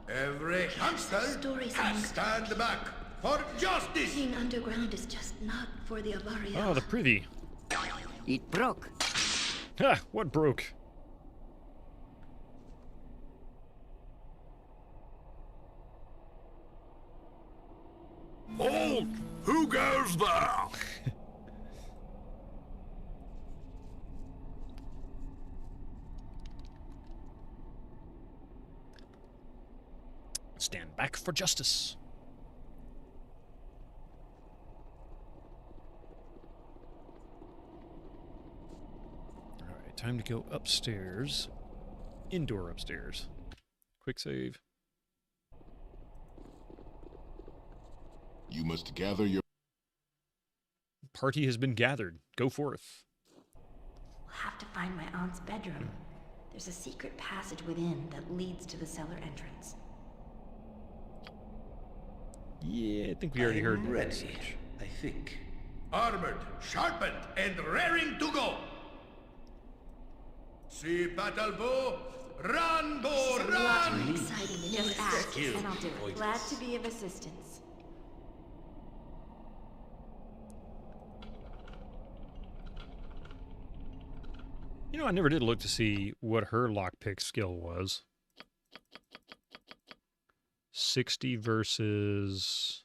Every hamster has stand back for justice. Being underground is just not for the Avaria. Oh, the privy. It broke. Ha! What broke? Halt! Who goes there? Stand back for justice. Alright, time to go upstairs. Indoor upstairs. Quick save. You must gather your Party has been gathered. Go forth. We'll have to find my aunt's bedroom. There's a secret passage within that leads to the cellar entrance. Yeah, I think we already heard the ready, message. I think. Armored, sharpened, and raring to go. See battle bow, run bow, run! Exciting. Just ask, you. and I'll do it. Glad to be of assistance. You know, I never did look to see what her lockpick skill was. 60 versus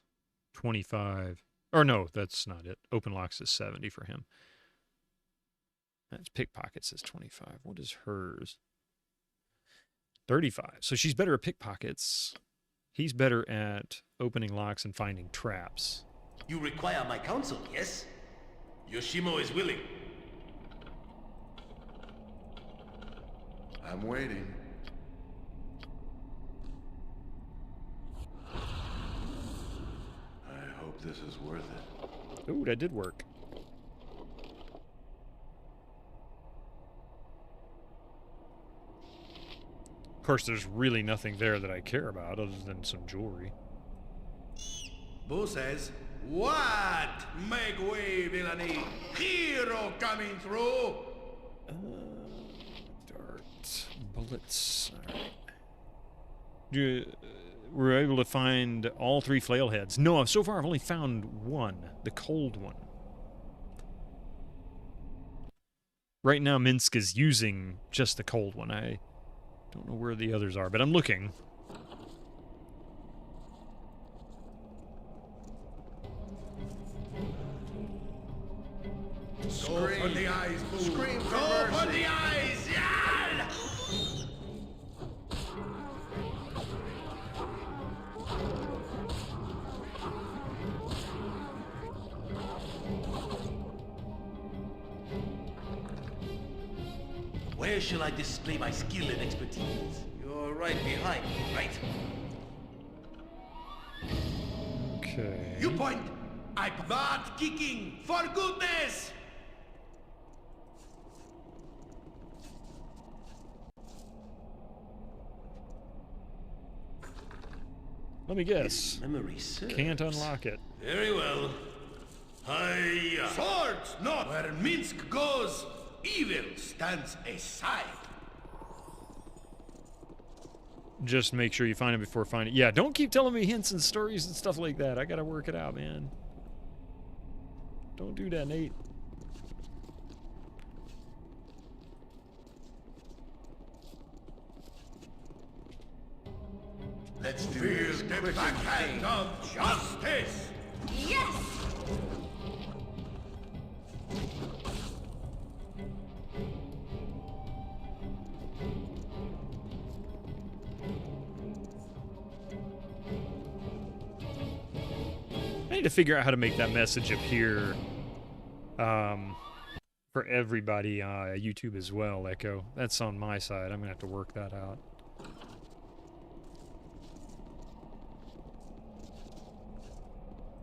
25. Or no, that's not it. Open locks is 70 for him. That's pickpockets is 25. What is hers? 35. So she's better at pickpockets. He's better at opening locks and finding traps. You require my counsel, yes? Yoshimo is willing. I'm waiting. I hope this is worth it. Ooh, that did work. Of course, there's really nothing there that I care about other than some jewelry. Boo says, what? Make way, villainy. Hero coming through. Darts, bullets. All right. We're able to find all 3 flail heads. No, so far I've only found one, the cold one. Right now, Minsk is using just the cold one. I don't know where the others are, but I'm looking. Go for the eyes, Boo. Scream for mercy. Go for the eyes, Yal! Where shall I display my skill and expertise? You're right behind me, right? Okay. You point. I butt kicking, for goodness! Let me guess. Memory serves. Can't unlock it. Very well. Hiya! Swords, not where Minsk goes. Evil stands aside. Just make sure you find it before finding it. Yeah, don't keep telling me hints and stories and stuff like that. I gotta work it out, man. Don't do that, Nate. Let's feel the backhand of justice! Yes! I need to figure out how to make that message appear for everybody YouTube as well, Echo. That's on my side. I'm going to have to work that out.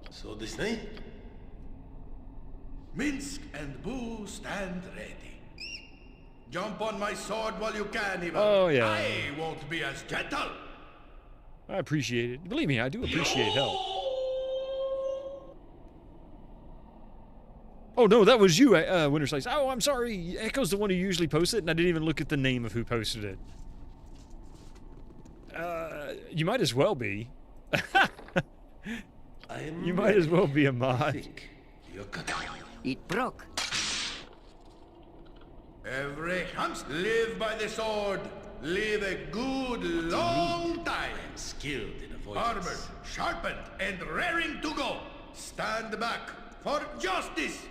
So this night, Minsk and Boo stand ready. Jump on my sword while you can, Ivan. Oh, yeah. I won't be as gentle. I appreciate it. Believe me, I do appreciate help. Oh, no, that was you, Winter Slice. Oh, I'm sorry. Echo's the one who usually posts it, and I didn't even look at the name of who posted it. You might as well be. You might as well be a mod. It broke. Every hamster live by the sword. Live a good long time. Skilled in avoidance. Armored, sharpened, and raring to go. Stand back for justice.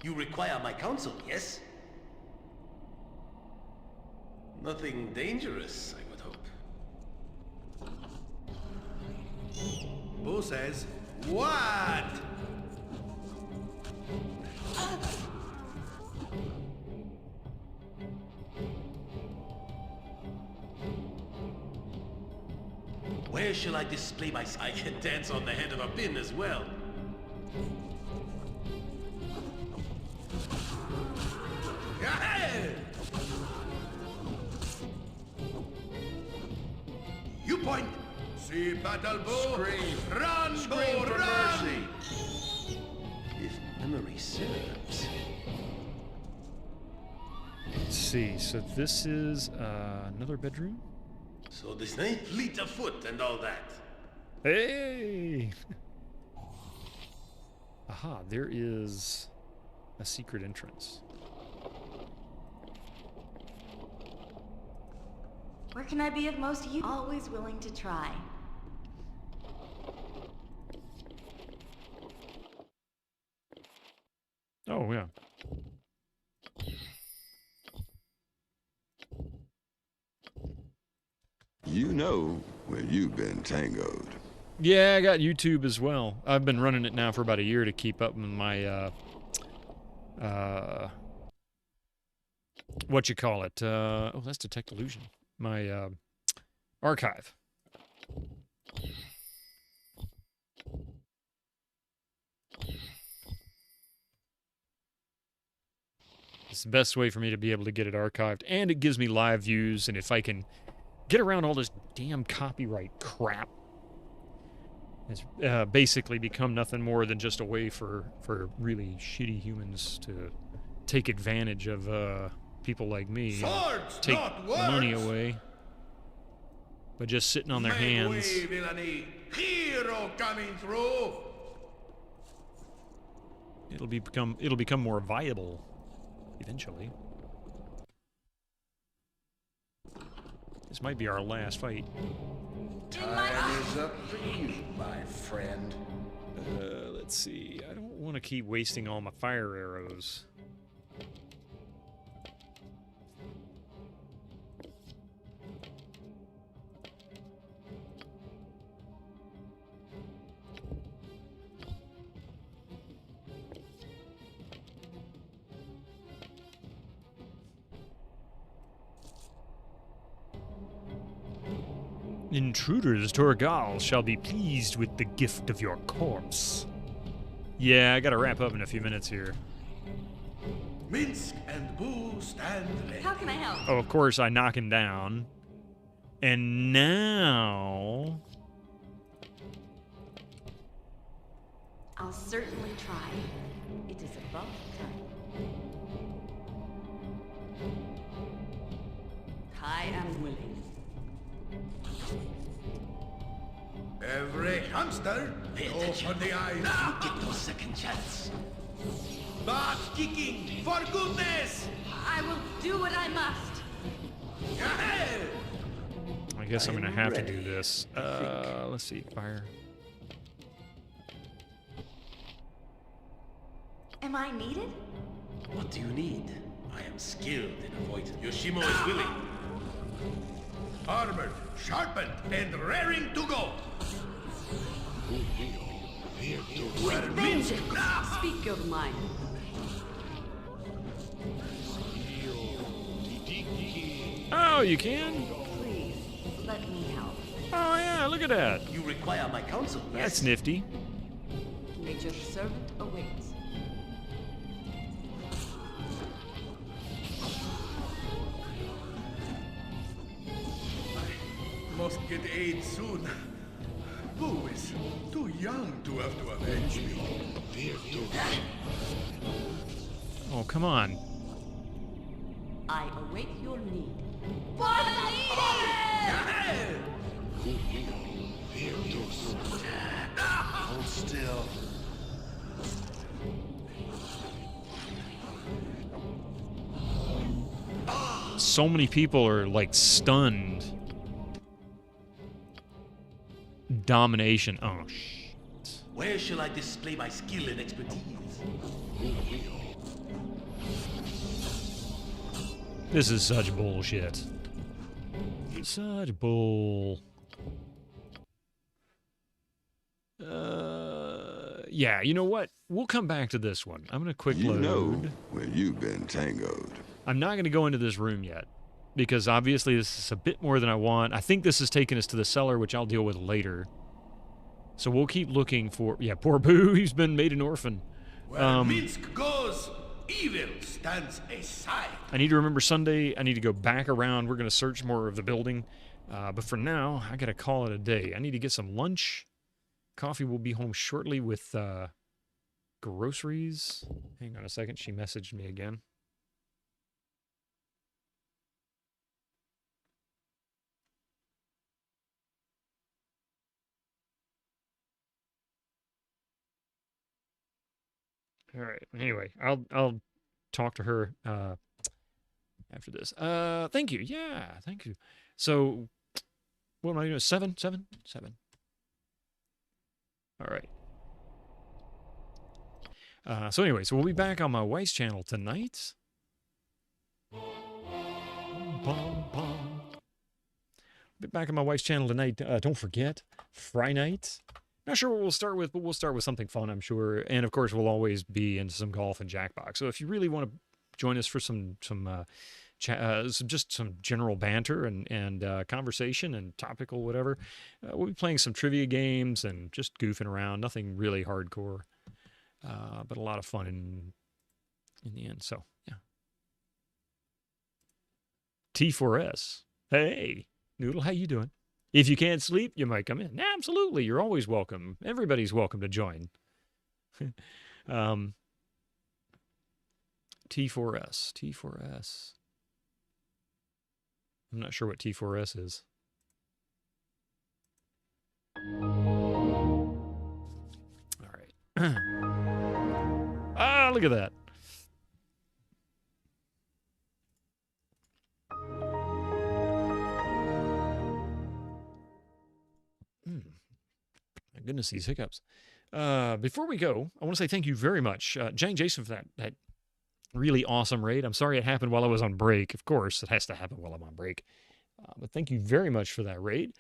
You require my counsel, yes? Nothing dangerous, I would hope. Boo says, what? Where shall I display my... I can dance on the head of a pin as well. You point. See battle bow. Scream. Run, Scream bow, for run. mercy. If memory serves. Let's see. So this is another bedroom? So this night, fleet of foot and all that. Hey! Aha, there is a secret entrance. Where can I be of most use? Always willing to try. Oh, yeah. You know where you've been tangoed. Yeah, I got YouTube as well. I've been running it now for about a year to keep up with my, what you call it? Oh, that's Detect Illusion. My, archive. It's the best way for me to be able to get it archived, and it gives me live views, and if I can get around all this damn copyright crap, it's basically become nothing more than just a way for really shitty humans to take advantage of people like me. Swords, take not money words. away by just sitting on their hands. Make way, villainy. Hero coming through. It'll become more viable eventually. This might be our last fight. Time is up for you, my friend. Let's see. I don't want to keep wasting all my fire arrows. Intruders, Torgal, shall be pleased with the gift of your corpse. Yeah, I gotta wrap up in a few minutes here. Minsk and Boo stand ready. How can I help? Oh, of course, I knock him down. And now... I'll certainly try. It is about time. I am willing. Every hamster, open the eyes. You get no second chance. Butt kicking, for goodness! I will do what I must. guess I'm going to have to do this. Let's see. Fire. Am I needed? What do you need? I am skilled in avoidance. Yoshimo is willing. Armored, sharpened, and raring to go. With vengeance! Speak your mind. Oh, you can? Please, let me help. Oh, yeah, look at that. You require my counsel. That's nifty. Nature's servant awaits. Must get aid soon. Who is too young to have to avenge me? Oh, come on. I await your need. Hold still. So many people are, like, stunned. Domination. Oh, shit. Where shall I display my skill and expertise? This is such bullshit. Such bull. Yeah, you know what? We'll come back to this one. I'm going to quick load. You know where you've been tangoed. I'm not going to go into this room yet, because obviously this is a bit more than I want. I think this is taking us to the cellar, which I'll deal with later. So we'll keep looking for... Yeah, poor Boo, he's been made an orphan. Where Minsk goes, evil stands aside. I need to remember Sunday. I need to go back around. We're going to search more of the building. But for now, I got to call it a day. I need to get some lunch. Coffee will be home shortly with groceries. Hang on a second. She messaged me again. All right. Anyway, I'll talk to her after this. Thank you. Yeah, thank you. So, what am I doing? 7. All right. So anyway, so we'll be back on my wife's channel tonight. Be back on my wife's channel tonight. Don't forget, Friday night. Not sure what we'll start with, but we'll start with something fun, I'm sure. And of course, we'll always be into some golf and Jackbox. So if you really want to join us for some just some general banter and conversation and topical whatever, we'll be playing some trivia games and just goofing around. Nothing really hardcore, but a lot of fun in the end. So yeah. T4S. Hey, Noodle, how you doing? If you can't sleep, you might come in. Absolutely, you're always welcome. Everybody's welcome to join. T4S. I'm not sure what T4S is. All right. Ah, look at that. My goodness, these hiccups. Before we go, I want to say thank you very much, Jane Jason, for that really awesome raid. I'm sorry it happened while I was on break. Of course, it has to happen while I'm on break. But thank you very much for that raid.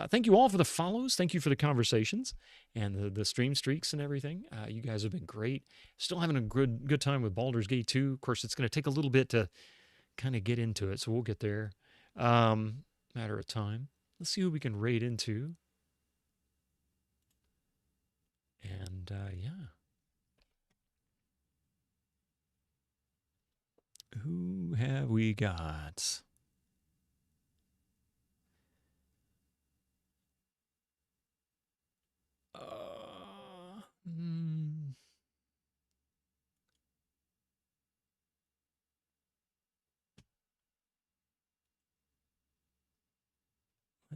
Thank you all for the follows. Thank you for the conversations and the stream streaks and everything. You guys have been great. Still having a good time with Baldur's Gate 2. Of course, it's going to take a little bit to kind of get into it, so we'll get there. Matter of time. Let's see who we can raid into. And, yeah. Who have we got?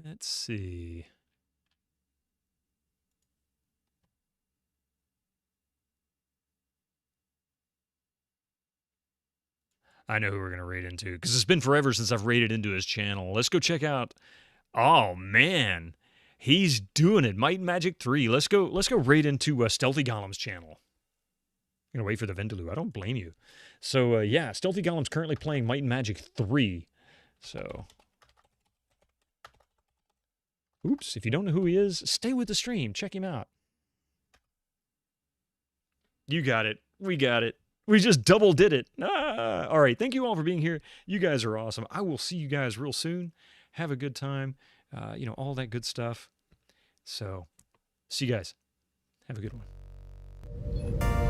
Let's see. I know who we're going to raid into, because it's been forever since I've raided into his channel. Let's go check out Oh, man. He's doing it. Might and Magic 3. Let's go right into Stealthy Golem's channel. I'm going to wait for the Vindaloo. I don't blame you. So, yeah, Stealthy Golem's currently playing Might and Magic 3. So, oops, if you don't know who he is, stay with the stream. Check him out. You got it. We got it. We just double did it. Ah! All right, thank you all for being here. You guys are awesome. I will see you guys real soon. Have a good time. You know, all that good stuff. So, see you guys. Have a good one.